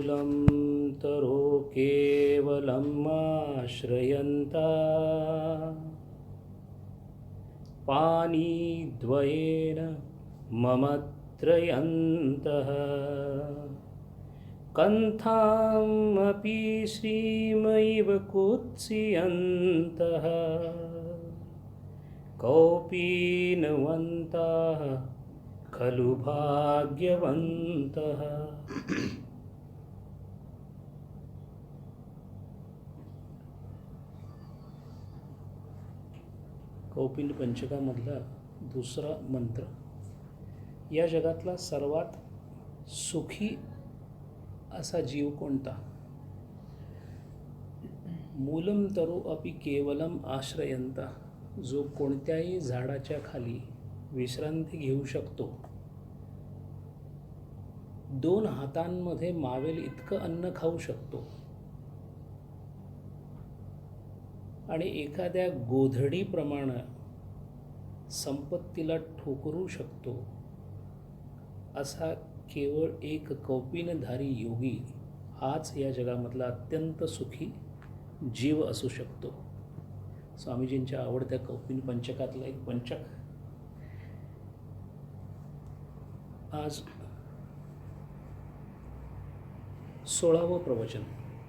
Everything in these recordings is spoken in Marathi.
मूलं तरो केवलम् आश्रयन्ता पाणिद्वयेन ममत्रयन्तः कन्थामपि श्रीमैव कुत्सियन्तः कौपीनवन्ताः खलु भाग्यवन्तः. कौपिन पंचकामधला दुसरा मंत्र. या जगातला सर्वात सुखी असा जीव कोणता? मूलम तरो अपि केवलम आश्रयंता, जो कोणत्याही झाडाच्या खाली विश्रांती घेऊ शकतो, 2 हातांमध्ये मावेल इतकं अन्न खाऊ शकतो आणि एखाद्या गोधडीप्रमाणे संपत्तीला ठोकरू शकतो, असा केवळ एक कौपिनधारी योगी हाच या जगामधला अत्यंत सुखी जीव असू शकतो. स्वामीजींच्या आवडत्या कौपिन पंचकातलं एक पंचक. आज 16वं प्रवचन.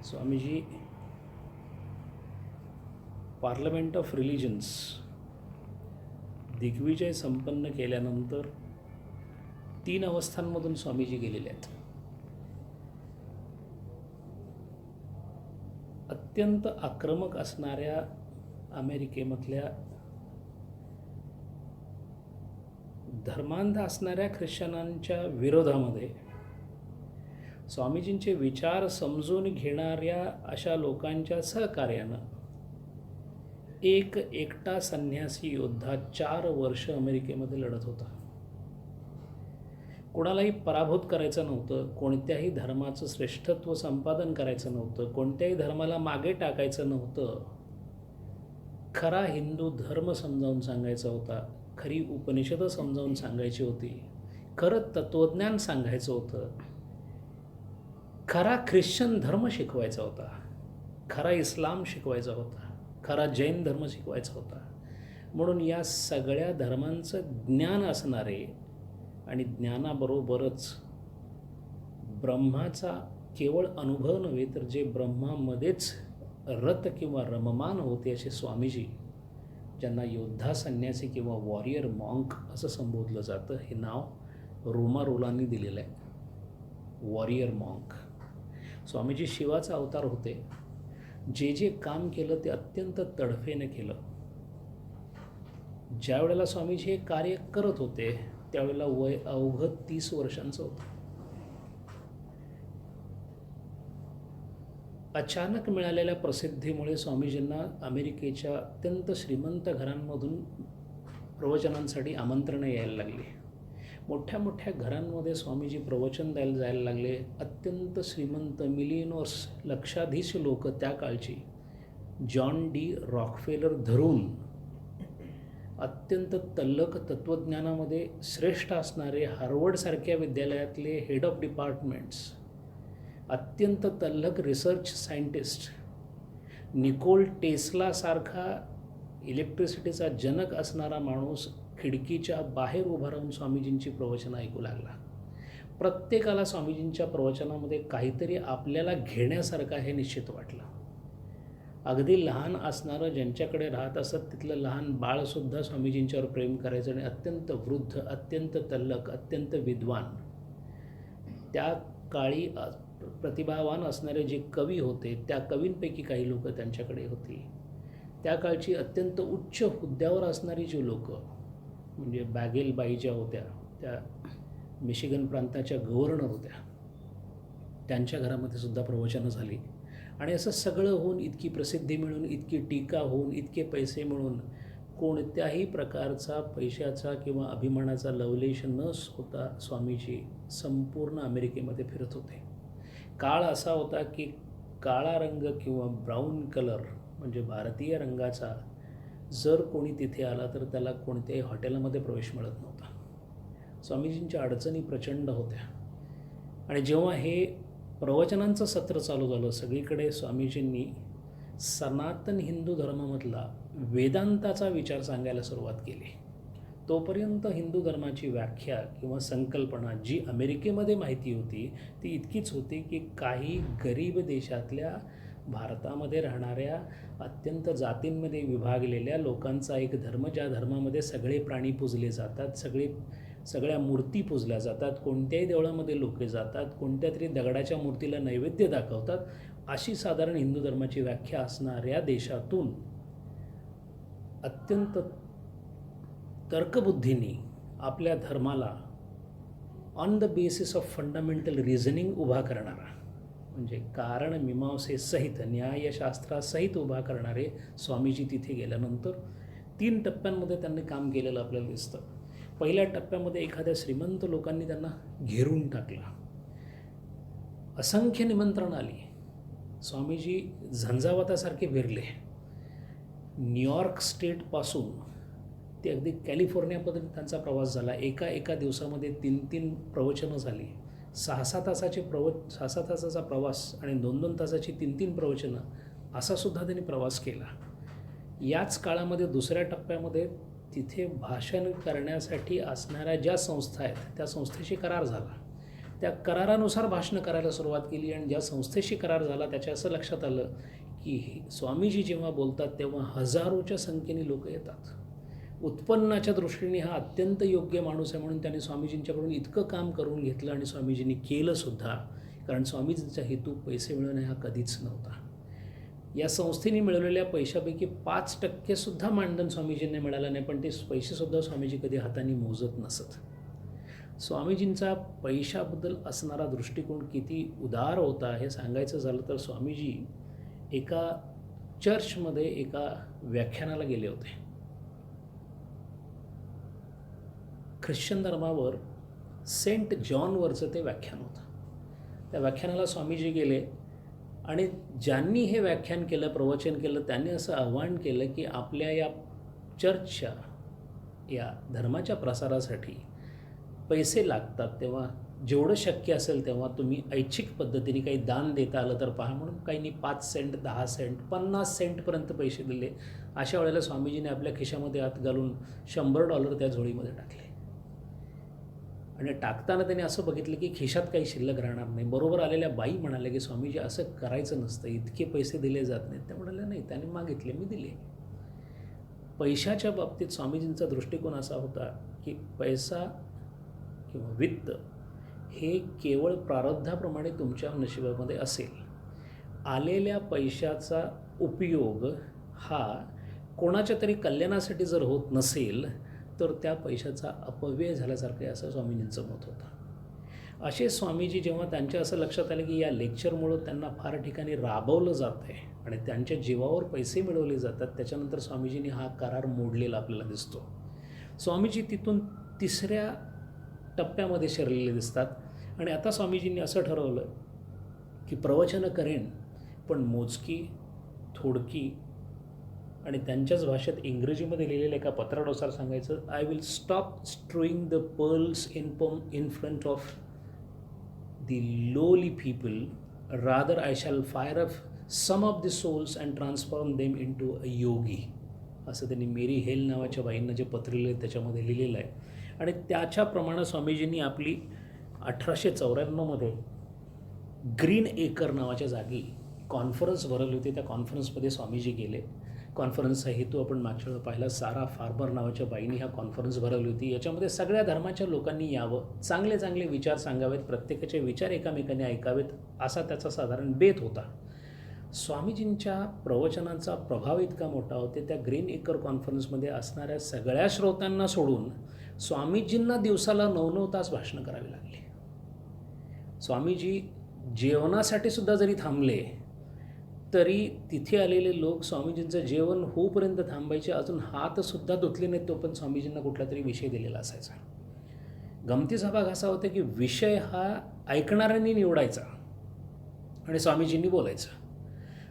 स्वामीजी पार्लमेंट ऑफ रिलिजन्स दिग्विजय संपन्न केल्यानंतर 3 अवस्थांमधून स्वामीजी गेलेले आहेत. अत्यंत आक्रमक असणाऱ्या अमेरिकेमधल्या धर्मांध असणाऱ्या ख्रिश्चनांच्या विरोधामध्ये स्वामीजींचे विचार समजून घेणाऱ्या अशा लोकांच्या सहकार्यानं एक एकटा संन्यासी योद्धा 4 वर्ष अमेरिकेमध्ये लढत होता. कोणालाही पराभूत करायचं नव्हतं, कोणत्याही धर्माचं श्रेष्ठत्व संपादन करायचं नव्हतं, कोणत्याही धर्माला मागे टाकायचं नव्हतं. खरा हिंदू धर्म समजावून सांगायचा होता, खरी उपनिषदं समजावून सांगायची होती, खरं तत्त्वज्ञान सांगायचं होतं, खरा ख्रिश्चन धर्म शिकवायचा होता, खरा इस्लाम शिकवायचा होता, खरा जैन धर्म शिकवायचा होता. म्हणून या सगळ्या धर्मांचं ज्ञान असणारे आणि ज्ञानाबरोबरच ब्रह्माचा केवळ अनुभव नव्हे तर जे ब्रह्मामध्येच रत किंवा रममान होते असे स्वामीजी, ज्यांना योद्धा संन्यासी किंवा वॉरियर मॉन्क असं संबोधलं जातं, हे नाव रोमारोलांनी दिलेलं आहे, वॉरियर मॉन्क. स्वामीजी शिवाचा अवतार होते. जे जे काम केलं ते अत्यंत तडफेने केलं. ज्या वेळेला स्वामीजी हे कार्य करत होते त्यावेळेला वय अवघं 30 वर्षांचं होतं. अचानक मिळालेल्या प्रसिद्धीमुळे स्वामीजींना अमेरिकेच्या अत्यंत श्रीमंत घरांमधून प्रवचनांसाठी आमंत्रणं यायला लागली. मोठ्या मोठ्या घरांमध्ये स्वामीजी प्रवचन द्यायला जायला लागले. अत्यंत श्रीमंत मिलियनर्स, लक्षाधीश लोक त्या काळची, जॉन डी रॉकफेलर धरून अत्यंत तल्लख तत्त्वज्ञानामध्ये श्रेष्ठ असणारे हार्वर्डसारख्या विद्यालयातले हेड ऑफ डिपार्टमेंट्स, अत्यंत तल्लख रिसर्च सायंटिस्ट, निकोल टेस्लासारखा इलेक्ट्रिसिटीचा जनक असणारा माणूस खिडकीच्या बाहेर उभा राहून स्वामीजींची प्रवचनं ऐकू लागला. प्रत्येकाला स्वामीजींच्या प्रवचनामध्ये काहीतरी आपल्याला घेण्यासारखं हे निश्चित वाटलं. अगदी लहान असणारं ज्यांच्याकडे राहत असत तिथलं लहान बाळसुद्धा स्वामीजींच्यावर प्रेम करायचं आणि अत्यंत वृद्ध, अत्यंत तल्लख, अत्यंत विद्वान, त्या काळी प्रतिभावान असणारे जे कवी होते त्या कवींपैकी काही लोक त्यांच्याकडे होती. त्या काळची अत्यंत उच्च हुद्द्यावर असणारी जी लोक, म्हणजे बॅगेल बाई ज्या होत्या त्या मिशिगन प्रांताच्या गव्हर्नर होत्या, त्यांच्या घरामध्ये सुद्धा प्रवचनं झाली. आणि असं सगळं होऊन, इतकी प्रसिद्धी मिळून, इतकी टीका होऊन, इतके पैसे मिळून कोणत्याही प्रकारचा पैशाचा किंवा अभिमानाचा लवलेश न होता स्वामीजी संपूर्ण अमेरिकेमध्ये फिरत होते. काळ असा होता की काळा रंग किंवा ब्राऊन कलर म्हणजे भारतीय रंगाचा जर कोणी तिथे आला तर त्याला कोणत्याही हॉटेलमध्ये प्रवेश मिळत नव्हता. स्वामीजींच्या अडचणी प्रचंड होत्या. आणि जेव्हा हे प्रवचनांचं सत्र चालू झालं. सगळीकडे स्वामीजींनी सनातन हिंदू धर्मामधला वेदांताचा विचार सांगायला सुरुवात केली. तोपर्यंत हिंदू धर्माची व्याख्या किंवा संकल्पना जी अमेरिकेमध्ये माहिती होती ती इतकीच होती की काही गरीब देशातल्या भारतामध्ये राहणाऱ्या अत्यंत जातींमध्ये विभागलेल्या लोकांचा एक धर्म, ज्या धर्मामध्ये सगळे प्राणी पूजले जातात, सगळ्या मूर्ती पूजल्या जातात, कोणत्याही देवळामध्ये लोक जातात, कोणत्या तरी दगडाच्या मूर्तीला नैवेद्य दाखवतात, अशी साधारण हिंदू धर्माची व्याख्या असणाऱ्या देशातून अत्यंत तर्कबुद्धीने आपल्या धर्माला on the basis of fundamental reasoning उभा करणारा, म्हणजे कारण मीमांसेसहित न्यायशास्त्रासहित उभा करणारे स्वामीजी तिथे गेल्यानंतर 3 टप्प्यांमध्ये त्यांनी काम केलेलं आपल्याला दिसतं. पहिल्या टप्प्यामध्ये एखाद्या श्रीमंत लोकांनी त्यांना घेरून टाकला. असंख्य निमंत्रण आली. स्वामीजी झंझावातासारखे फिरले. न्यूयॉर्क स्टेटपासून ते अगदी कॅलिफोर्नियापर्यंत त्यांचा प्रवास झाला. एका दिवसामध्ये 3 प्रवचनं झाली. 6-6 तासाचा प्रवास आणि 2-2 तासाची 3 प्रवचनं असासुद्धा त्यांनी प्रवास केला. याच काळामध्ये दुसऱ्या टप्प्यामध्ये तिथे भाषण करण्यासाठी असणाऱ्या ज्या संस्था आहेत त्या संस्थेशी करार झाला. त्या करारानुसार भाषणं करायला सुरुवात केली आणि ज्या संस्थेशी करार झाला त्याच्या असं लक्षात आलं की स्वामीजी जेव्हा बोलतात तेव्हा हजारोच्या संख्येने लोक येतात. उत्पन्नाच्या दृष्टीने हा अत्यंत योग्य माणूस आहे म्हणून त्याने स्वामीजींच्याकडून इतकं काम करून घेतलं आणि स्वामीजींनी केलंसुद्धा, कारण स्वामीजींचा हेतू पैसे मिळवणे हा कधीच नव्हता. या संस्थेने मिळवलेल्या पैशापैकी 5% मानधन स्वामीजींना मिळालं नाही, पण ते पैसेसुद्धा स्वामीजी कधी हाताने मोजत नसत. स्वामीजींचा पैशाबद्दल असणारा दृष्टिकोन किती उदार होता हे सांगायचं झालं तर स्वामीजी एका चर्चमध्ये एका व्याख्यानाला गेले होते. ख्रिश्चन धर्मावर सेंट जॉनवरचं ते व्याख्यान होतं. त्या व्याख्यानाला स्वामीजी गेले आणि ज्यांनी हे व्याख्यान केलं, प्रवचन केलं, त्यांनी असं आव्हान केलं की आपल्या या चर्चच्या या धर्माच्या प्रसारासाठी पैसे लागतात, तेव्हा जेवढं शक्य असेल तेव्हा तुम्ही ऐच्छिक पद्धतीने काही दान देता आलं तर पहा. म्हणून काहींनी 5 सेंट, 10 सेंट, 50 सेंटपर्यंत पैसे दिले. अशा वेळेला स्वामीजीने आपल्या खिशामध्ये हात घालून $100 त्या झोळीमध्ये टाकले आणि टाकताना त्यांनी असं बघितलं की खिशात काही शिल्लक राहणार नाही. बरोबर आलेल्या बाई म्हणाल्या की स्वामीजी असं करायचं नसतं, इतके पैसे दिले जात नाहीत. त्या म्हणाल्या नाही, त्याने मागितले, मी दिले. पैशाच्या बाबतीत स्वामीजींचा दृष्टिकोन असा होता की पैसा किंवा वित्त हे केवळ प्रारब्धाप्रमाणे तुमच्या नशिबामध्ये असेल. आलेल्या पैशाचा उपयोग हा कोणाच्या तरी कल्याणासाठी जर होत नसेल तर त्या पैशाचा अपव्यय झाल्यासारखं आहे, असं स्वामीजींचं मत होतं. असे स्वामीजी जेव्हा त्यांच्या असं लक्षात आलं की या लेक्चरमुळं त्यांना फार ठिकाणी राबवलं जात आहे आणि त्यांच्या जीवावर पैसे मिळवले जातात, त्याच्यानंतर स्वामीजींनी हा करार मोडलेला आपल्याला दिसतो. स्वामीजी तिथून 3ऱ्या टप्प्यामध्ये शिरलेले दिसतात आणि आता स्वामीजींनी असं ठरवलं की प्रवचनं करेन पण मोजकी, थोडकी आणि त्यांच्याच भाषेत इंग्रजीमध्ये लिहिलेल्या एका पत्रानुसार सांगायचं, I will stop strewing the pearls in front of the lowly people, rather I shall fire up some of the souls and transform them in to a yogi. असं त्यांनी मेरी हेल नावाच्या बाईंना जे पत्र लिहिलं त्याच्यामध्ये लिहिलेलं आहे. आणि त्याच्याप्रमाणे स्वामीजींनी आपली 1894मध्ये ग्रीन एकर नावाच्या जागी कॉन्फरन्स भरवली होती. त्या कॉन्फरन्समध्ये स्वामीजी गेले. कॉन्फरन्सचा हेतू आपण मागच्या वेळेला पाहिला. सारा फार्बर नावाच्या बाईंनी हा कॉन्फरन्स भरवली होती. याच्यामध्ये सगळ्या धर्माच्या लोकांनी यावं, चांगले चांगले विचार सांगावेत, प्रत्येकाचे विचार एकामेकाने ऐकावेत, असा त्याचा साधारण बेत होता. स्वामीजींच्या प्रवचनांचा प्रभाव इतका मोठा होता, त्या ग्रीन एकर कॉन्फरन्समध्ये असणाऱ्या सगळ्या श्रोत्यांना सोडून स्वामीजींना दिवसाला 9-9 तास भाषणं करावी लागली. स्वामीजी जेवणासाठी सुद्धा जरी थांबले तरी तिथे आलेले लोक स्वामीजींचं जेवण होईपर्यंत थांबायचे, अजून हातसुद्धा धुतले नाहीत तोपर्यंत स्वामीजींना कुठला तरी विषय दिलेला असायचा. गमतीचा भाग असा होता की विषय हा ऐकणाऱ्यांनी निवडायचा आणि स्वामीजींनी बोलायचं.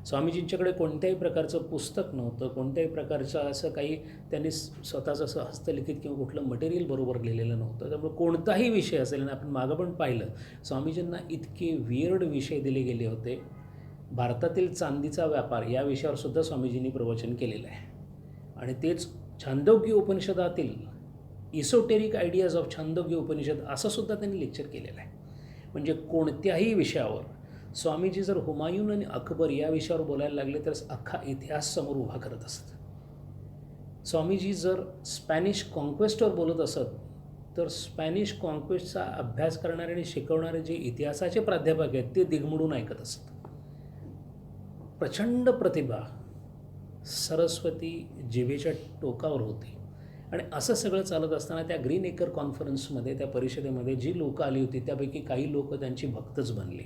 स्वामीजींच्याकडे कोणत्याही प्रकारचं पुस्तक नव्हतं, कोणत्याही प्रकारचं असं काही त्यांनी स्वतःचं असं हस्तलिखित किंवा कुठलं मटेरियल बरोबर लिहिलेलं नव्हतं. त्यामुळे कोणताही विषय असेल, आणि आपण मागं पण पाहिलं स्वामीजींना इतके वियर्ड विषय दिले गेले होते. भारतातील चांदीचा व्यापार या विषयावर सुद्धा स्वामीजींनी प्रवचन केलेलं आहे. आणि तेच छांदोग्य उपनिषदातील esoteric ideas of Chandogya Upanishad असं सुद्धा त्यांनी लेक्चर केलेलं आहे. म्हणजे कोणत्याही विषयावर स्वामीजी जर हुमायून आणि अकबर या विषयावर बोलायला लागले तर अख्खा इतिहास समोर उभा करत असत. स्वामीजी जर स्पॅनिश कॉन्क्वेस्टवर बोलत असत तर स्पॅनिश कॉन्क्वेस्टचा अभ्यास करणारे आणि शिकवणारे जे इतिहासाचे प्राध्यापक आहेत ते दिगमडून ऐकत असत. प्रचंड प्रतिभा सरस्वती जिभेच्या टोकावर होती. आणि असं सगळं चालत असताना त्या ग्रीन एकर कॉन्फरन्समध्ये, त्या परिषदेमध्ये जी लोकं आली होती त्यापैकी काही लोकं त्यांची भक्तच बनली.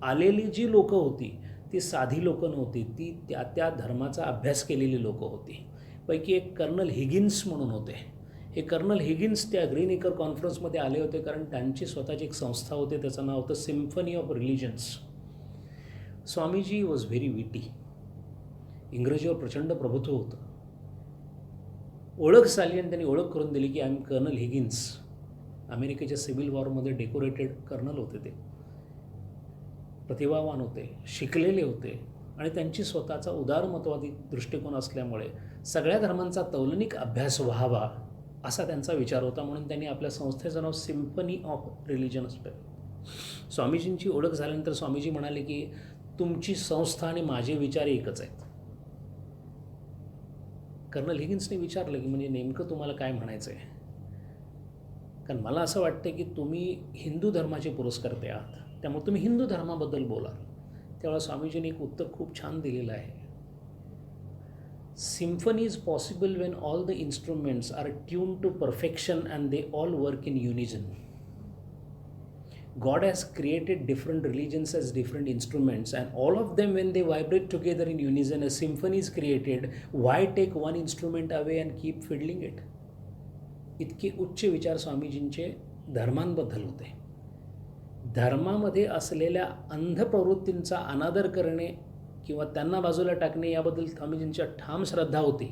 आलेली जी लोकं होती ती साधी लोकं नव्हती, ती त्या धर्माचा अभ्यास केलेली लोकं होती. पैकी एक कर्नल हिगिन्स म्हणून होते. हे कर्नल हिगिन्स त्या ग्रीन एकर कॉन्फरन्समध्ये आले होते कारण त्यांची स्वतःची एक संस्था होती, त्याचं नाव होतं symphony of religions. Swamiji was very विटी. इंग्रजीवर प्रचंड प्रभुत्व होतं. ओळख झाली आणि त्यांनी ओळख करून दिली की आय एम कर्नल हिगिन्स. अमेरिकेच्या सिव्हिल वॉरमध्ये डेकोरेटेड कर्नल होते. ते प्रतिभावान होते, शिकलेले होते आणि त्यांची स्वतःचा उदारमतवादी दृष्टिकोन असल्यामुळे सगळ्या धर्मांचा तौलनिक अभ्यास व्हावा असा त्यांचा विचार होता. म्हणून त्यांनी आपल्या संस्थेचं नाव सिम्फनी ऑफ रिलिजन असतं. स्वामीजींची ओळख झाल्यानंतर स्वामीजी म्हणाले की तुमची संस्था आणि माझे विचार एकच आहेत. कर्नल हिगिन्सने विचारलं की म्हणजे नेमकं तुम्हाला काय म्हणायचं आहे, कारण मला असं वाटतं की तुम्ही हिंदू धर्माचे पुरस्कर्ते आहात, त्यामुळे तुम्ही हिंदू धर्माबद्दल बोलाल. त्यावेळेला स्वामीजींनी एक उत्तर खूप छान दिलेलं आहे. Symphony is possible when all the instruments are tune to perfection and they all work in unison. God has created different religions as different instruments, and all of them, when they vibrate together in unison, a symphony is created. Why take one instrument away and keep fiddling it? इतके उच्च विचार स्वामीजींचे धर्मांबद्दल होते. धर्मामध्ये असलेल्या अंध प्रवृत्तींचा अनादर करणे किंवा त्यांना बाजूला टाकणे याबद्दल स्वामीजींच्या ठाम श्रद्धा होती.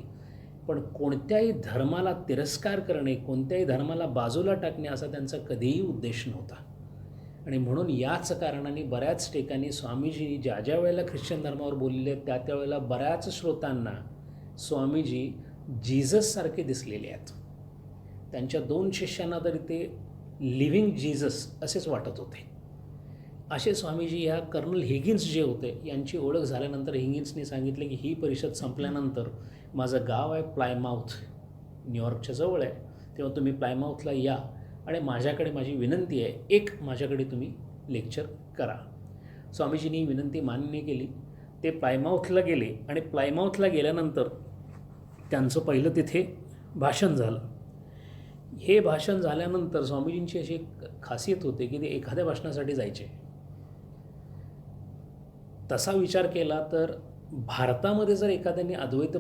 पण कोणत्याही धर्माला तिरस्कार करणे, कोणत्याही धर्माला बाजूला टाकणे असा त्यांचा कधीही उद्देश नव्हता. आणि म्हणून याच कारणाने बऱ्याच ठिकाणी स्वामीजी ज्या वेळेला ख्रिश्चन धर्मावर बोललेले त्या त्यावेळेला बऱ्याच श्रोतांना स्वामीजी जीजससारखे दिसलेले आहेत. त्यांच्या 2 शिष्यांना तरी ते लिव्हिंग जीजस असेच वाटत होते. असे स्वामीजी ह्या कर्नल हिगिन्स जे होते यांची ओळख झाल्यानंतर हिगिन्सने सांगितले की ही परिषद संपल्यानंतर माझं गाव आहे प्लायमाउथ, न्यूयॉर्कच्या जवळ आहे, तेव्हा तुम्ही प्लायमाउथला या आणि माझ्याकडे माझी विनंती आहे, एक माझ्याकडे तुम्ही लेक्चर करा. स्वामीजींनी विनंती मान्य केली. ते प्लायमाउथला गेले आणि प्लायमाउथला गेल्यानंतर त्यांचं पहिलं तिथे भाषण झालं. हे भाषण झाल्यानंतर स्वामीजींची अशी एक खासियत होते की ते एखाद्या भाषणासाठी जायचे. तसा विचार केला तर भारतामध्ये जर एखाद्याने अद्वैत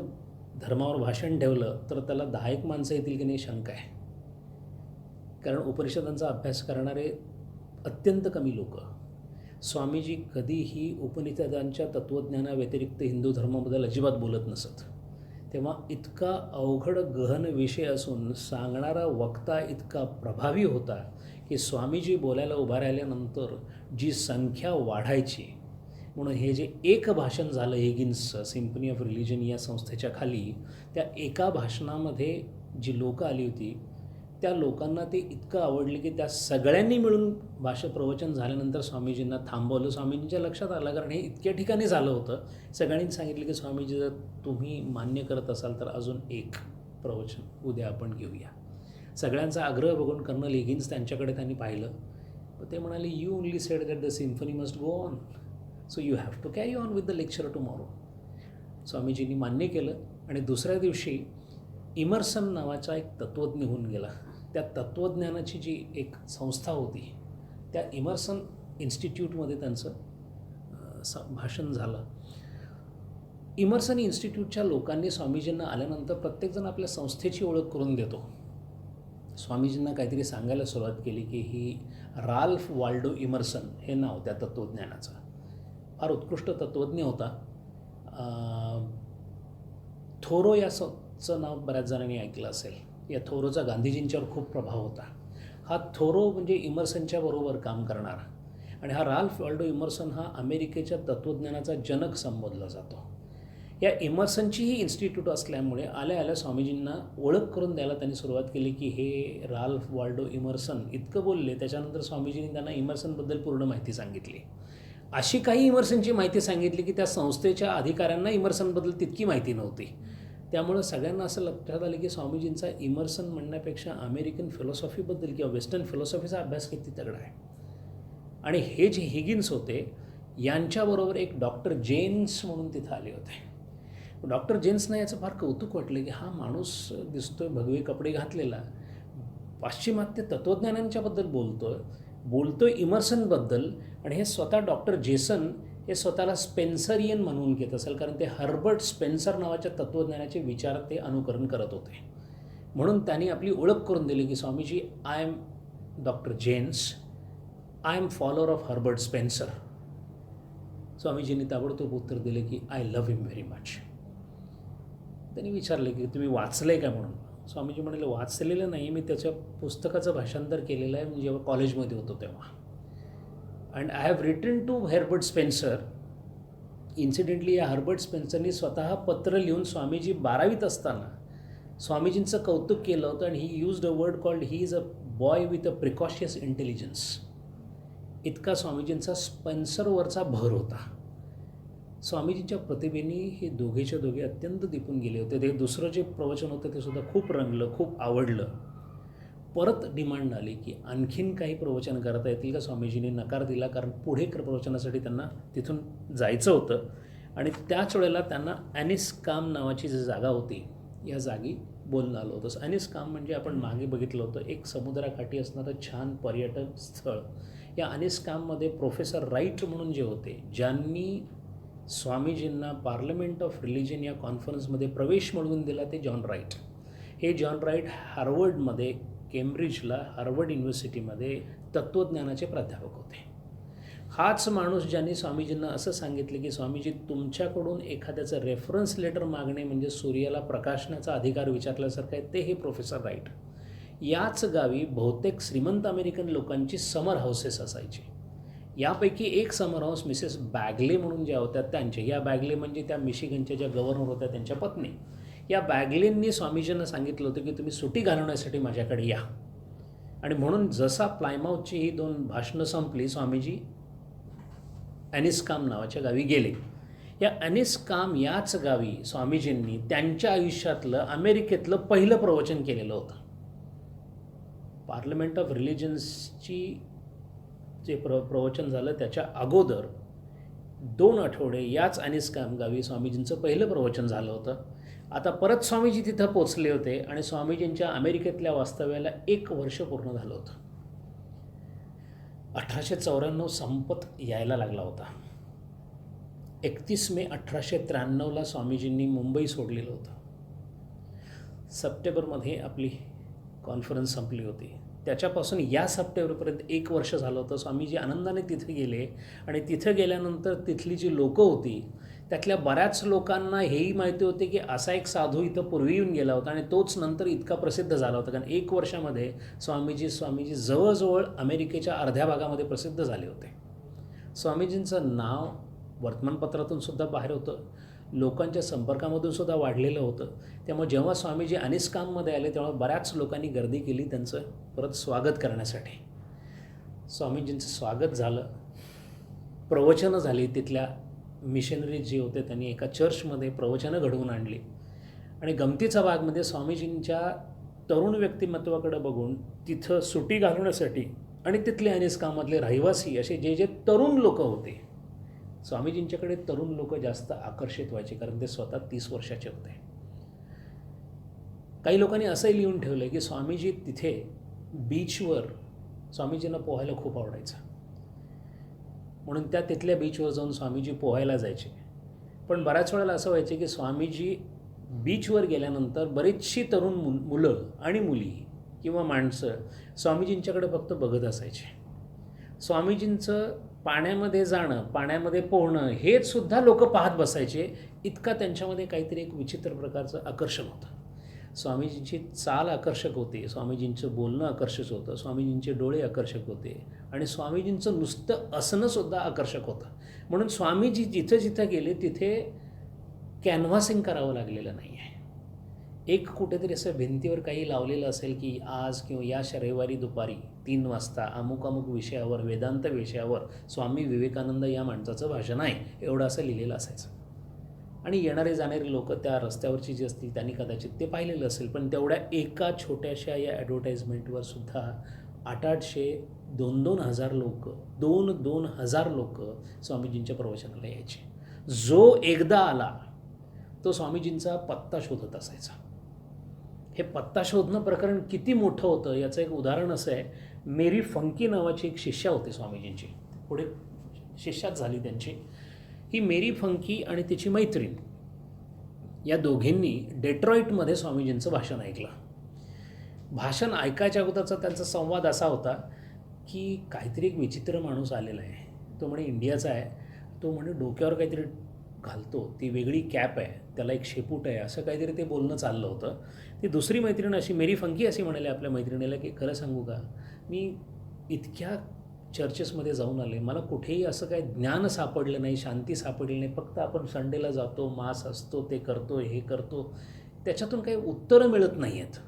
धर्मावर भाषण ठेवलं तर त्याला 10 माणसं येतील की नाही शंका आहे. कारण उपनिषदांचा अभ्यास करणारे अत्यंत कमी लोक. स्वामीजी कधीही उपनिषदांच्या तत्त्वज्ञानाव्यतिरिक्त हिंदू धर्माबद्दल अजिबात बोलत नसत. तेव्हा इतका अवघड गहन विषय असून सांगणारा वक्ता इतका प्रभावी होता की स्वामीजी बोलायला उभा राहिल्यानंतर जी संख्या वाढायची. म्हणून हे जे एक भाषण झालं हिगिन्सचं सिम्फनी ऑफ रिलिजन या संस्थेच्या खाली, त्या एका भाषणामध्ये जी लोकं आली होती त्या लोकांना ते इतकं आवडले की त्या सगळ्यांनी मिळून प्रवचन झाल्यानंतर स्वामीजींना थांबवलं. स्वामीजींच्या लक्षात आलं, कारण हे इतक्या ठिकाणी झालं होतं. सगळ्यांनी सांगितलं की स्वामीजी जर तुम्ही मान्य करत असाल तर अजून एक प्रवचन उद्या आपण घेऊया. सगळ्यांचा आग्रह बघून कर्नल हिगिन्स त्यांच्याकडे त्यांनी पाहिलं. ते म्हणाले, you only said that the symphony must go on, so you have to carry on with the lecture tomorrow. स्वामीजींनी मान्य केलं आणि दुसऱ्या दिवशी इमर्सन नावाचा एक तत्त्वज्ञ होऊन गेला. त्या तत्त्वज्ञानाची जी एक संस्था होती त्या इमर्सन इन्स्टिट्यूटमध्ये त्यांचं भाषण झालं. इमर्सन इन्स्टिट्यूटच्या लोकांनी स्वामीजींना आल्यानंतर प्रत्येकजण आपल्या संस्थेची ओळख करून देतो. स्वामीजींना काहीतरी सांगायला सुरुवात केली की ही राल्फ वाल्डो इमर्सन हे नाव त्या तत्त्वज्ञानाचं. फार उत्कृष्ट तत्त्वज्ञ होता. थोरो चं नाव बऱ्याच जणांनी ऐकलं असेल. या थोरोचा गांधीजींच्यावर खूप प्रभाव होता. हा थोरो म्हणजे इमर्सनच्या बरोबर काम करणारा, आणि हा राल्फ वॉल्डो इमर्सन हा अमेरिकेच्या तत्त्वज्ञानाचा जनक संबोधला जातो. या इमर्सनचीही इन्स्टिट्यूट असल्यामुळे आल्या आल्या स्वामीजींना ओळख करून द्यायला त्यांनी सुरुवात केली की हे राल्फ वॉल्डो इमर्सन इतकं बोलले. त्याच्यानंतर स्वामीजींनी त्यांना इमर्सनबद्दल पूर्ण माहिती सांगितली. अशी काही इमर्सनची माहिती सांगितली की त्या संस्थेच्या अधिकाऱ्यांना इमर्सनबद्दल तितकी माहिती नव्हती. त्यामुळं सगळ्यांना असं लक्षात आलं की स्वामीजींचा इमर्सन म्हणण्यापेक्षा अमेरिकन फिलॉसॉफीबद्दल किंवा वेस्टर्न फिलॉसॉफीचा अभ्यास किती तगडा आहे. आणि हे जे हिगिन्स होते यांच्याबरोबर एक डॉक्टर जेन्स म्हणून तिथं आले होते. डॉक्टर जेन्सना याचं फार कौतुक वाटलं की हा माणूस दिसतोय भगवे कपडे घातलेला, पाश्चिमात्य तत्त्वज्ञानांच्याबद्दल बोलतोय इमर्सनबद्दल, आणि हे स्वतः डॉक्टर जेसन हे स्वतःला स्पेन्सरियन म्हणून घेत असेल, कारण ते हर्बर्ट स्पेन्सर नावाच्या तत्त्वज्ञानाचे विचार ते अनुकरण करत होते. म्हणून त्यांनी आपली ओळख करून दिली की Swamiji, I am doctor Janes, I am follower of Herbert Spencer. स्वामीजींनी ताबडतोब उत्तर दिले की I love him very much. त्यांनी विचारले की तुम्ही वाचलं आहे का म्हणून. स्वामीजी म्हणाले वाचलेलं नाही, मी त्याच्या पुस्तकाचं भाषांतर केलेलं आहे म्हणजे जेव्हा कॉलेजमध्ये होतो तेव्हा. And I have written to Herbert Spencer. Incidentally या हर्बर्ट स्पेन्सरनी स्वतः पत्र लिहून स्वामीजी 12वीत असताना स्वामीजींचं कौतुक केलं होतं. आणि ही used a word called he is a boy with a precocious intelligence. इतका स्वामीजींचा स्पेन्सरवरचा भर होता. स्वामीजींच्या प्रतिभेने हे दोघेच्या दोघे अत्यंत दिपून गेले होते. ते दुसरं जे प्रवचन होतं ते सुद्धा खूप रंगलं, खूप आवडलं. परत डिमांड आली की आणखीन काही प्रवचन करता येतील का. स्वामीजींनी नकार दिला, कारण पुढे प्रवचनासाठी त्यांना तिथून जायचं होतं. आणि त्याच वेळेला त्यांना ॲनिस्काम नावाची जी जागा होती या जागी बोलणं आलं होतं. ॲनिस्काम म्हणजे आपण मागे बघितलं होतं एक समुद्राकाठी असणारं छान पर्यटन स्थळ. या ॲनिस्काममध्ये प्रोफेसर राईट म्हणून जे होते, ज्यांनी स्वामीजींना पार्लमेंट ऑफ रिलिजन या कॉन्फरन्समध्ये प्रवेश मिळवून दिला, ते जॉन राईट. हे जॉन राईट हार्वर्डमध्ये, केम्ब्रिजला, हार्वर्ड युनिव्हर्सिटीमध्ये तत्त्वज्ञानाचे प्राध्यापक होते. हाच माणूस ज्यांनी स्वामीजींना असं सांगितले की स्वामीजी, तुमच्याकडून एखाद्याचं रेफरन्स लेटर मागणे म्हणजे सूर्याला प्रकाशनाचा अधिकार विचारल्यासारखं आहे, ते हे प्रोफेसर राईट. याच गावी बहुतेक श्रीमंत अमेरिकन लोकांची समर हाऊसेस असायची. यापैकी एक समर हाऊस मिसेस बॅगले म्हणून ज्या होत्या त्यांचे. या बॅगले म्हणजे त्या मिशिगनच्या ज्या गव्हर्नर होत्या त्यांच्या पत्नी. या बॅगलेंनी स्वामीजींना सांगितलं होतं की तुम्ही सुट्टी घालवण्यासाठी माझ्याकडे या. आणि म्हणून जसा प्लायमाऊथची ही 2 भाषणं संपली, स्वामीजी ॲनिस्काम नावाच्या गावी गेले. या ॲनिस्काम याच गावी स्वामीजींनी त्यांच्या आयुष्यातलं अमेरिकेतलं पहिलं प्रवचन केलेलं होतं. पार्लमेंट ऑफ रिलिजन्सची जे प्रवचन झालं त्याच्या अगोदर 2 आठवडे याच ॲनिस्काम गावी स्वामीजींचं पहिलं प्रवचन झालं होतं. आता परत स्वामीजी तिथं पोचले होते आणि स्वामीजींच्या अमेरिकेतल्या वास्तव्याला 1 वर्ष पूर्ण झालं होतं. 1894 संपत यायला लागला होता. 31 मे 1893ला स्वामीजींनी मुंबई सोडलेलं होतं. सप्टेंबरमध्ये आपली कॉन्फरन्स संपली होती. त्याच्यापासून या सप्टेंबरपर्यंत 1 वर्ष झालं होतं. स्वामीजी आनंदाने तिथे गेले आणि तिथं गेल्यानंतर तिथली जी लोकं होती त्यातल्या बऱ्याच लोकांना हेही माहिती होते की असा एक साधू इथं पूर्वी येऊन गेला होता आणि तोच नंतर इतका प्रसिद्ध झाला होता. कारण 1 वर्षामध्ये स्वामीजी जवळजवळ अमेरिकेच्या अर्ध्या भागामध्ये प्रसिद्ध झाले होते. स्वामीजींचं नाव वर्तमानपत्रातून सुद्धा बाहेर होतं, लोकांच्या संपर्कामधून सुद्धा वाढलेलं होतं. त्यामुळे जेव्हा स्वामीजी ॲनिस्काममध्ये आले तेव्हा बऱ्याच लोकांनी गर्दी केली त्यांचं परत स्वागत करण्यासाठी. स्वामीजींचं स्वागत झालं, प्रवचनं झाली. तिथल्या मिशनरी जे होते त्यांनी एका चर्चमध्ये प्रवचनं घडवून आणली. आणि गमतीचा भाग म्हणजे स्वामीजींच्या तरुण व्यक्तिमत्वाकडे बघून तिथं सुट्टी घालवण्यासाठी आणि तिथले ॲनिस्काममधले रहिवासी असे जे तरुण लोक होते, स्वामीजींच्याकडे तरुण लोक जास्त आकर्षित व्हायचे, कारण ते स्वतः 30 वर्षाचे होते. काही लोकांनी असंही लिहून ठेवलं की स्वामीजी तिथे बीचवर, स्वामीजींना पोहायला खूप आवडायचं म्हणून त्या तिथल्या बीचवर जाऊन स्वामीजी पोहायला जायचे. पण बऱ्याच वेळेला असं व्हायचे की स्वामीजी बीचवर गेल्यानंतर बरीचशी तरुण मुलं आणि मुली किंवा माणसं स्वामीजींच्याकडे फक्त बघत असायचे. स्वामीजींचं पाण्यामध्ये जाणं, पाण्यामध्ये पोहणं हेच सुद्धा लोक पाहत बसायचे. इतका त्यांच्यामध्ये काहीतरी एक विचित्र प्रकारचं आकर्षण होतं. स्वामीजींची चाल आकर्षक होती, स्वामीजींचं बोलणं आकर्षक होतं, स्वामीजींचे डोळे आकर्षक होते आणि स्वामीजींचं नुसतं असणंसुद्धा आकर्षक होतं. म्हणून स्वामीजी जिथं जिथं गेले तिथे कॅनव्हासिंग करावं लागलेलं नाही आहे. एक कुठेतरी असं भिंतीवर काही लावलेलं असेल की आज किंवा या रविवारी दुपारी 3 वाजता अमुक अमुक विषयावर, वेदांत विषयावर स्वामी विवेकानंद या माणसाचं भाषण आहे, एवढं असं लिहिलेलं असायचं. आणि येणारे जाणारे लोक त्या रस्त्यावरची जी असतील त्यांनी कदाचित ते पाहिलेलं असेल. पण तेवढ्या एका छोट्याशा या ॲडव्हर्टाईजमेंटवर सुद्धा 800-800, 2,000 लोक, 2,000 लोक स्वामीजींच्या प्रवचनाला यायचे. जो एकदा आला तो स्वामीजींचा पत्ता शोधत असायचा. हे पत्ता शोधणं प्रकरण किती मोठं होतं याचं एक उदाहरण असं आहे. मेरी फंकी नावाची एक शिष्या होती स्वामीजींची, पुढे शिष्याच झाली त्यांची. ही मेरी फंकी आणि तिची मैत्रीण या दोघींनी डेट्रॉईटमध्ये स्वामीजींचं भाषण ऐकलं. भाषण ऐकायच्या अगोदरचा त्यांचा संवाद असा होता की काहीतरी एक विचित्र माणूस आलेला आहे, तो म्हणे इंडियाचा आहे, तो म्हणे डोक्यावर काहीतरी घालतो, ती वेगळी कॅप आहे, त्याला एक शेपूट आहे, असं काहीतरी ते बोलणं चाललं होतं. ती दुसरी मैत्रीण अशी मेरी फंकी अशी म्हणाली आपल्या मैत्रिणीला की खरं सांगू का, मी इतक्या चर्चेसमध्ये जाऊन आले, मला कुठेही असं काही ज्ञान सापडलं नाही, शांती सापडली नाही. फक्त आपण संडेला जातो, मास असतो, ते करतो, हे करतो, त्याच्यातून काही उत्तरं मिळत नाही आहेत.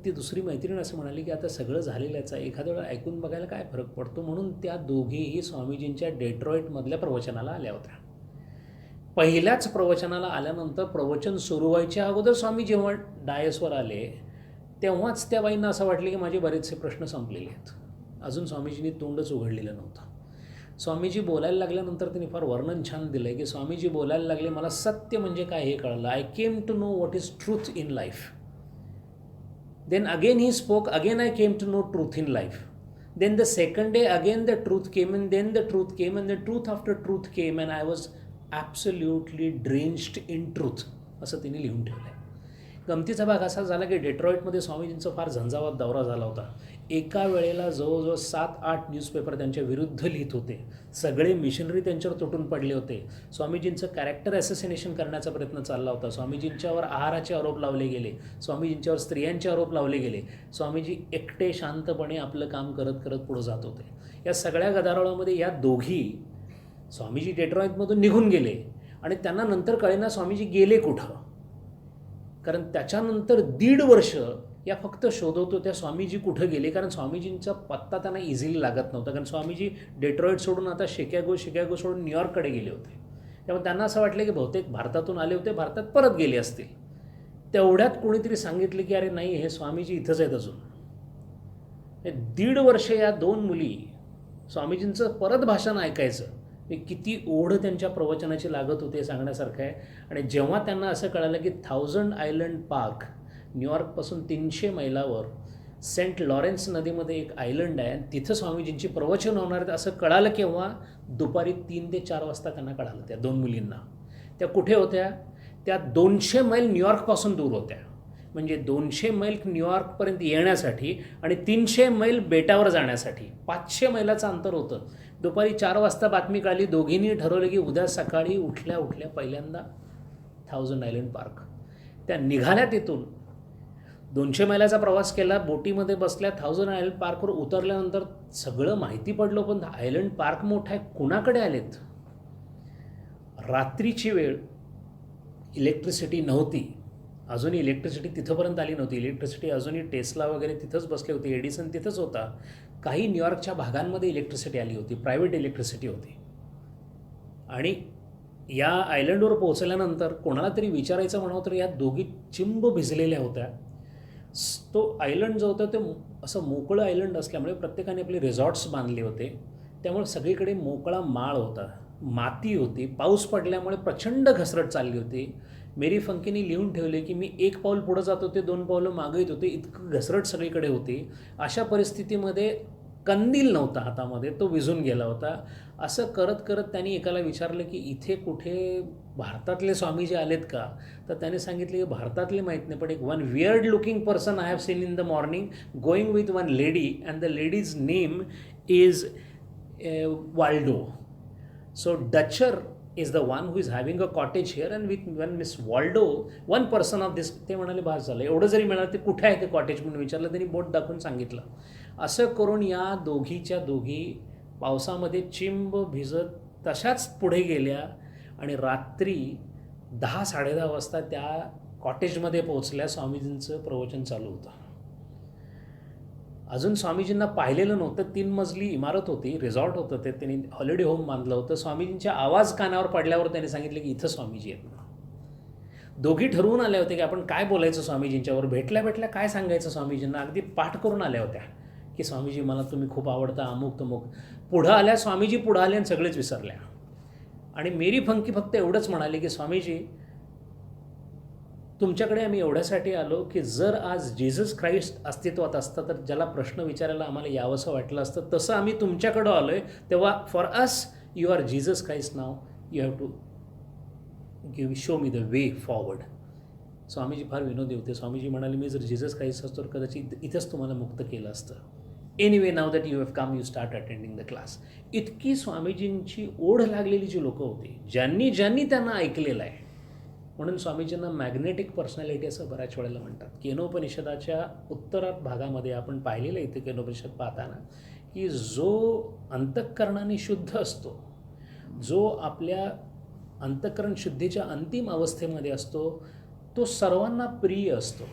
ती दुसरी मैत्रीण असं म्हणाली की आता सगळं झालेलंच आहे, एखाद्या वेळा ऐकून बघायला काय फरक पडतो. म्हणून त्या दोघीही स्वामीजींच्या डेट्रॉईटमधल्या प्रवचनाला आल्या होत्या. पहिल्याच प्रवचनाला आल्यानंतर प्रवचन सुरू व्हायच्या अगोदर स्वामी जेव्हा डायसवर आले तेव्हाच त्या बाईंना असं वाटलं की माझे बरेचसे प्रश्न संपलेले आहेत. अजून स्वामीजींनी तोंडच उघडलेलं नव्हतं. स्वामीजी बोलायला लागल्यानंतर त्यांनी फार वर्णन छान दिलं आहे की स्वामीजी बोलायला लागले, मला सत्य म्हणजे काय हे कळलं. I came to know what is truth in life. Then again he spoke, again I came to know truth in life. Then the second day again the truth came, and then the truth came, and the truth after truth came, and I was absolutely drenched in truth, असं तिने लिहून ठेवलं आहे. गमतीचा भाग असा झाला की डेट्रॉईटमध्ये स्वामीजींचा फार झंझावात दौरा झाला होता. एका वेळेला जवळजवळ 7-8 न्यूजपेपर त्यांच्या विरुद्ध लिहित होते. सगळे मिशनरी त्यांच्यावर तुटून पडले होते. स्वामीजींचं कॅरेक्टर ॲसेसिनेशन करण्याचा प्रयत्न चालला होता. स्वामीजींच्यावर आहाराचे आरोप लावले गेले, स्वामीजींच्यावर स्त्रियांचे आरोप लावले गेले. स्वामीजी एकटे शांतपणे आपलं काम करत करत पुढं जात होते. या सगळ्या गदारोळामध्ये या दोघी, स्वामीजी डेट्रॉईटमधून निघून गेले आणि त्यांना नंतर कळेना स्वामीजी गेले कुठं. कारण त्याच्यानंतर 1.5 वर्ष या फक्त शोधत होत्या स्वामीजी कुठं गेले. कारण स्वामीजींचा पत्ता त्यांना इझिली लागत नव्हता. कारण स्वामीजी डेट्रॉईट सोडून आता शिकागो सोडून न्यूयॉर्ककडे गेले होते. त्यामुळे त्यांना असं वाटलं की बहुतेक भारतातून आले होते, भारतात परत गेले असतील. तेवढ्यात कोणीतरी सांगितले की अरे नाही, हे स्वामीजी इथंच आहेत अजून. 1.5 वर्ष या 2 मुली स्वामीजींचं परत भाषण ऐकायचं, किती ओढ त्यांच्या प्रवचनाची लागत होते सांगण्यासारखं आहे. आणि जेव्हा त्यांना असं कळालं की 1000 आयलंड पार्क, न्यूयॉर्कपासून 300 मैलावर सेंट लॉरेन्स नदीमध्ये एक आयलंड आहे आणि तिथं स्वामीजींची प्रवचन होणार आहेत असं कळालं केव्हा, दुपारी 3 ते 4 वाजता त्यांना कळालं. त्या 2 मुलींना त्या कुठे होत्या, त्या 200 मैल न्यूयॉर्कपासून दूर होत्या. म्हणजे 200 मैल न्यूयॉर्कपर्यंत येण्यासाठी आणि 300 मैल बेटावर जाण्यासाठी 500 मैलाचं अंतर होतं. दुपारी 4 वाजता बातमी कळली. दोघींनी ठरवलं की उद्या सकाळी उठल्या उठल्या पहिल्यांदा 1000 आयलंड पार्क. त्या निघाल्या तिथून 200 मैलाचा प्रवास केला, बोटीमध्ये बसल्या, 1000 आयलंड पार्कवर उतरल्यानंतर सगळं माहिती पडलं. पण आयलंड पार्क मोठा आहे, कुणाकडे आलेत. रात्रीची वेळ, इलेक्ट्रिसिटी नव्हती अजूनही, इलेक्ट्रिसिटी तिथंपर्यंत आली नव्हती. इलेक्ट्रिसिटी अजूनही टेस्ला वगैरे तिथंच बसले होते, एडिसन तिथंच होता. काही न्यूयॉर्कच्या भागांमध्ये इलेक्ट्रिसिटी आली होती, प्रायव्हेट इलेक्ट्रिसिटी होती. आणि या आयलंडवर पोहोचल्यानंतर कोणाला तरी विचारायचं म्हणावं तर या दोघी चिंब भिजलेल्या होत्या. तो आयलंड जो होता ते असं मोकळं आयलंड असल्यामुळे प्रत्येकाने आपले रिसॉर्ट्स बांधले होते. त्यामुळे सगळीकडे मोकळा माळ होता, माती होती. पाऊस पडल्यामुळे प्रचंड घसरट चालली होती. मेरी फंकीने लिहून ठेवले की मी 1 पाऊल पुढं जात होते, 2 पावलं मागे येत होते, इतकं घसरट सगळीकडे होती. अशा परिस्थितीमध्ये कंदील नव्हता हातामध्ये, तो विझून गेला होता. असं करत करत त्यांनी एकाला विचारलं की इथे कुठे भारतातले स्वामीजी आलेत का. तर त्याने सांगितले की भारतातले माहीत नाही, पण एक one weird looking person I have seen in the morning going with one lady and the ladies name is Waldo. So Dutcher is the one who is having a cottage here, and with when Miss Waldo, one person of this, ते म्हणाले भास झालं. एवढं जरी म्हणाले ते कुठे आहे ते कॉटेज म्हणून विचारलं, त्यांनी बोट दाखवून सांगितलं. असं करून या दोघीच्या दोघी पावसामध्ये चिंब भिजत तशाच पुढे गेल्या आणि रात्री 10-10:30 वाजता त्या कॉटेजमध्ये पोहोचल्या. स्वामीजींचं प्रवचन चालू होतं. अजून स्वामीजींना पाहिलेलं नव्हतं. 3 मजली इमारत होती, रिसॉर्ट होतं ते, त्यांनी हॉलिडे होम बांधलं होतं. स्वामीजींच्या आवाज कानावर पडल्यावर त्यांनी सांगितलं की इथं स्वामीजी आहेत म्हणून. दोघी ठरवून आल्या होत्या की आपण काय बोलायचं स्वामीजींच्यावर. भेटल्या काय सांगायचं स्वामीजींना. अगदी पाठ करून आल्या होत्या की स्वामीजी मला तुम्ही खूप आवडता, अमुक तमुक. पुढं आल्या, स्वामीजी पुढं आले आणि सगळेच विसरल्या. आणि मेरी फंकी फक्त एवढंच म्हणाली की स्वामीजी, तुमच्याकडे आम्ही एवढ्यासाठी आलो की जर आज जीसस क्राइस्ट अस्तित्वात असतं तर ज्याला प्रश्न विचारायला आम्हाला यावंसं वाटलं असतं, तसं आम्ही तुमच्याकडं आलो आहे. तेव्हा for us you are Jesus Christ now, you have to show me the way forward. Swamiji फार विनोदी होते. स्वामीजी म्हणाले, मी जर जीसस क्राइस्ट असतो तर कदाचित इथंच तुम्हाला मुक्त केलं असतं. Anyway, now that you have come, you start attending the class. इतकी स्वामीजींची ओढ लागलेली जी लोकं होती, ज्यांनी त्यांना ऐकलेलं आहे. म्हणून स्वामीजींना मॅग्नेटिक पर्सनॅलिटी असं बऱ्याच वेळेला म्हणतात. केनोपनिषदाच्या उत्तरात भागामध्ये आपण पाहिलेलं इथे केनोपनिषद पाहताना की जो अंतःकरणाने शुद्ध असतो, जो आपल्या अंतःकरण शुद्धीच्या अंतिम अवस्थेमध्ये असतो, तो सर्वांना प्रिय असतो.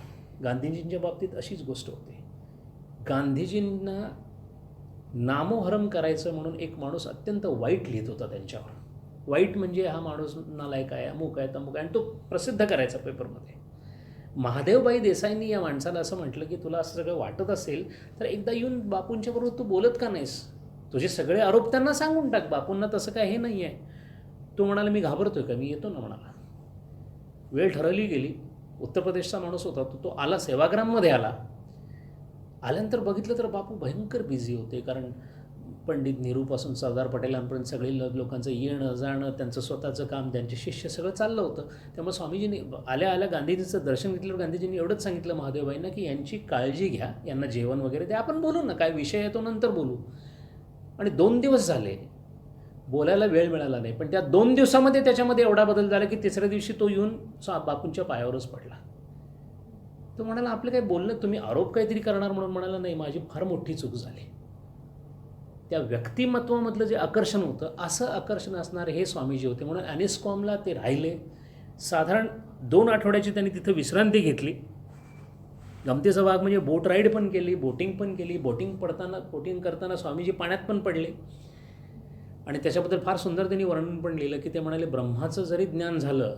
गांधीजींच्या बाबतीत अशीच गोष्ट होती. गांधीजींना नामोहरम करायचं म्हणून एक माणूस अत्यंत वाईट लिहित होता त्यांच्यावर. वाईट म्हणजे हा माणूस नालायक आहे, अमुक आहे, तमुक आहे, आणि तो प्रसिद्ध करायचा पेपरमध्ये. महादेवबाई देसाईंनी या माणसाला असं म्हटलं की तुला असं सगळं वाटत असेल तर एकदा येऊन बापूंच्या बरोबर तू बोलत का नाहीस? तुझे सगळे आरोप त्यांना सांगून टाक. बापूंना तसं काय हे नाही आहे. तो म्हणाला, मी घाबरतोय का? मी येतो ना म्हणाला. वेळ ठरवली गेली. उत्तर प्रदेशचा माणूस होता तो आला, सेवाग्राममध्ये आला. आल्यानंतर बघितलं तर बापू भयंकर बिझी होते. कारण पंडित नेहरूपासून सरदार पटेलांपर्यंत सगळे लोकांचं येणं जाणं, त्यांचं स्वतःचं काम, त्यांचे शिष्य सगळं चाललं होतं. त्यामुळे स्वामीजींनी आल्या गांधीजींचं दर्शन घेतल्यावर गांधीजींनी एवढंच सांगितलं महादेवबाईंना की यांची काळजी घ्या, यांना जेवण वगैरे ते आपण बोलू ना, काय विषय आहे तो नंतर बोलू. आणि 2 दिवस झाले, बोलायला वेळ मिळाला नाही. पण त्या 2 दिवसामध्ये त्याच्यामध्ये एवढा बदल झाला की तिसऱ्या दिवशी तो येऊन बापूंच्या पायावरच पडला. तो म्हणाला, आपलं काही बोलणं, तुम्ही आरोप काहीतरी करणार म्हणून. म्हणाला, नाही, माझी फार मोठी चूक झाली. त्या व्यक्तिमत्वामधलं जे आकर्षण होतं, असं आकर्षण असणारे हे स्वामीजी होते. म्हणून ॲनिस्कॉमला ते राहिले. साधारण 2 आठवड्याची त्यांनी तिथं विश्रांती घेतली. गमतीचा भाग म्हणजे बोट राईड पण केली, बोटिंग पण केली. बोटिंग करताना स्वामीजी पाण्यात पण पडले. आणि त्याच्याबद्दल फार सुंदर त्यांनी वर्णन पण लिहिलं की ते म्हणाले, ब्रह्माचं जरी ज्ञान झालं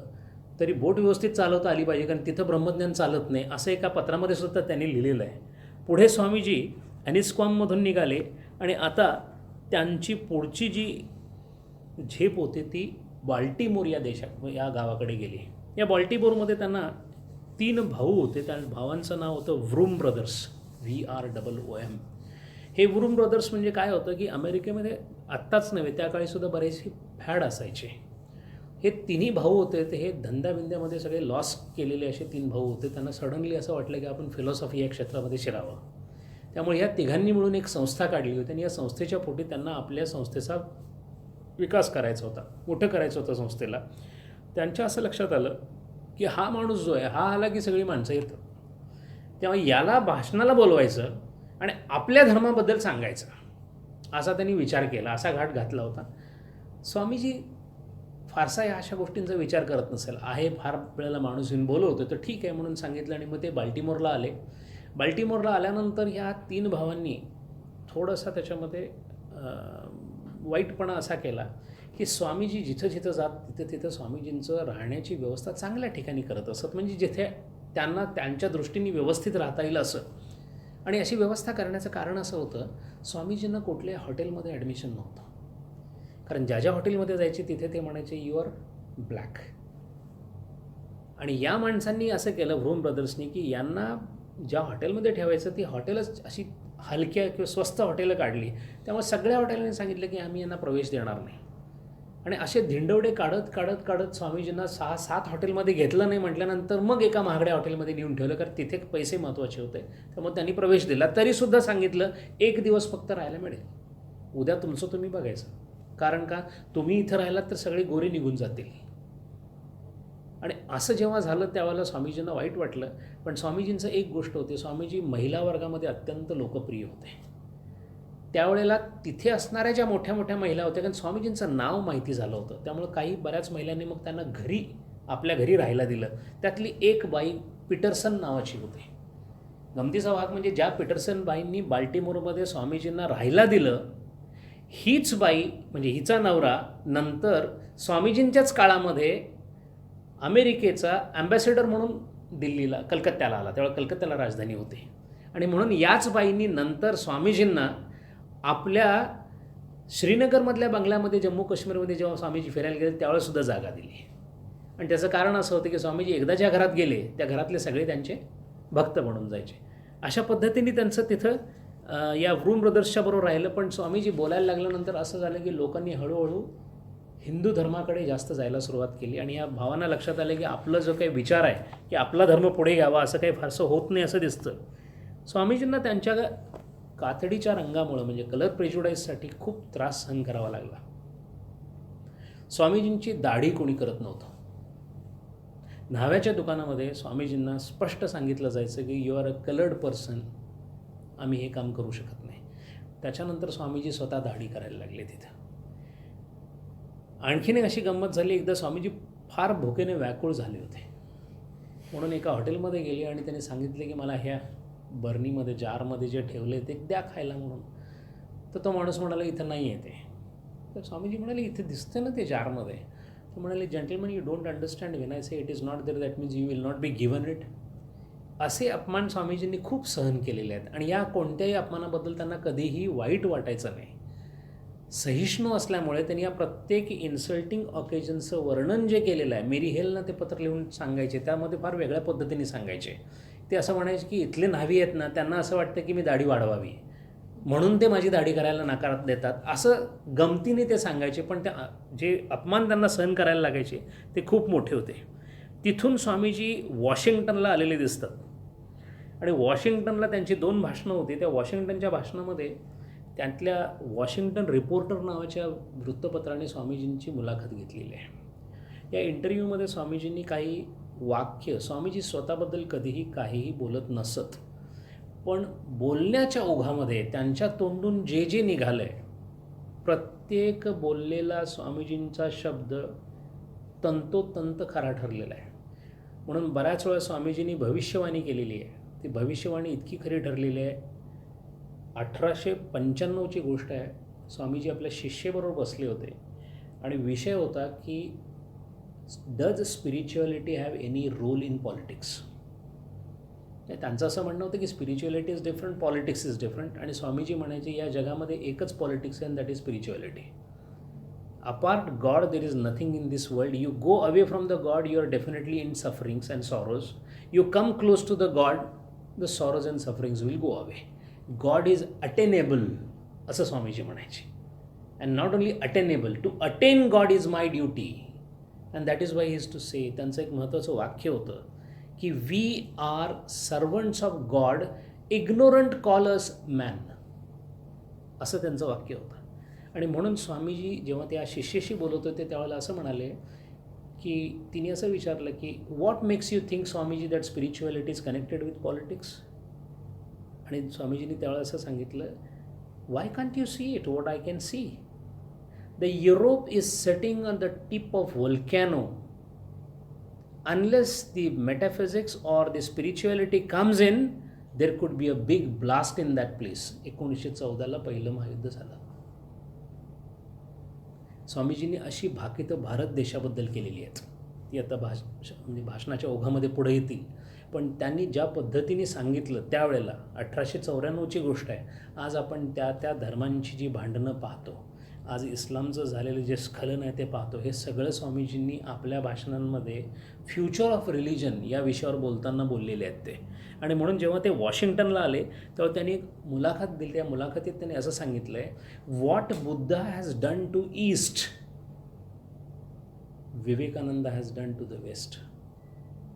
तरी बोट व्यवस्थित चालवता आली पाहिजे, कारण तिथं ब्रह्मज्ञान चालत नाही, असं एका पत्रामध्ये सुद्धा त्यांनी लिहिलेलं आहे. पुढे स्वामीजी ॲनिस्कॉममधून निघाले आणि आता त्यांची पुढची जी झेप होती ती बाल्टिमोर या गावाकडे गेली. या बाल्टिमोरमध्ये त्यांना 3 भाऊ होते. त्या भावांचं नाव होतं व्रूम ब्रदर्स, VROOM. हे व्रूम ब्रदर्स म्हणजे काय होतं की अमेरिकेमध्ये आत्ताच नव्हे, त्या काळीसुद्धा बरेचसे फॅड असायचे. हे 3ही भाऊ होते. ते हे धंद्याबिंद्यामध्ये सगळे लॉस केलेले असे 3 भाऊ होते. त्यांना सडनली असं वाटलं की आपण फिलॉसॉफी या क्षेत्रामध्ये शिरावं. त्यामुळे ह्या तिघांनी मिळून एक संस्था काढली होती आणि या संस्थेच्या पोटी त्यांना आपल्या संस्थेचा विकास करायचा होता, मोठं करायचं होतं संस्थेला. त्यांच्या असं लक्षात आलं की हा माणूस जो आहे, हा आला की सगळी माणसं येतात. तेव्हा याला भाषणाला बोलवायचं आणि आपल्या धर्माबद्दल सांगायचं, असा त्यांनी विचार केला. असा घाट घातला होता. स्वामीजी फारसा या अशा गोष्टींचा विचार करत नसेल. आहे, फार वेळेला माणूस येऊन बोलवतो तर ठीक आहे म्हणून सांगितलं. आणि मग ते बाल्टिमोरला आले. बाल्टिमोरला आल्यानंतर ह्या 3 भावांनी थोडासा त्याच्यामध्ये वाईटपणा असा केला की स्वामीजी जिथं जिथं जात तिथं स्वामीजींचं राहण्याची व्यवस्था चांगल्या ठिकाणी करत असत, म्हणजे जिथे त्यांना त्यांच्या दृष्टीने व्यवस्थित राहता येईल असं. आणि अशी व्यवस्था करण्याचं कारण असं होतं, स्वामीजींना कुठल्याही हॉटेलमध्ये ॲडमिशन नव्हतं. कारण ज्या हॉटेलमध्ये जायचे तिथे ते म्हणायचे यू आर ब्लॅक. आणि या माणसांनी असं केलं, व्रूम ब्रदर्सनी, की यांना ज्या हॉटेलमध्ये ठेवायचं ती हॉटेलच अशी हलक्या किंवा स्वस्त हॉटेलं काढली. त्यामुळे सगळ्या हॉटेलने सांगितलं की आम्ही यांना प्रवेश देणार नाही. आणि असे धिंडवडे काढत स्वामीजींना 6-7 हॉटेलमध्ये घेतलं नाही. म्हटल्यानंतर मग एका महागड्या हॉटेलमध्ये नेऊन ठेवलं, कारण तिथे पैसे महत्त्वाचे होते. त्यामुळे त्यांनी प्रवेश दिला. तरीसुद्धा सांगितलं 1 दिवस फक्त राहायला मिळेल. उद्या तुमचं तुम्ही बघायचं. कारण का, तुम्ही इथं राहिलात तर सगळे गोरे निघून जातील. आणि असं जेव्हा झालं त्यावेळेला स्वामीजींना वाईट वाटलं. पण स्वामीजींचं एक गोष्ट होती, स्वामीजी महिला वर्गामध्ये अत्यंत लोकप्रिय होते. त्यावेळेला तिथे असणाऱ्या ज्या मोठ्या मोठ्या महिला होत्या, कारण स्वामीजींचं नाव माहिती झालं होतं, त्यामुळं बऱ्याच महिलांनी मग त्यांना आपल्या घरी राहायला दिलं. त्यातली एक बाई पीटरसन नावाची होती. गमतीचा भाग म्हणजे ज्या पीटरसन बाईंनी बाल्टिमोरमध्ये स्वामीजींना राहायला दिलं, हीच बाई म्हणजे हिचा नवरा नंतर स्वामीजींच्याच काळामध्ये अमेरिकेचा ॲम्बॅसेडर म्हणून कलकत्त्याला आला. त्यावेळेला कलकत्त्याला राजधानी होती. आणि म्हणून याच बाईंनी नंतर स्वामीजींना आपल्या श्रीनगरमधल्या बंगल्यामध्ये जम्मू काश्मीरमध्ये जेव्हा स्वामीजी फिरायला गेले त्यावेळेसुद्धा जागा दिली. आणि त्याचं कारण असं होतं की स्वामीजी एकदा ज्या घरात गेले त्या घरातले सगळे त्यांचे भक्त बनून जायचे. अशा पद्धतीने त्यांचं तिथं या वृण ब्रदर्सच्या बरोबर राहिलं. पण स्वामीजी बोलायला लागल्यानंतर असं झालं की लोकांनी हळूहळू हिंदू धर्माकडे जास्त जायला सुरुवात केली. आणि या भावांना लक्षात आलं की आपला जो काही विचार आहे की आपला धर्म पुढे घ्यावा असं काही फारसं होत नाही असं दिसतं. स्वामीजींना त्यांच्या कातडीच्या रंगामुळं म्हणजे कलर प्रेज्युडाईजसाठी खूप त्रास सहन करावा लागला. स्वामीजींची दाढी कोणी करत नव्हतं. न्हाव्याच्या दुकानामध्ये स्वामीजींना स्पष्ट सांगितलं जायचं की you are a coloured person, आम्ही हे काम करू शकत नाही. त्याच्यानंतर स्वामीजी स्वतः दाढी करायला लागले तिथं. आणखीन एक अशी गंमत झाली, एकदा स्वामीजी फार भुकेने व्याकुळ झाले होते म्हणून एका हॉटेलमध्ये गेले आणि त्यांनी सांगितले की मला ह्या बर्नीमध्ये जारमध्ये जे ठेवले ते द्या खायला म्हणून. तर तो माणूस म्हणाला इथं नाही आहे ते. तर स्वामीजी म्हणाले इथे दिसते ना ते जारमध्ये. तो म्हणाले gentleman you don't understand when I say it is not there that means you will not be given it. असे अपमान स्वामीजींनी खूप सहन केलेले आहेत आणि या कोणत्याही अपमानाबद्दल त्यांना कधीही वाईट वाटायचं नाही. सहिष्णू असल्यामुळे त्यांनी या प्रत्येक इन्सल्टिंग ऑकेजनचं वर्णन जे केलेलं आहे, मेरी हेलनं ते पत्र लिहून सांगायचे, त्यामध्ये फार वेगळ्या पद्धतीने सांगायचे. ते असं म्हणायचे की इथले न्हावी आहेत ना त्यांना असं वाटतं की मी दाढी वाढवावी म्हणून ते माझी दाढी करायला नकार देतात, असं गमतीने ते सांगायचे. पण ते जे अपमान त्यांना सहन करायला लागायचे ते खूप मोठे होते. तिथून स्वामीजी वॉशिंग्टनला आलेले दिसतात आणि वॉशिंग्टनला त्यांची 2 भाषणं होती. त्या वॉशिंग्टनच्या भाषणामध्ये त्यातल्या वॉशिंग्टन रिपोर्टर नावाच्या वृत्तपत्राने स्वामीजींची मुलाखत घेतलेली आहे. या इंटरव्ह्यूमध्ये स्वामीजींनी काही वाक्य, स्वामीजी स्वतःबद्दल कधीही काहीही बोलत नसत, पण बोलण्याच्या ओघामध्ये त्यांच्या तोंडून जे जे निघालं आहे प्रत्येक बोललेला स्वामीजींचा शब्द तंतोतंत खरा ठरलेला आहे. म्हणून बऱ्याच वेळा स्वामीजींनी भविष्यवाणी केलेली आहे. ती भविष्यवाणी इतकी खरी ठरलेली आहे. 1895ची गोष्ट आहे. स्वामीजी आपल्या शिष्येबरोबर बसले होते आणि विषय होता की does spirituality have any role in politics. त्यांचं असं म्हणणं होतं की spirituality is different, politics is different. आणि स्वामीजी म्हणायचे या जगामध्ये एकच पॉलिटिक्स आहे, that is spirituality. Apart God there is nothing in this world. You go away from the God, you are definitely in sufferings and sorrows. You come close to the God, the sorrows and sufferings will go away. God is attainable असं स्वामीजी म्हणायचे. And not only attainable, to attain God is my duty. And that is why he is to say, त्यांचं एक महत्त्वाचं वाक्य होतं की we are servants of God, ignorant call us man, असं त्यांचं वाक्य होतं. आणि म्हणून स्वामीजी जेव्हा त्या शिष्याशी बोलत होते त्यावेळेला असं म्हणाले की तिने असं विचारलं की what makes you think Swamiji that spirituality is connected with politics. आणि स्वामीजींनी त्यावेळेला असं सांगितलं, why can't you see it what I can see. The Europe is setting on the tip of volcano. Unless the metaphysics or the spirituality comes in, there could be a big blast in that place. 1914ला पहिलं महायुद्ध झालं. स्वामीजींनी अशी भाकितं भारत देशाबद्दल केलेली आहेत, ती आता म्हणजे भाषणाच्या ओघामध्ये पुढे येतील. पण त्यांनी ज्या पद्धतीने सांगितलं त्यावेळेला, 1894ची गोष्ट आहे. आज आपण त्या धर्मांची जी भांडणं पाहतो, आज इस्लामचं झालेलं जे स्खलन आहे ते पाहतो, हे सगळं स्वामीजींनी आपल्या भाषणांमध्ये फ्युचर ऑफ रिलिजन या विषयावर बोलताना बोललेले आहेत ते. आणि म्हणून जेव्हा ते वॉशिंग्टनला आले तेव्हा त्यांनी एक मुलाखत दिली. त्या मुलाखतीत त्यांनी असं सांगितलं आहे, what Buddha has done to east, Vivekananda has done to the west.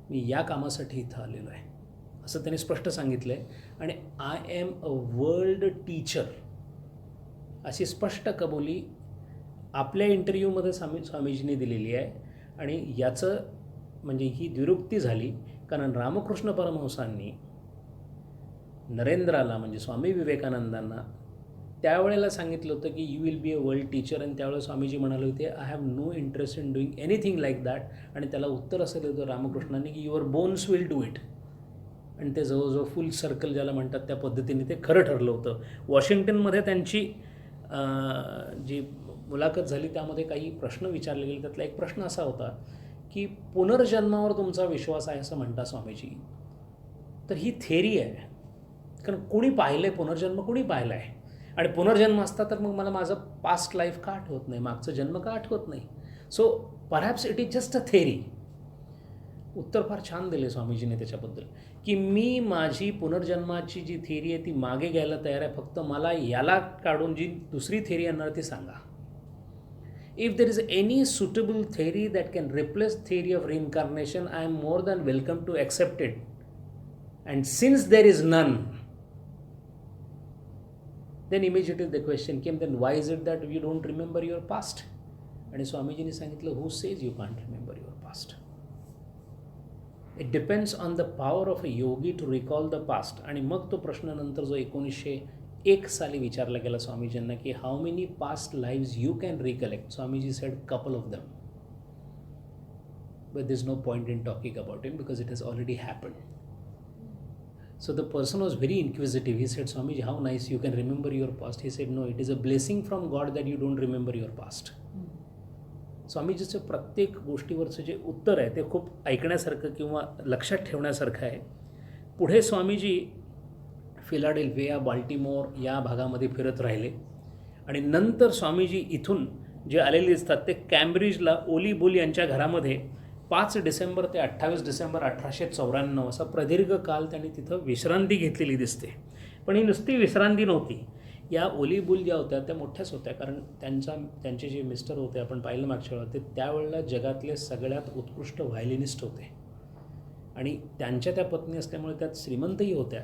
मी या कामासाठी इथं आलेलो आहे असं त्यांनी स्पष्ट सांगितलं आहे. आणि I am a world teacher अशी स्पष्ट कबुली आपल्या इंटरव्ह्यूमध्ये स्वामीजींनी दिलेली आहे. आणि याचं म्हणजे ही द्विरुक्ती झाली कारण रामकृष्ण परमहंसांनी नरेंद्राला म्हणजे स्वामी विवेकानंदांना त्यावेळेला सांगितलं होतं की you will be a world teacher. आणि त्यावेळेला स्वामीजी म्हणाले होते I have no interest in doing anything like that. आणि त्याला उत्तर असं दिलं होतं रामकृष्णांनी की your bones will do it. आणि ते जवळजवळ फुल सर्कल ज्याला म्हणतात त्या पद्धतीने ते खरं ठरलं होतं. वॉशिंग्टनमध्ये त्यांची जी मुलाखत झाली त्यामध्ये काही प्रश्न विचारले गेले. त्यातला एक प्रश्न असा होता की पुनर्जन्मावर तुमचा विश्वास आहे असं म्हणता स्वामीजी. तर ही थेरी आहे कारण कोणी पाहिलं आहे पुनर्जन्म, कोणी पाहिलं आहे. आणि पुनर्जन्म असता तर मग मला माझं पास्ट लाईफ का आठवत नाही, मागचं जन्म का आठवत नाही. So perhaps it is just a theory. उत्तर फार छान दिले स्वामीजीने त्याच्याबद्दल की मी माझी पुनर्जन्माची जी थेरी आहे ती मागे घ्यायला तयार आहे, फक्त मला याला काढून जी दुसरी थेरी आणणार ती सांगा. If there is any suitable theory that can replace theory of reincarnation, I am more than welcome to accept it. And since there is none, then immediately the question came, then why is it that you don't remember your past? आणि स्वामीजींनी सांगितलं, who says you can't remember your past? It depends on the power of a yogi to recall the past. आणि मग तो प्रश्न नंतर जो 1901 साली विचारला गेला स्वामीजींना की how many past lives you can recollect. Swamiji said couple of them, but there is no point in talking about it because it has already happened. So the person was very inquisitive. He said, Swamiji, how nice, you can remember your past. He said, no, it is a blessing from God that you don't remember your past. स्वामीजीचं प्रत्येक गोष्टीवरचं जे उत्तर आहे ते खूप ऐकण्यासारखं किंवा लक्षात ठेवण्यासारखं आहे. पुढे स्वामीजी फिलाडेल्फिया, बाल्टिमोर या भागामध्ये फिरत राहिले आणि नंतर स्वामीजी इथून जे आलेले दिसतात ते कॅम्ब्रिजला ओली बुल यांच्या घरामध्ये 5 डिसेंबर ते 28 डिसेंबर 1894 असा प्रदीर्घ काल त्यांनी तिथं विश्रांती घेतलेली दिसते. पण ही नुसती विश्रांती नव्हती. या ओली बुल ज्या होत्या त्या मोठ्याच होत्या कारण त्यांचे जे मिस्टर होते आपण पाहिलं मागच्या वेळा ते त्यावेळेला जगातले सगळ्यात उत्कृष्ट व्हायलिनिस्ट होते आणि त्यांच्या त्या पत्नी असल्यामुळे त्यात श्रीमंतही होत्या.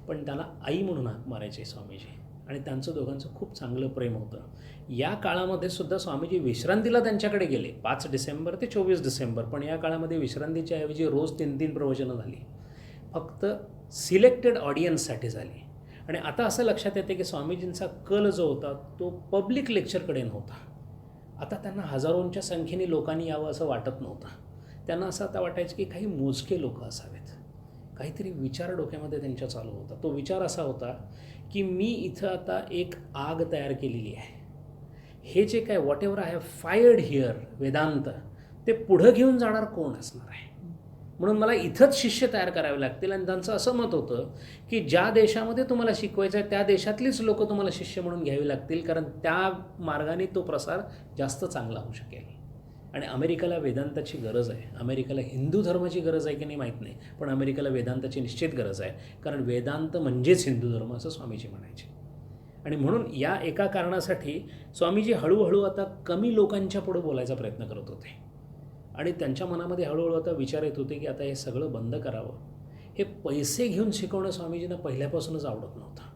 पण त्याला आई म्हणून हाक मारायचे स्वामीजी आणि त्यांचं दोघांचं खूप चांगलं प्रेम होतं. या काळामध्ये सुद्धा स्वामीजी विश्रांतीला त्यांच्याकडे गेले 5 डिसेंबर ते 24 डिसेंबर. पण या काळामध्ये विश्रांतीच्या ऐवजी रोज 3-3 प्रवचनं झाली, फक्त सिलेक्टेड ऑडियन्ससाठी झाली. आणि आता असं लक्षात येते की स्वामीजींचा कल जो होता तो पब्लिक लेक्चरकडे नव्हता. आता त्यांना हजारोंच्या संख्येने लोकांनी यावं असं वाटत नव्हतं. त्यांना असं आता वाटायचं की काही मोजके लोक असावेत. काहीतरी विचार डोक्यामध्ये त्यांच्या चालू होता. तो विचार असा होता की मी इथं आता एक आग तयार केलेली आहे. हे जे काय whatever I have fired here Vedanta ते पुढं घेऊन जाणार कोण असणार आहे. म्हणून मला इथंच शिष्य तयार करावे लागतील. आणि त्यांचं असं मत होतं की ज्या देशामध्ये तुम्हाला शिकवायचं आहे त्या देशातलीच लोकं तुम्हाला शिष्य म्हणून घ्यावी लागतील कारण त्या मार्गाने तो प्रसार जास्त चांगला होऊ शकेल. आणि अमेरिकेला वेदांताची गरज आहे. अमेरिकेला हिंदू धर्माची गरज आहे की नाही माहीत नाही, पण अमेरिकेला वेदांताची निश्चित गरज आहे कारण वेदांत म्हणजेच हिंदू धर्म असं स्वामीजी म्हणायचे. आणि म्हणून या एका कारणासाठी स्वामीजी हळूहळू आता कमी लोकांच्या पुढे बोलायचा प्रयत्न करत होते आणि त्यांच्या मनामध्ये हळूहळू आता विचार येत होते की आता हे सगळं बंद करावं. हे पैसे घेऊन शिकवणं स्वामीजींना पहिल्यापासूनच आवडत नव्हतं.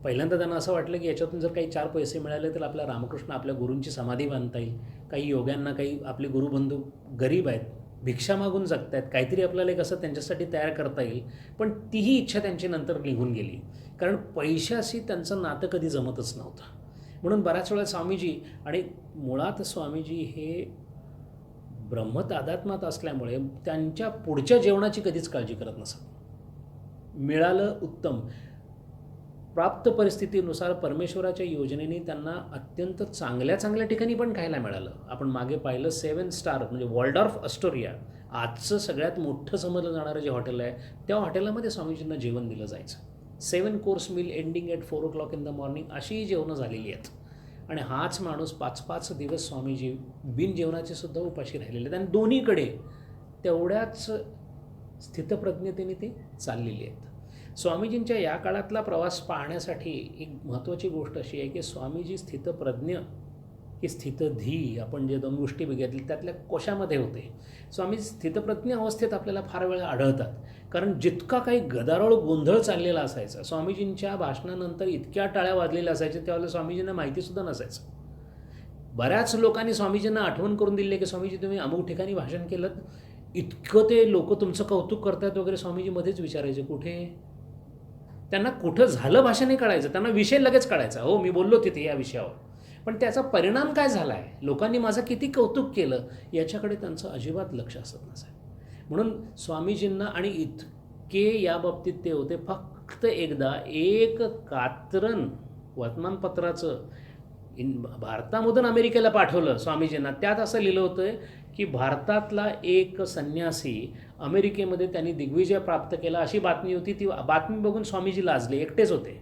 पहिल्यांदा त्यांना असं वाटलं की याच्यातून जर काही 4 पैसे मिळाले तर आपल्या रामकृष्ण आपल्या गुरूंची समाधी बांधता येईल. काही योग्यांना काही आपले गुरुबंधू गरीब आहेत, भिक्षा मागून जगत आहेत, काहीतरी आपल्याला एक असं त्यांच्यासाठी तयार करता येईल. पण तीही इच्छा त्यांची नंतर निघून गेली कारण पैशाशी त्यांचं नातं कधी जमतच नव्हतं. म्हणून बऱ्याच वेळा स्वामीजी आणि मुळात स्वामीजी हे ब्रह्मतादात्म्यात असल्यामुळे त्यांच्या पुढच्या जेवणाची कधीच काळजी करत नसत. मिळालं उत्तम. प्राप्त परिस्थितीनुसार परमेश्वराच्या योजनेने त्यांना अत्यंत चांगल्या ठिकाणी पण खायला मिळालं. आपण मागे पाहिलं 7 स्टार म्हणजे वॉल्डॉर्फ अस्टोरिया आजचं सगळ्यात मोठं समजलं जाणारं जे हॉटेल आहे त्या हॉटेलामध्ये स्वामीजींना जेवण दिलं जायचं. 7 course meal ending at 4 o'clock in the morning अशीही जेवणं झालेली आहेत. आणि हाच माणूस 5-5 दिवस स्वामीजी बिन जेवणाचे सुद्धा उपाशी राहिलेले आहेत आणि दोन्हीकडे तेवढ्याच स्थितप्रज्ञतेने ते चाललेली आहेत. स्वामीजींच्या या काळातला प्रवास पाहण्यासाठी एक महत्त्वाची गोष्ट अशी आहे की स्वामीजी स्थितप्रज्ञ की स्थितधी, आपण जे 2 गोष्टी बघितल्या त्यातल्या कोशामध्ये होते. स्वामी स्थितप्रज्ञ अवस्थेत आपल्याला फार वेळा आढळतात. कारण जितका काही गदारोळ गोंधळ चाललेला असायचा, स्वामीजींच्या भाषणानंतर इतक्या टाळ्या वाजलेल्या असायच्या, त्यावेळेला स्वामीजींना माहितीसुद्धा नसायचं. बऱ्याच लोकांनी स्वामीजींना आठवण करून दिली की स्वामीजी तुम्ही अमुक ठिकाणी भाषण केलं, इतकं ते लोक तुमचं कौतुक करतात वगैरे. स्वामीजी मध्येच विचारायचे कुठे. त्यांना कुठं झालं भाषण हे कळायचं, त्यांना विषय लगेच कळायचा, हो मी बोललो तिथे या विषयावर, पण त्याचा परिणाम काय झाला आहे, लोकांनी माझं किती कौतुक केलं, याच्याकडे त्यांचं अजिबात लक्ष असत नसायचं. म्हणून स्वामीजींना आणि इतके या बाबतीत ते होते, फक्त एकदा एक कात्रण वर्तमानपत्राचं भारतामधून अमेरिकेला पाठवलं स्वामीजींना. त्यात असं लिहिलं होतं की भारतातला एक संन्यासी अमेरिकेमध्ये त्यांनी दिग्विजय प्राप्त केला, अशी बातमी होती. ती बातमी बघून स्वामीजी लाजले, एकटेच होते.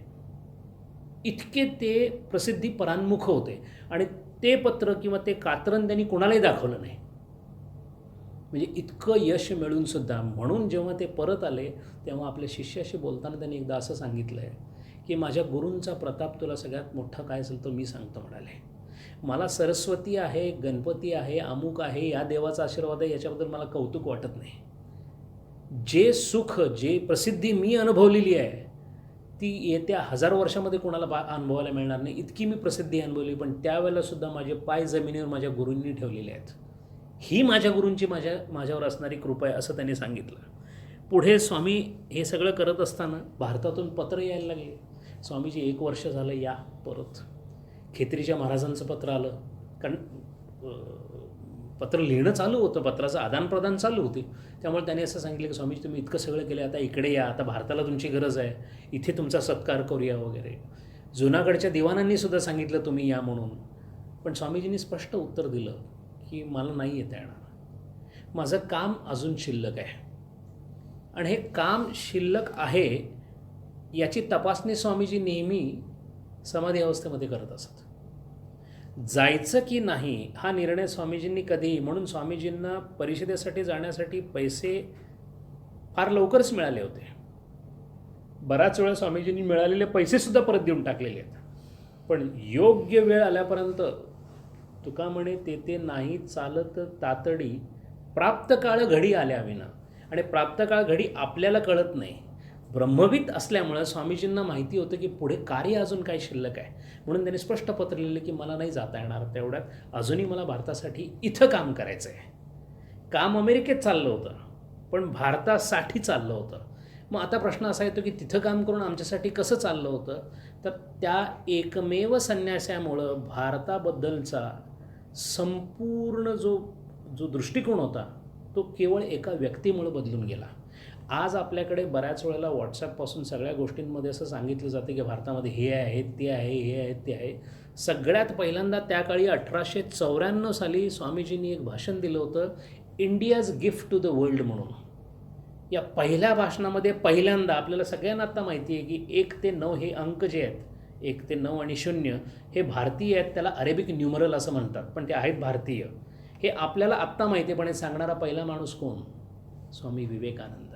इतके ते प्रसिद्धी परान्मुख होते. आणि ते पत्र किंवा ते कात्रण त्यांनी कोणालाही दाखवलं नाही. म्हणजे इतकं यश मिळूनसुद्धा. म्हणून जेव्हा ते परत आले तेव्हा आपल्या शिष्याशी बोलताना त्यांनी एकदा असं सांगितलं आहे की माझ्या गुरूंचा प्रताप तुला सगळ्यात मोठा काय असेल तो मी सांगतो म्हणाले. मला सरस्वती आहे, गणपती आहे, अमुक आहे, या देवाचा आशीर्वाद आहे, याच्याबद्दल मला कौतुक वाटत नाही. जे सुख, जे प्रसिद्धी मी अनुभवलेली आहे ती येत्या 1000 वर्षामध्ये कोणाला अनुभवायला मिळणार नाही, इतकी मी प्रसिद्धी अनुभवली. पण त्यावेळेलासुद्धा माझे पाय जमिनीवर माझ्या गुरूंनी ठेवलेले आहेत. ही माझ्या गुरूंची माझ्यावर असणारी कृपा आहे, असं त्यांनी सांगितलं. पुढे स्वामी हे सगळं करत असताना भारतातून पत्र यायला लागले. स्वामीजी 1 वर्ष झालं या परत. खेत्रीच्या महाराजांचं पत्र आलं, कारण पत्र लिहिणं चालू होतं, पत्राचं आदानप्रदान चालू होती. त्यामुळे त्याने असं सांगितलं की स्वामीजी तुम्ही इतकं सगळं केलं, आता इकडे या, आता भारताला तुमची गरज आहे, इथे तुमचा सत्कार करूया वगैरे. जुनागडच्या दिवानांनी सुद्धा सांगितलं तुम्ही या म्हणून. पण स्वामीजींनी स्पष्ट उत्तर दिलं की मला नाही येता येणार, माझं काम अजून शिल्लक आहे. आणि हे काम शिल्लक आहे याची तपासणी स्वामीजी नेहमी समाधी अवस्थेमध्ये करत असत. जायचं की नाही हा निर्णय स्वामीजींनी कधीही, म्हणून स्वामीजींना परिषदेसाठी जाण्यासाठी पैसे फार लवकरच मिळाले होते. बराच वेळा स्वामीजींनी मिळालेले पैसेसुद्धा परत देऊन टाकलेले आहेत. पण योग्य वेळ आल्यापर्यंत तुका म्हणे ते नाही चालत तातडी, प्राप्त काळ घडी आल्या विना. आणि प्राप्त काळ घडी आपल्याला कळत नाही. ब्रह्मविद असल्यामुळं स्वामीजींना माहिती होतं की पुढे कार्य अजून काय शिल्लक आहे. म्हणून त्यांनी स्पष्ट पत्र लिहिलं की मला नाही जाता येणार तेवढ्यात, अजूनही मला भारतासाठी इथं काम करायचं आहे. काम अमेरिकेत चाललं होतं पण भारतासाठी चाललं होतं. मग आता प्रश्न असा येतो की तिथं काम करून आमच्यासाठी कसं चाललं होतं. तर त्या एकमेव संन्यासामुळं भारताबद्दलचा संपूर्ण जो दृष्टिकोन होता तो केवळ एका व्यक्तीमुळे बदलून गेला. आज आपल्याकडे बऱ्याच वेळेला व्हॉट्सॲपपासून सगळ्या गोष्टींमध्ये असं सांगितलं जातं की भारतामध्ये हे आहे, ते आहे, हे आहे, ते आहे. सगळ्यात पहिल्यांदा त्या काळी 1894 साली स्वामीजींनी एक भाषण दिलं होतं, India's gift to the world म्हणून. या पहिल्या भाषणामध्ये पहिल्यांदा आपल्याला सगळ्यांना आत्ता माहिती आहे की 1 ते 9 हे अंक जे आहेत, 1 ते 9 आणि 0 हे भारतीय आहेत, त्याला अरेबिक न्यूमरल असं म्हणतात, पण ते आहेत भारतीय. हे आपल्याला आत्ता माहिती आहे. पण हे सांगणारा पहिला माणूस कोण? स्वामी विवेकानंद.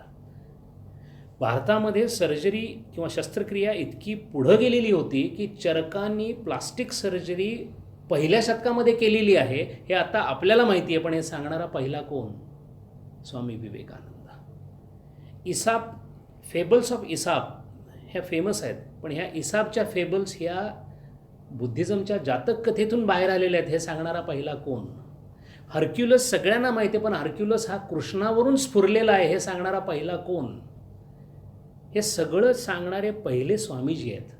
भारतामध्ये सर्जरी किंवा शस्त्रक्रिया इतकी पुढं गेलेली होती की चरकांनी प्लास्टिक सर्जरी पहिल्या शतकामध्ये केलेली आहे, हे आता आपल्याला माहिती आहे. पण हे सांगणारा पहिला कोण? स्वामी विवेकानंद. इसाप, फेबल्स ऑफ इसाप ह्या फेमस आहेत, पण ह्या इसापच्या फेबल्स ह्या बुद्धिझमच्या जातक कथेतून बाहेर आलेल्या आहेत, हे सांगणारा पहिला कोण? हर्क्युलस सगळ्यांना माहिती आहे, पण हर्क्युलस हा कृष्णावरून स्फुरलेला आहे, हे सांगणारा पहिला कोण? हे सगळं सांगणारे पहिले स्वामीजी आहेत.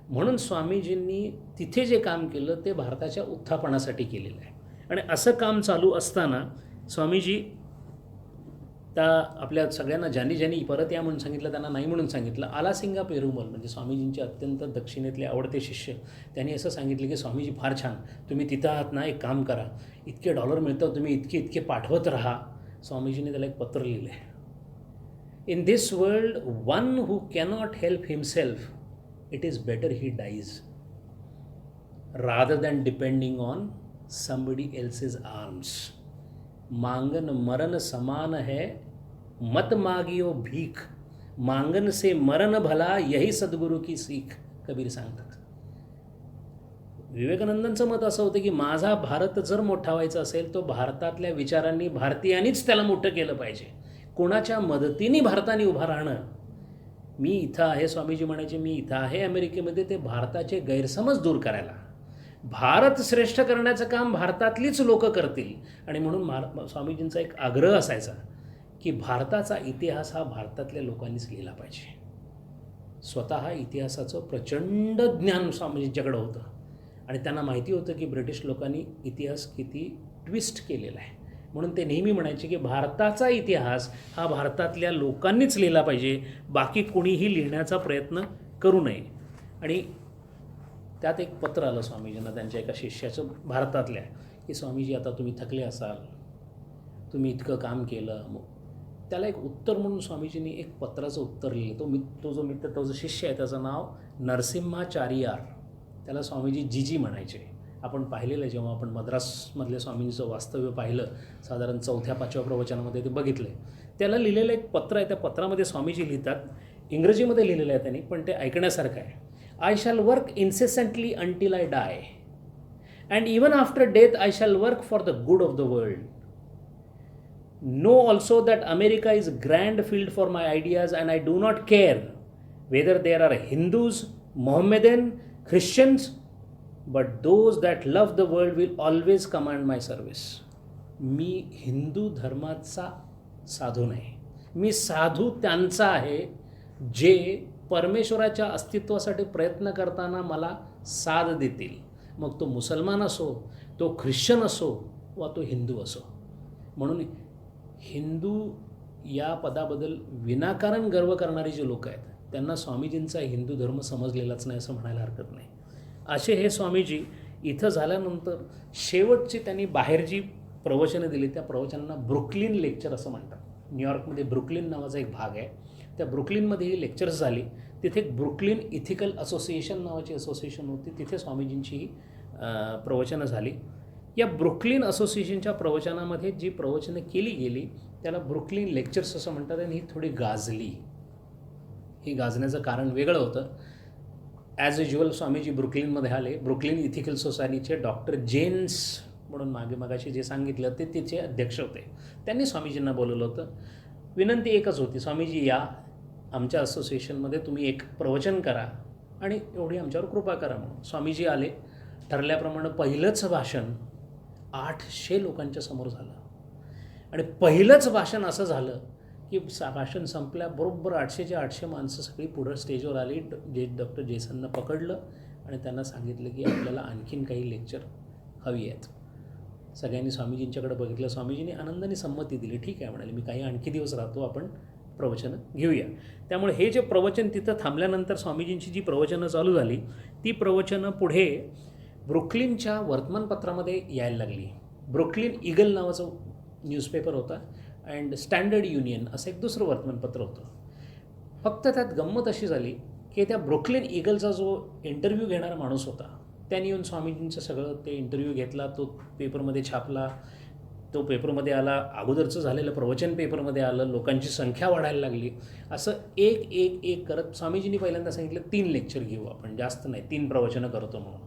म्हणून स्वामीजींनी तिथे जे काम केलं ते भारताच्या उत्थापनासाठी केलेलं आहे. आणि असं काम चालू असताना स्वामीजी त्या आपल्या सगळ्यांना ज्यांनी परत या म्हणून सांगितलं त्यांना नाही म्हणून सांगितलं. आलासिंगा पेरुमल म्हणजे स्वामीजींचे अत्यंत दक्षिणेतले आवडते शिष्य, त्यांनी असं सांगितलं की स्वामीजी फार छान, तुम्ही तिथं आहात ना, एक काम करा, इतके डॉलर मिळतं, तुम्ही इतके पाठवत राहा. स्वामीजींनी त्याला एक पत्र लिहिलं आहे, in this world one who cannot help himself, it is better he dies rather than depending on somebody else's arms. मांगन मरण समान है, मत मागियो भीख, मांगन से मरण भला, यही सद्गुरू की सीख, कबीर सांगतात. विवेकानंदांचं मत असं होतं की माझा भारत जर मोठा व्हायचा असेल तो भारतातल्या विचारांनी भारतीयांनीच त्याला मोठं केलं पाहिजे. कोणाच्या मदतीने भारताने उभा राहणं, मी इथं आहे स्वामीजी म्हणायचे, मी इथं आहे अमेरिकेमध्ये, ते भारताचे गैरसमज दूर करायला, भारत श्रेष्ठ करण्याचं काम भारतातलीच लोकं करतील. आणि म्हणून स्वामीजींचा एक आग्रह असायचा की भारताचा इतिहास हा भारतातल्या लोकांनीच लिहिला पाहिजे. स्वतः इतिहासाचं प्रचंड ज्ञान स्वामीजींच्याकडं होतं आणि त्यांना माहिती होतं की ब्रिटिश लोकांनी इतिहास किती ट्विस्ट केलेला आहे. म्हणून ते नेहमी म्हणायचे की भारताचा इतिहास हा भारतातल्या लोकांनीच लिहिला पाहिजे, बाकी कोणीही लिहिण्याचा प्रयत्न करू नये. आणि त्यात एक पत्र आलं स्वामीजींना त्यांच्या एका शिष्याचं भारतातल्या, की स्वामीजी आता तुम्ही थकले असाल, तुम्ही इतकं काम केलं. त्याला एक उत्तर म्हणून स्वामीजींनी एक पत्राचं उत्तर लिहिलं. तो जो मित्र, तो जो शिष्य आहे त्याचं नाव नरसिम्हाचार्यार, त्याला स्वामीजी जीजी म्हणायचे. आपण पाहिलेलं जेव्हा आपण मद्रासमधल्या स्वामींचं वास्तव्य पाहिलं, साधारण 4-5व्या प्रवचनामध्ये ते बघितलं आहे. त्याला लिहिलेलं एक पत्र आहे. त्या पत्रामध्ये स्वामीजी लिहितात, इंग्रजीमध्ये लिहिलेलं आहे त्यांनी, पण ते ऐकण्यासारखं आहे. I shall work incessantly until I die, and even after death I shall work for the good of the world. Know also that America is grand field for my ideas, and I do not care whether there are Hindus, Mohammedan, Christians, but those that love the world will always command my service. मी हिंदू धर्माचा साधू नाही, मी साधू त्यांचा आहे जे परमेश्वराच्या अस्तित्वासाठी प्रयत्न करताना मला साथ देतील. मग तो मुसलमान असो, तो ख्रिश्चन असो वा तो हिंदू असो. म्हणून हिंदू या पदाबद्दल विनाकारण गर्व करणारे जे लोक आहेत त्यांना स्वामीजींचा हिंदू धर्म समजलेलाच नाही असं म्हणायला हरकत नाही. असे हे स्वामीजी इथं झाल्यानंतर शेवटची त्यांनी बाहेर जी प्रवचनं दिली त्या प्रवचनांना ब्रुकलिन लेक्चर असं म्हणतात. न्यूयॉर्कमध्ये ब्रुकलिन नावाचा एक भाग आहे, त्या ब्रुकलिनमध्ये ही लेक्चर्स झाली. तिथे एक ब्रुकलिन इथिकल असोसिएशन नावाची असोसिएशन होती, तिथे स्वामीजींची ही प्रवचनं झाली. या ब्रुकलिन असोसिएशनच्या प्रवचनामध्ये जी प्रवचनं केली गेली त्याला ब्रुकलिन लेक्चर्स असं म्हणतात. आणि ही थोडी गाजली. ही गाजण्याचं कारण वेगळं होतं. ॲज युज्युअल स्वामीजी ब्रुकलिनमध्ये आले. ब्रुकलिन इथिकल सोसायटीचे डॉक्टर जेन्स म्हणून मगाशी जे सांगितलं ते तिचे अध्यक्ष होते. त्यांनी स्वामीजींना बोलवलं होतं. विनंती एकच होती, स्वामीजी या आमच्या असोसिएशनमध्ये, तुम्ही एक प्रवचन करा आणि एवढी आमच्यावर कृपा करा म्हणून. स्वामीजी आले. ठरल्याप्रमाणे पहिलंच भाषण 800 लोकांच्या समोर झालं. आणि पहिलंच भाषण असं झालं की भाषण संपल्याबरोबर 800च्या 800 माणसं सगळी पुढं स्टेजवर आली. डॉक्टर जेसननं पकडलं आणि त्यांना सांगितलं की आपल्याला आणखीन काही लेक्चर हवी आहेत. सगळ्यांनी स्वामीजींच्याकडे बघितलं. स्वामीजींनी आनंदाने संमती दिली. ठीक आहे म्हणाले, मी काही आणखी दिवस राहतो, आपण प्रवचनं घेऊया. त्यामुळे हे जे प्रवचन तिथं थांबल्यानंतर स्वामीजींची जी प्रवचनं चालू झाली ती प्रवचनं पुढे ब्रुकलिनच्या वर्तमानपत्रामध्ये यायला लागली. ब्रुकलिन ईगल नावाचं न्यूजपेपर होता अँड स्टँडर्ड युनियन असं एक दुसरं वर्तमानपत्र होतं. फक्त त्यात गंमत अशी झाली की त्या ब्रुकलिन ईगलचा जो इंटरव्ह्यू घेणारा माणूस होता त्याने येऊन स्वामीजींचं सगळं ते इंटरव्ह्यू घेतला, तो पेपरमध्ये छापला, तो पेपरमध्ये आला, अगोदरचं झालेलं प्रवचन पेपरमध्ये आलं, लोकांची संख्या वाढायला लागली. असं एक करत स्वामीजींनी पहिल्यांदा सांगितलं 3 लेक्चर घेऊ आपण, जास्त नाही, 3 प्रवचनं करतो म्हणून.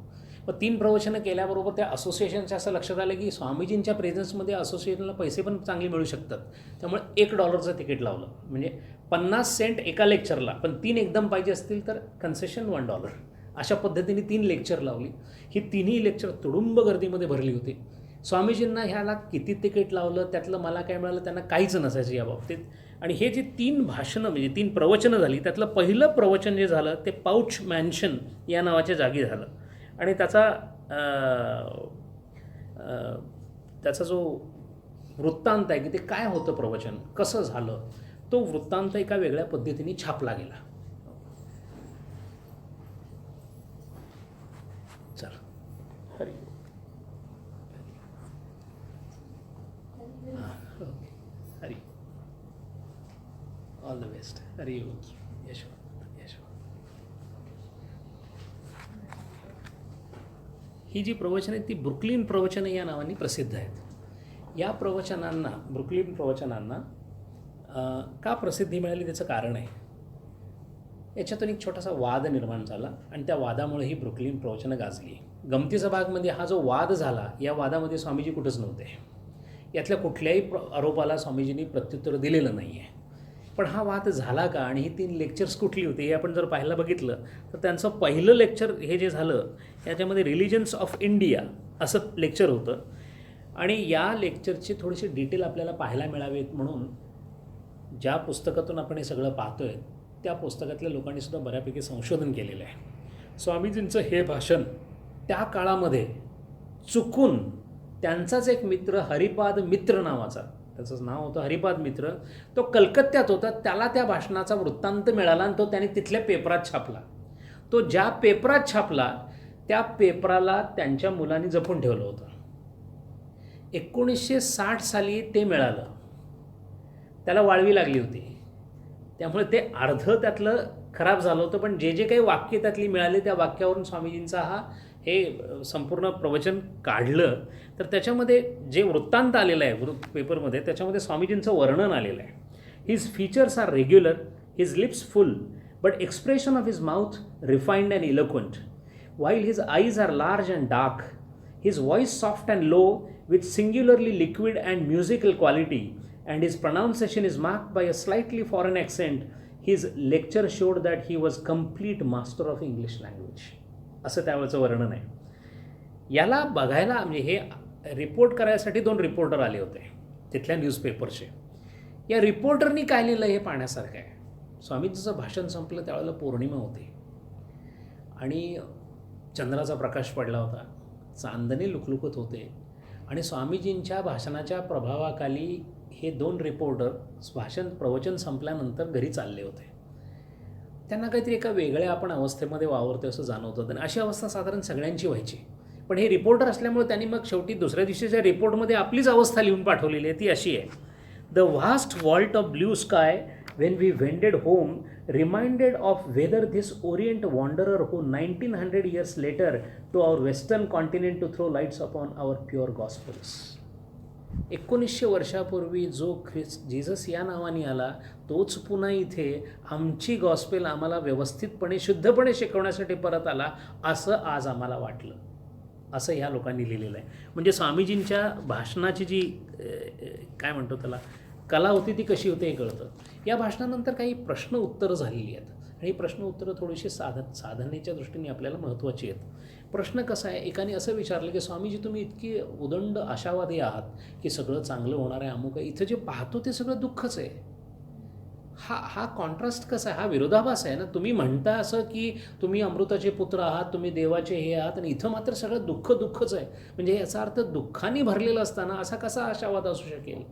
मग 3 प्रवचनं केल्याबरोबर त्या असोसिएशनच्या असं लक्षात आलं की स्वामीजींच्या प्रेझेन्समध्ये असोसिएशनला पैसे पण चांगले मिळू शकतात. त्यामुळे $1 तिकीट लावलं, म्हणजे 50 सेंट एका लेक्चरला, पण 3 एकदम पाहिजे असतील तर कन्सेशन $1. अशा पद्धतीने 3 लेक्चर लावली. ही 3ही लेक्चर तुडुंब गर्दीमध्ये भरली होती. स्वामीजींना ह्याला किती तिकीट लावलं त्यातलं मला काय मिळालं त्यांना काहीच नसायचं या बाबतीत. आणि हे जे 3 भाषणं म्हणजे 3 प्रवचनं झाली त्यातलं पहिलं प्रवचन जे झालं ते पाउच मॅन्शन या नावाच्या जागी झालं. आणि त्याचा जो वृत्तांत आहे की ते काय होतं, प्रवचन कसं झालं, तो वृत्तांत एका वेगळ्या पद्धतीने छापला गेला. चल Hari Hari all the best. Hari Yashwant. ही जी प्रवचनं आहेत ती ब्रुकलिन प्रवचनं या नावाने प्रसिद्ध आहेत. या प्रवचनांना, ब्रुकलिन प्रवचनांना का प्रसिद्धी मिळाली त्याचं कारण आहे. याच्यातून एक छोटासा वाद निर्माण झाला आणि त्या वादामुळे ही ब्रुकलिन प्रवचनं गाजली. गमतीचा भागमध्ये हा जो वाद झाला, या वादामध्ये स्वामीजी कुठंच नव्हते. यातल्या कुठल्याही आरोपाला स्वामीजींनी प्रत्युत्तर दिलेलं नाही आहे. पण हा वाद झाला का आणि ही 3 लेक्चर्स कुठली होती हे आपण जर पाहायला बघितलं तर त्यांचं पहिलं लेक्चर हे जे झालं याच्यामध्ये रिलिजन्स ऑफ इंडिया असं लेक्चर होतं. आणि या लेक्चरची थोडीशी डिटेल आपल्याला पाहायला मिळावेत म्हणून ज्या पुस्तकातून आपण हे सगळं पाहतो आहे त्या पुस्तकातल्या लोकांनीसुद्धा बऱ्यापैकी संशोधन केलेलं आहे. स्वामीजींचं हे भाषण त्या काळामध्ये चुकून त्यांचाच एक मित्र हरिपाद मित्र नावाचा, त्याचं नाव होतं हरिपाद मित्र, तो कलकत्त्यात होता. त्याला त्या भाषणाचा वृत्तांत मिळाला आणि तो त्याने तिथल्या पेपरात छापला. तो ज्या पेपरात छापला त्या पेपराला त्यांच्या मुलांनी जपून ठेवलं होतं. 1960 साली ते मिळालं. त्याला वाळवी लागली होती, त्यामुळे ते अर्धं त्यातलं खराब झालं होतं. पण जे जे काही वाक्य त्यातली मिळाले त्या वाक्यावरून स्वामीजींचा हे संपूर्ण प्रवचन काढलं तर त्याच्यामध्ये जे वृत्तांत आलेलं आहे पेपरमध्ये त्याच्यामध्ये स्वामीजींचं वर्णन आलेलं आहे. His features are regular, his lips full, but expression of his mouth refined and eloquent, while his eyes are large and dark, his voice soft and low with singularly liquid and musical quality, and his pronunciation is marked by a slightly foreign accent. His lecture showed that he was complete master of English language. असं त्यावेळचं वर्णन आहे. याला बघायला म्हणजे हे रिपोर्ट करायसाठी 2 रिपोर्टर आले होते तिथल्या न्यूजपेपरचे. या रिपोर्टरनी काय लिहिलं हे पाहण्यासारखं आहे. स्वामीजीचं भाषण संपलं त्यावेळेला पौर्णिमा होती आणि चंद्राचा प्रकाश पडला होता, चांदणे लुकलुकत होते आणि स्वामीजींच्या भाषणाच्या प्रभावाखाली हे 2 रिपोर्टर प्रवचन संपल्यानंतर घरी चालले होते. त्यांना काहीतरी एका वेगळ्या आपण अवस्थेमध्ये वावरतो असं जाणवत होतं आणि अशी अवस्था साधारण सगळ्यांची व्हायची. पण हे रिपोर्टर असल्यामुळे त्यांनी मग शेवटी दुसऱ्या दिवशीच्या रिपोर्टमध्ये आपलीच अवस्था लिहून पाठवलेली आहे. ती अशी आहे: the vast vault of blue sky when we wended home reminded of whether this orient wanderer who 1900 years later to our western continent to throw lights upon our pure gospels. 1900 वर्षापूर्वी जो जीसस या नावाने आला तोच पुन्हा इथे आमची गॉस्पेल आम्हाला व्यवस्थितपणे शुद्धपणे शिकवण्यासाठी परत आला असं आज आम्हाला वाटलं, असं ह्या लोकांनी लिहिलेलं आहे. म्हणजे स्वामीजींच्या भाषणाची जी काय म्हणतो त्याला कला होती ती कशी होती हे कळतं. या भाषणानंतर काही प्रश्न उत्तरं झालेली आहेत आणि ही प्रश्न उत्तरं थोडीशी साधनेच्या दृष्टीने आपल्याला महत्त्वाची आहेत. प्रश्न कसा आहे, एकाने असं विचारलं की स्वामीजी तुम्ही इतकी उदंड आशावादी आहात की सगळं चांगलं होणार आहे, अमुक आहे, इथं जे पाहतो ते सगळं दुःखच आहे. हा कॉन्ट्रास्ट कसा आहे, हा विरोधाभास आहे ना. तुम्ही म्हणता असं की तुम्ही अमृताचे पुत्र आहात, तुम्ही देवाचे हे आहात आणि इथं मात्र सगळं दुःखच आहे. म्हणजे याचा अर्थ दुःखाने भरलेला असताना असा कसा आशावाद असू शकेल.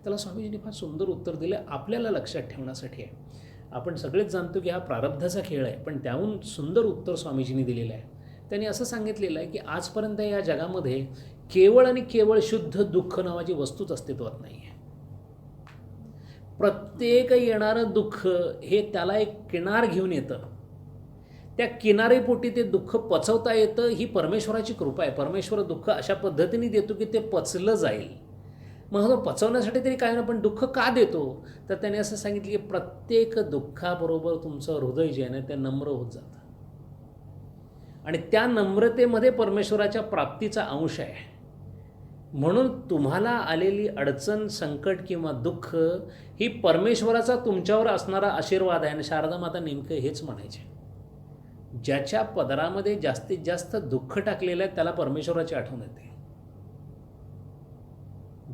त्याला स्वामीजींनी फार सुंदर उत्तर दिलं, आपल्याला लक्षात ठेवण्यासाठी आहे. आपण सगळेच जाणतो की हा प्रारब्धाचा खेळ आहे, पण त्याहून सुंदर उत्तर स्वामीजींनी दिलेलं आहे. त्यांनी असं सांगितलेलं आहे की आजपर्यंत या जगामध्ये केवळ आणि केवळ शुद्ध दुःख नावाची वस्तूच अस्तित्वात नाही आहे. प्रत्येक येणारं दुःख हे त्याला एक किनार घेऊन येतं. त्या किनारेपोटी ते दुःख पचवता येतं, ही परमेश्वराची कृपा आहे. परमेश्वर दुःख अशा पद्धतीने देतो की ते पचलं जाईल. मग तो पचवण्यासाठी तरी काय ना, पण दुःख का देतो तर त्याने असं सांगितलं की प्रत्येक दुःखाबरोबर तुमचं हृदय जे आहे ना ते नम्र होत जातं आणि त्या नम्रतेमध्ये परमेश्वराच्या प्राप्तीचा अंश आहे. म्हणून तुम्हाला आलेली अडचण, संकट किंवा दुःख ही परमेश्वराचा तुमच्यावर असणारा आशीर्वाद आहे. आणि शारदा माता नेमकं हेच म्हणायचे, ज्याच्या पदरामध्ये जास्तीत जास्त दुःख टाकलेलं आहे त्याला परमेश्वराची आठवण येते.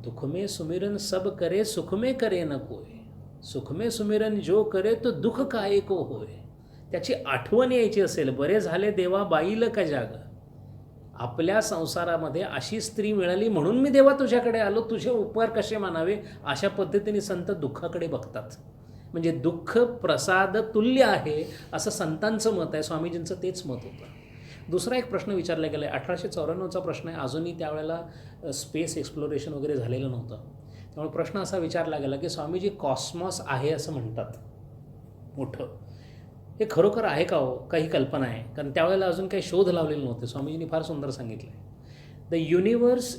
दुख में सुमिरन सब करे, सुख में करे न कोय, सुख में सुमिरन जो करे तो दुःख काहे को होय. त्याची आठवण यायची असेल, बरे झाले देवा बाईल का जाग. आपल्या संसारामध्ये अशी स्त्री मिळाली म्हणून मी देवा तुझ्याकडे आलो, तुझे उपकार कसे मानावे, अशा पद्धतीने संत दुःखाकडे बघतात. म्हणजे दुःख प्रसाद तुल्य आहे असं संतांचं मत आहे. स्वामीजींचं तेच मत होतं. दुसरा एक प्रश्न विचारला गेला आहे, 1894चा प्रश्न आहे. अजूनही त्यावेळेला स्पेस एक्सप्लोरेशन वगैरे झालेलं नव्हतं. त्यामुळे प्रश्न असा विचारला गेला की स्वामीजी कॉस्मॉस आहे असं म्हणतात मोठं, हे खरोखर आहे का हो, काही कल्पना आहे? कारण त्यावेळेला अजून काही शोध लावलेले नव्हते. स्वामीजींनी फार सुंदर सांगितलं आहे, the universe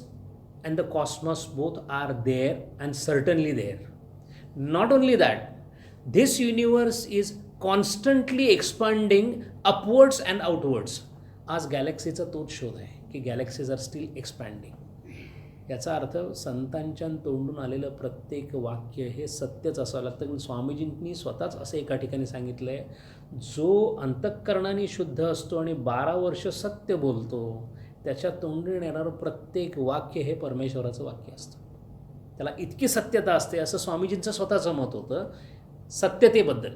and the cosmos both are there and certainly there. Not only that, this universe is constantly expanding upwards and outwards. आज गॅलेक्सीचा तोच शोध आहे की गॅलेक्सीज आर स्टील एक्सपॅन्डिंग. याचा अर्थ संतांच्या तोंडून आलेलं प्रत्येक वाक्य हे सत्यच असावं लागतं. पण स्वामीजींनी स्वतःच असं एका ठिकाणी सांगितलं आहे, जो अंतःकरणाने शुद्ध असतो आणि 12 वर्ष सत्य बोलतो त्याच्या तोंडून येणारं प्रत्येक वाक्य हे परमेश्वराचं वाक्य असतं. त्याला इतकी सत्यता असते असं स्वामीजींचं स्वतःचं मत होतं सत्यतेबद्दल.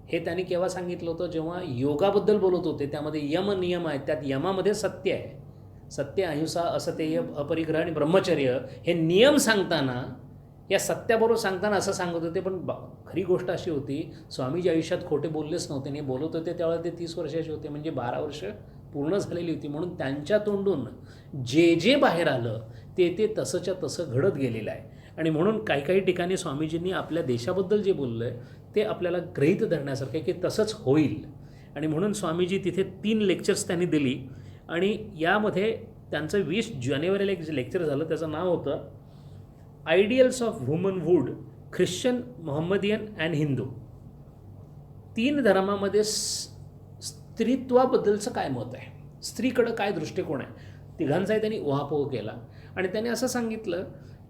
हे त्यांनी केव्हा सांगितलं होतं, जेव्हा योगाबद्दल बोलत होते. त्यामध्ये यम नियम आहेत, त्यात यमामध्ये सत्य आहे. सत्य, अहिंसा, असतेय, अपरिग्रह आणि ब्रह्मचर्य हे नियम सांगताना या सत्याबरोबर सांगताना असं सांगत होते. पण खरी गोष्ट अशी होती, स्वामीजी आयुष्यात खोटे बोललेच नव्हते. नाही बोलत होते त्यावेळेला ते 30 वर्षाचे होते, म्हणजे 12 वर्ष पूर्ण झालेली होती. म्हणून त्यांच्या तोंडून जे जे बाहेर आलं ते तसंच्या तसं घडत गेलेलं आहे. आणि म्हणून काही काही ठिकाणी स्वामीजींनी आपल्या देशाबद्दल जे बोललं आहे ते आपल्याला गृहीत धरण्यासारखं आहे की तसंच होईल. आणि म्हणून स्वामीजी तिथे 3 लेक्चर्स त्यांनी दिली. आणि यामध्ये त्यांचं 20 जानेवारीला एक लेक्चर झालं, त्याचं नाव होतं ideals of womanhood, Christian, Mohammedan and Hindu. 3 धर्मामध्ये स्त्रीत्वाबद्दलचं काय मत आहे, स्त्रीकडं काय दृष्टिकोन आहे, तिघांचाही त्यांनी उहापोह केला. आणि त्यांनी असं सांगितलं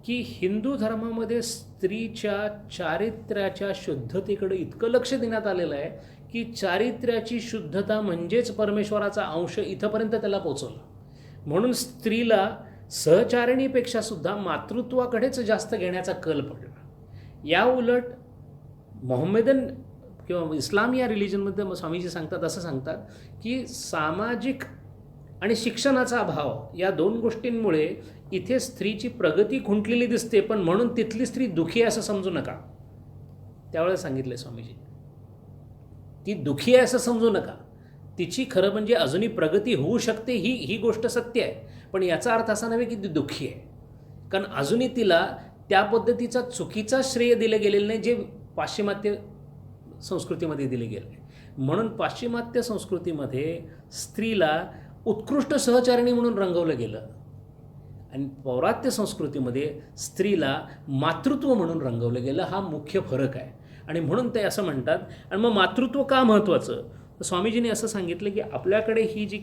की हिंदू धर्मामध्ये स्त्रीच्या चारित्र्याच्या शुद्धतेकडे इतकं लक्ष देण्यात आलेलं आहे की चारित्र्याची शुद्धता म्हणजेच परमेश्वराचा अंश इथंपर्यंत त्याला पोचवलं. म्हणून स्त्रीला सहचारिणीपेक्षा सुद्धा मातृत्वाकडेच जास्त घेण्याचा कल पडला. या उलट मोहम्मदन किंवा इस्लाम या रिलिजनमध्ये स्वामीजी सांगतात, असं सांगतात की सामाजिक आणि शिक्षणाचा अभाव या 2 गोष्टींमुळे इथे स्त्रीची प्रगती खुंटलेली दिसते, पण म्हणून तिथली स्त्री दुःखी आहे असं समजू नका. त्यावेळेस सांगितलं स्वामीजी, ती दुःखी आहे असं समजू नका. तिची खरं म्हणजे अजूनही प्रगती होऊ शकते, ही गोष्ट सत्य आहे. पण याचा अर्थ असा नव्हे की ती दुःखी आहे, कारण अजूनही तिला त्या पद्धतीचा चुकीचा श्रेय दिलं गेलेलं नाही जे पाश्चिमात्य संस्कृतीमध्ये दिले गेले. म्हणून पाश्चिमात्य संस्कृतीमध्ये स्त्रीला उत्कृष्ट सहचारिणी म्हणून रंगवलं गेलं आणि पौरात्य संस्कृतीमध्ये स्त्रीला मातृत्व म्हणून रंगवलं गेलं. हा मुख्य फरक आहे. आणि म्हणून ते असं म्हणतात. आणि मग मातृत्व का महत्त्वाचं, तर स्वामीजींनी असं सांगितलं की आपल्याकडे ही जी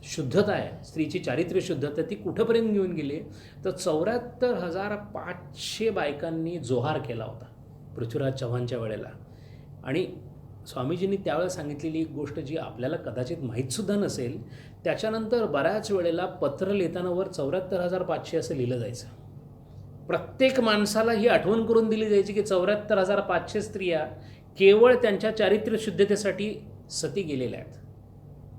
शुद्धता आहे, स्त्रीची चारित्र्य शुद्धता, ती कुठंपर्यंत घेऊन गेली तर 74,500 बायकांनी जोहार केला होता पृथ्वीराज चव्हाणच्या वेळेला. आणि स्वामीजींनी त्यावेळेला सांगितलेली एक गोष्ट जी आपल्याला कदाचित माहीतसुद्धा नसेल, त्याच्यानंतर बऱ्याच वेळेला पत्र लिहिताना वर 74,500 असं लिहिलं जायचं. प्रत्येक माणसाला ही आठवण करून दिली जायची की 74,500 स्त्रिया केवळ त्यांच्या चारित्र्य शुद्धतेसाठी सती गेलेल्या आहेत.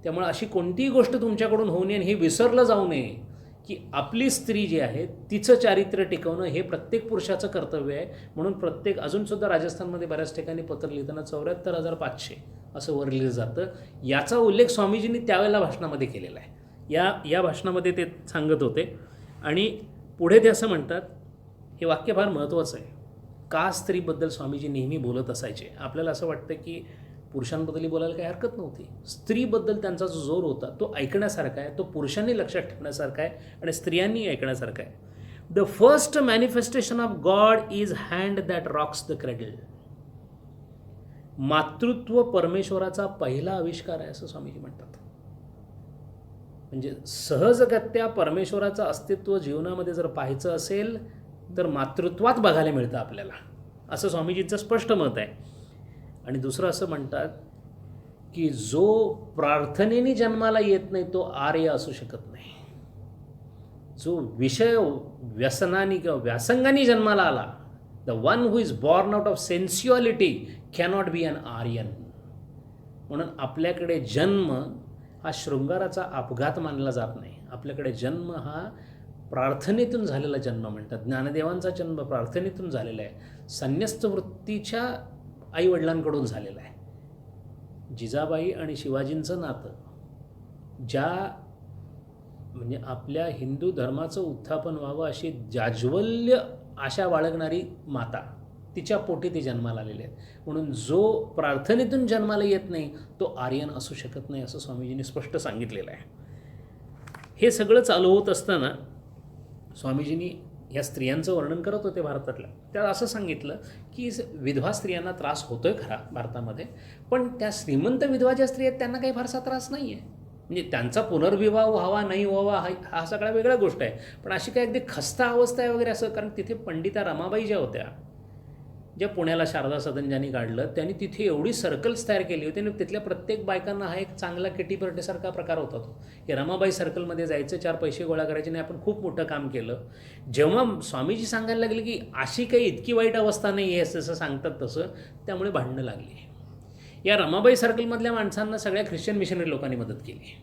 त्यामुळे अशी कोणतीही गोष्ट तुमच्याकडून होऊ नये आणि हे विसरलं जाऊ नये की आपली स्त्री जी आहे तिचं चारित्र्य टिकवणं हे प्रत्येक पुरुषाचं कर्तव्य आहे. म्हणून प्रत्येक अजूनसुद्धा राजस्थानमध्ये बऱ्याच ठिकाणी पत्र लिहिताना 74,500 असं वर लिहिलं जातं. याचा उल्लेख स्वामीजींनी त्यावेळेला भाषणामध्ये केलेला आहे. या भाषणामध्ये ते सांगत होते. आणि पुढे ते असं म्हणतात, हे वाक्य फार महत्त्वाचं आहे. का स्त्रीबद्दल स्वामीजी नेहमी बोलत असायचे. आपल्याला असं वाटतं की पुरुषांबद्दलही बोलायला काही हरकत नव्हती. स्त्रीबद्दल त्यांचा जो जोर होता तो ऐकण्यासारखा आहे, तो पुरुषांनी लक्षात ठेवण्यासारखा आहे आणि स्त्रियांनी ऐकण्यासारखा आहे. The first manifestation of God is hand that Roxx the cradle. मातृत्व परमेश्वराचा पहिला आविष्कार आहे असं स्वामीजी म्हणतात. म्हणजे सहजगत्या परमेश्वराचं अस्तित्व जीवनामध्ये जर पाहायचं असेल तर मातृत्वात बघायला मिळतं आपल्याला, असं स्वामीजींचं स्पष्ट मत आहे. आणि दुसरं असं म्हणतात की जो प्रार्थनेने जन्माला येत नाही तो आर्य असू शकत नाही. जो विषय व्यसनाने किंवा व्यासंगाने जन्माला आला, the one who is born out of sensuality cannot be an Aryan. म्हणून आपल्याकडे जन्म हा शृंगाराचा अपघात मानला जात नाही. आपल्याकडे जन्म हा प्रार्थनेतून झालेला जन्म म्हणतात. ज्ञानदेवांचा जन्म प्रार्थनेतून झालेला आहे. संन्यस्त वृत्तीच्या आईवडिलांकडून झालेलं आहे. जिजाबाई आणि शिवाजींचं नातं, म्हणजे आपल्या हिंदू धर्माचं उत्थापन व्हावं अशी जाज्वल्य आशा बाळगणारी माता, तिच्या पोटी ते जन्माला आलेले आहेत. म्हणून जो प्रार्थनेतून जन्माला येत नाही तो आर्यन असू शकत नाही असं स्वामीजींनी स्पष्ट सांगितलेलं आहे. हे सगळं चालू होत असताना स्वामीजींनी या स्त्रियांचं वर्णन करत होते भारतातल्या. त्यात असं सांगितलं की विधवा स्त्रियांना त्रास होतो आहे खरा भारतामध्ये, पण त्या श्रीमंत विधवा ज्या स्त्री आहेत त्यांना काही फारसा त्रास नाही आहे. म्हणजे त्यांचा पुनर्विवाह व्हावा नाही व्हावा हा सगळा वेगळा गोष्ट आहे, पण अशी काही अगदी खस्ता अवस्था आहे वगैरे असं. कारण तिथे पंडिता रमाबाई ज्या होत्या, ज्या पुण्याला शारदा सदन ज्यांनी काढलं, त्यांनी तिथे एवढी सर्कल्स तयार केली होती आणि तिथल्या प्रत्येक बायकांना हा एक चांगला किटी पार्टीसारखा प्रकार होता तो, की रमाबाई सर्कलमध्ये जायचं, 4 पैसे गोळा करायचे आणि आपण खूप मोठं काम केलं. जेव्हा स्वामीजी सांगायला लागले की अशी काही इतकी वाईट अवस्था नाही आहे जसं सांगतात तसं, त्यामुळे भांडणं लागली. या रमाबाई सर्कलमधल्या माणसांना सगळ्या ख्रिश्चन मिशनरी लोकांनी मदत केली.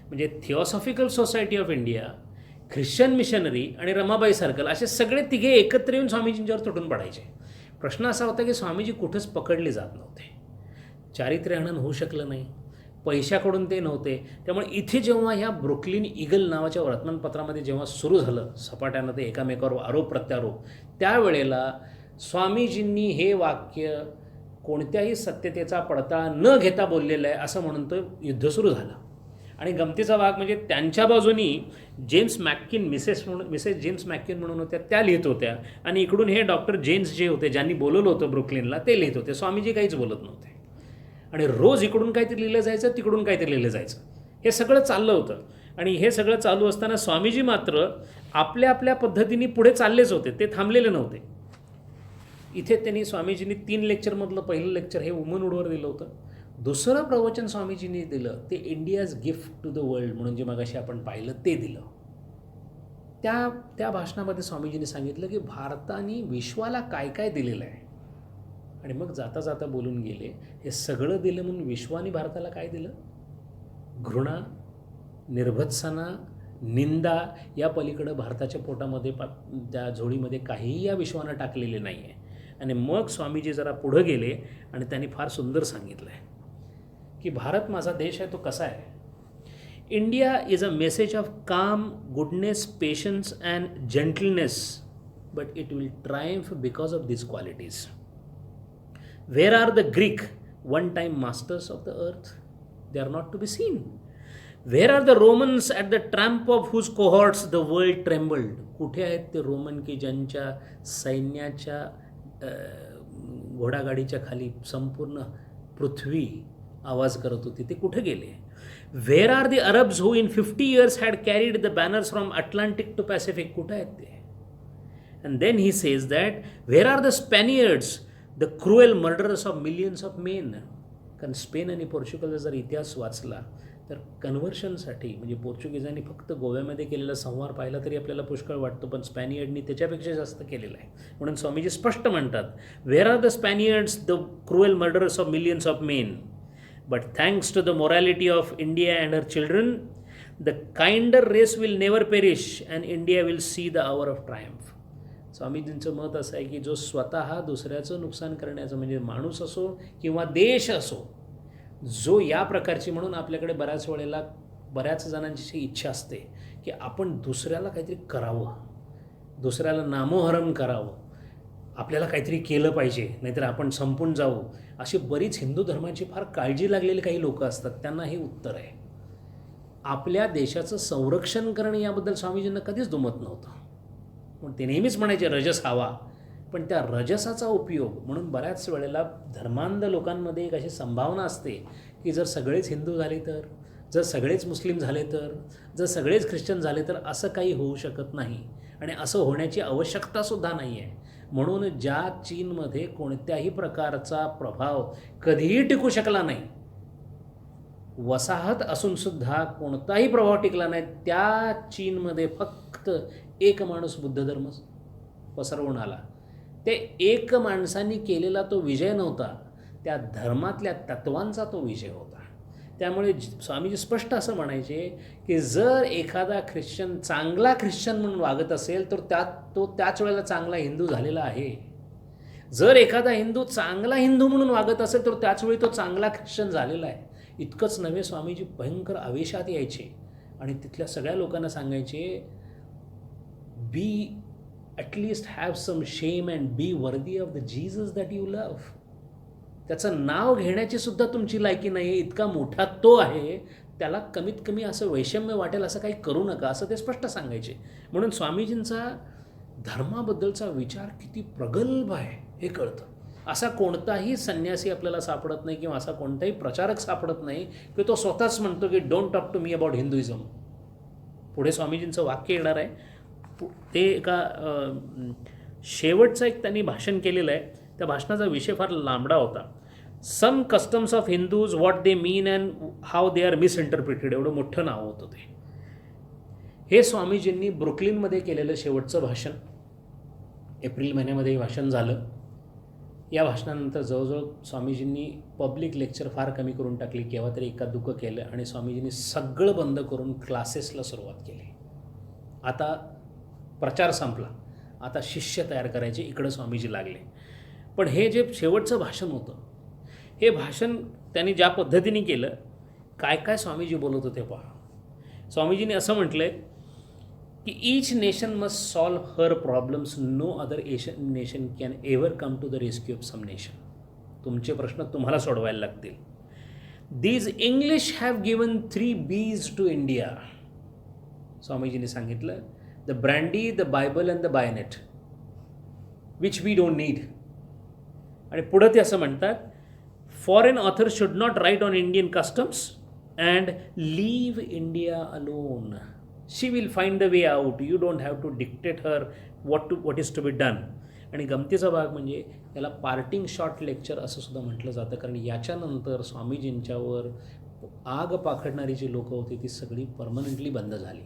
म्हणजे theosophical society of India, Christian missionary आणि रमाबाई सर्कल असे सगळे तिघे एकत्र येऊन स्वामीजींच्यावर तुटून पडायचे. प्रश्न असा होता की स्वामीजी कुठंच पकडले जात नव्हते, चारित्र्य हनन होऊ शकलं नाही, पैशाकडून ते नव्हते. त्यामुळे इथे जेव्हा ह्या ब्रुकलिन ईगल नावाच्या वर्तमानपत्रामध्ये जेव्हा सुरू झालं सपाट्यानं ते एकामेकावर आरोप प्रत्यारोप, त्यावेळेला स्वामीजींनी हे वाक्य कोणत्याही सत्यतेचा पडताळा न घेता बोललेलं आहे असं म्हणून तो युद्ध सुरू झालं. आणि गमतीचा भाग म्हणजे त्यांच्या बाजूनी जेम्स मॅक्किन, मिसेस जेम्स मॅक्किन म्हणून होत्या, त्या लिहित होत्या, आणि इकडून हे डॉक्टर जेम्स जे होते ज्यांनी बोलवलं होतं ब्रुकलिनला ते लिहित होते. स्वामीजी काहीच बोलत नव्हते. आणि रोज इकडून काहीतरी लिहिलं जायचं, तिकडून काहीतरी लिहिलं जायचं, हे सगळं चाललं होतं. आणि हे सगळं चालू असताना स्वामीजी मात्र आपल्या आपल्या पद्धतीने पुढे चाललेच होते, ते थांबलेले नव्हते. इथे त्यांनी स्वामीजींनी 3 लेक्चरमधलं पहिलं लेक्चर हे वुमनहूडवर दिलं होतं. दुसरं प्रवचन स्वामीजींनी दिलं ते India's gift to the world म्हणून जे मगाशी आपण पाहिलं ते दिलं. त्या भाषणामध्ये स्वामीजींनी सांगितलं की भारताने विश्वाला काय काय दिलेलं आहे. आणि मग जाता जाता बोलून गेले, हे सगळं दिलं म्हणून विश्वाने भारताला काय दिलं? घृणा, निर्भत्सना, निंदा या पलीकडं भारताच्या पोटामध्ये त्या झोळीमध्ये काहीही या विश्वानं टाकलेले नाही आहे. आणि मग स्वामीजी जरा पुढं गेले आणि त्यांनी फार सुंदर सांगितलं आहे की भारत माझा देश आहे तो कसा आहे. India is a message of calm, goodness, patience and gentleness, but it will triumph because of this qualities. Where are the Greek, one time masters of the earth? They are not to be seen. Where are the Romans at the tramp of whose cohorts the world trembled? कुठे आहेत ते रोमन की ज्यांच्या सैन्याच्या घोडागाडीच्या खाली संपूर्ण पृथ्वी आवाज करत होती, ते कुठे गेले? Where are the Arabs who in 50 years had carried the banners from Atlantic to Pacific? कुठे आहेत ते? And then he says that where are the Spaniards, the cruel murderers of millions of men? कारण स्पेन आणि पोर्चुगलचा जर इतिहास वाचला तर कन्व्हर्शनसाठी म्हणजे पोर्चुगीजांनी फक्त गोव्यामध्ये केलेला संहार पाहिला तरी आपल्याला पुष्कळ वाटतो, पण स्पॅनियर्डनी त्याच्यापेक्षा जास्त केलेलं आहे. म्हणून स्वामीजी स्पष्ट म्हणतात, where are the Spaniards, the cruel murderers of millions of men, but thanks to the morality of India and her children, the kinder race will never perish and India will see the hour of triumph. स्वामीजींचं मत असं आहे की जो स्वतः दुसऱ्याचं नुकसान करण्याचं, म्हणजे माणूस असो किंवा देश असो, जो या प्रकारची, म्हणून आपल्याकडे बऱ्याच जणांची इच्छा असते की आपण दुसऱ्याला काहीतरी करावं, दुसऱ्याला नामोहरम करावं, आपल्याला काहीतरी केलं पाहिजे, नाहीतर आपण संपून जाऊ, अशी बरीच हिंदू धर्माची फार काळजी लागलेली काही लोक असतात. त्यांना हे उत्तर आहे, आपल्या देशाचं संरक्षण करणं याबद्दल स्वामीजींना कधीच दुमत नव्हतं. पण ते नेहमीच म्हणायचे रजस हवा, पण त्या रजसाचा उपयोग म्हणून बऱ्याच वेळेला धर्मांध लोकांमध्ये एक अशी संभावना असते की जर सगळेच हिंदू झाले तर, जर सगळेच मुस्लिम झाले तर, जर सगळेच ख्रिश्चन झाले तर, असं काही होऊ शकत नाही आणि असं होण्याची आवश्यकतासुद्धा नाही आहे. म्हणून ज्या चीनमध्ये कोणत्याही प्रकारचा प्रभाव कधीही टिकू शकला नाही, वसाहत असूनसुद्धा कोणताही प्रभाव टिकला नाही, त्या चीनमध्ये फक्त एक माणूस बुद्ध धर्म पसरवून आला. ते एक माणसांनी केलेला तो विजय नव्हता, त्या धर्मातल्या तत्वांचा तो विजय होता. त्यामुळे स्वामीजी स्पष्ट असं म्हणायचे की जर एखादा ख्रिश्चन चांगला ख्रिश्चन म्हणून वागत असेल तर तो त्याच वेळेला चांगला हिंदू झालेला आहे. जर एखादा हिंदू चांगला हिंदू म्हणून वागत असेल तर त्याचवेळी तो चांगला ख्रिश्चन झालेला आहे. इतकंच नव्हे, स्वामीजी भयंकर आवेशात यायचे आणि तिथल्या सगळ्या लोकांना सांगायचे, बी at least have some shame and be worthy of the Jesus that you love. त्याचं नाव घेण्याची सुद्धा तुमची लायकी नाही आहे, इतका मोठा तो आहे, त्याला कमीत कमी असं वैषम्य वाटेल असं काही करू नका, असं ते स्पष्ट सांगायचे. म्हणून स्वामीजींचा धर्माबद्दलचा विचार किती प्रगल्भ आहे हे कळतं. असा कोणताही संन्यासी आपल्याला सापडत नाही किंवा असा कोणताही प्रचारक सापडत नाही की तो स्वतःच म्हणतो की don't talk to me about Hinduism. पुढे स्वामीजींचं वाक्य येणार आहे. ते एका शेवटचं एक त्यांनी भाषण केलेलं आहे. त्या भाषणाचा विषय फार लांबडा होता. Some customs of Hindus, what they mean and how they are misinterpreted, एवढं मोठं नाव होतं ते. हे स्वामीजींनी ब्रुकलिनमध्ये केलेलं शेवटचं भाषण. एप्रिल महिन्यामध्ये हे भाषण झालं. या भाषणानंतर जवळजवळ स्वामीजींनी पब्लिक लेक्चर फार कमी करून टाकली. केव्हा तरी एका दुःख केलं आणि स्वामीजींनी सगळं बंद करून क्लासेसला सुरुवात केली. आता प्रचार संपला, आता शिष्य तयार करायचे इकडं स्वामीजी लागले. पण हे जे शेवटचं भाषण होतं, हे भाषण त्यांनी ज्या पद्धतीने केलं, काय काय स्वामीजी बोलत होते पहा. स्वामीजींनी असं म्हटलं आहे की each nation must solve her problems, no other Asian nation can ever come to the rescue of some nation. तुमचे प्रश्न तुम्हाला सोडवायला लागतील. These English have given 3 B's to India. स्वामीजींनी सांगितलं, the brandy, the Bible and the bayonet, which we don't need. आणि पुढं ते असं म्हणतात, foreign author should not write on Indian customs and leave India alone. She will find the way out. You don't have to dictate her what is to be done. आणि गमतीचा भाग म्हणजे याला पार्टिंग शॉर्ट लेक्चर असं सुद्धा म्हटलं जातं, कारण याच्यानंतर स्वामीजींच्यावर आग पाखडणारी जी लोकं होती ती सगळी परमनंटली बंद झाली.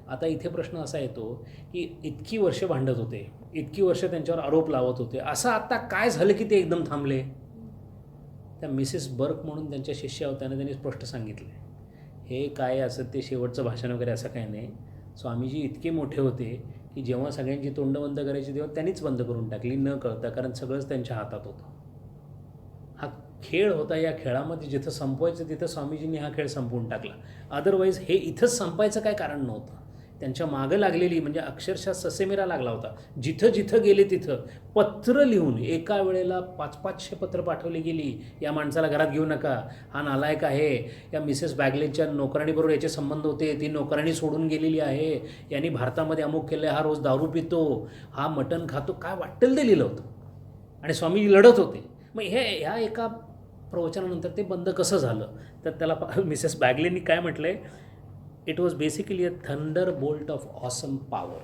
आता इथे प्रश्न असा येतो की इतकी वर्ष भांडत होते, इतकी वर्ष त्यांच्यावर आरोप लावत होते, असं आत्ता काय झालं की ते एकदम थांबले. त्या मिसेस बर्क म्हणून त्यांच्या शिष्या होत्या, त्यांनी स्पष्ट सांगितले, हे काय असं ते शेवटचं भाषण वगैरे असं काही नाही. स्वामीजी इतके मोठे होते की जेव्हा सगळ्यांची तोंड बंद करायची तेव्हा त्यांनीच बंद करून टाकली न कळता, कारण सगळंच त्यांच्या हातात होतं. हा खेळ होता. या खेळामध्ये जिथं संपवायचं तिथं स्वामीजींनी हा खेळ संपवून टाकला. अदरवाईज हे इथंच संपायचं काय कारण नव्हतं. त्यांच्या मागं लागलेली म्हणजे अक्षरशः ससेमिरा लागला होता. जिथं जिथं गेले तिथं पत्र लिहून एका वेळेला 500-500 पत्र पाठवली गेली. या माणसाला घरात घेऊ नका, हा नालायक आहे, या मिसेस बॅगलेच्या नोकराणीबरोबर याचे संबंध होते, ती नोकराणी सोडून गेलेली आहे, यांनी भारतामध्ये अमुक केलं, हा रोज दारू पितो, हा मटण खातो, काय वाटेल ते लिहिलं होतं. आणि स्वामीजी लढत होते. मग ह्या एका प्रवचनानंतर ते बंद कसं झालं, तर त्याला मिसेस बॅगलेंनी काय म्हटलं आहे, it was basically a thunder bolt of awesome power.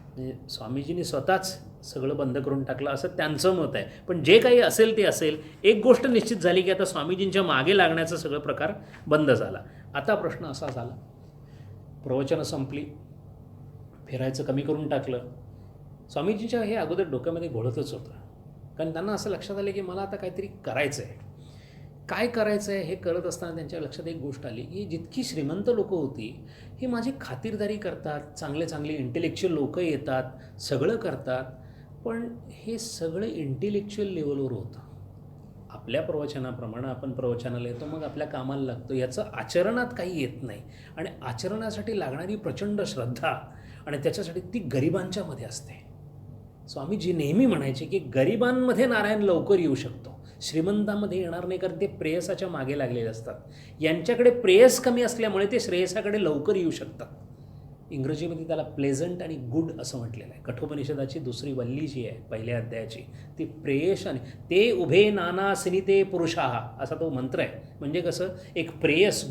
म्हणजे स्वामीजींनी स्वतःच सगळं बंद करून टाकलं असं त्यांचं मत आहे. पण जे काही असेल ते असेल, एक गोष्ट निश्चित झाली की आता स्वामीजींच्या मागे लागण्याचा सगळं प्रकार बंद झाला. आता प्रश्न असा झाला, प्रवचनं संपली, फिरायचं कमी करून टाकलं. स्वामीजींच्या हे अगोदर डोक्यामध्ये घोळतच होतं, कारण त्यांना असं लक्षात आलं की मला आता काहीतरी करायचं आहे. काय करायचं आहे हे करत असताना त्यांच्या लक्षात एक गोष्ट आली की जितकी श्रीमंत लोकं होती ही माझी खातिरदारी करतात, चांगले चांगले इंटेलेक्च्युअल लोकं येतात, सगळं करतात, पण हे सगळं इंटेलेक्च्युअल लेवलवर होतं. आपल्या प्रवचनाप्रमाणे आपण प्रवचनाला येतो, मग आपल्या कामाला लागतो, याचं आचरणात काही येत नाही. आणि आचरणासाठी लागणारी प्रचंड श्रद्धा आणि त्याच्यासाठी ती गरिबांच्यामध्ये असते. स्वामीजी नेहमी म्हणायचे की गरिबांमध्ये नारायण लवकर येऊ शकतो, श्रीमंतामध्ये येणार नाही, कारण ते प्रेयसाच्या मागे लागलेले असतात. यांच्याकडे प्रेयस कमी असल्यामुळे ते श्रेयसाकडे लवकर येऊ शकतात. इंग्रजीमध्ये त्याला प्लेझंट आणि गुड असं म्हटलेलं आहे. कठोपनिषदाची 2री वल्ली जी आहे पहिल्या अध्यायाची, ती प्रेयस आणि ते उभे नाना सिनिते पुरुषाः असा तो मंत्र आहे. म्हणजे कसं, एक प्रेयस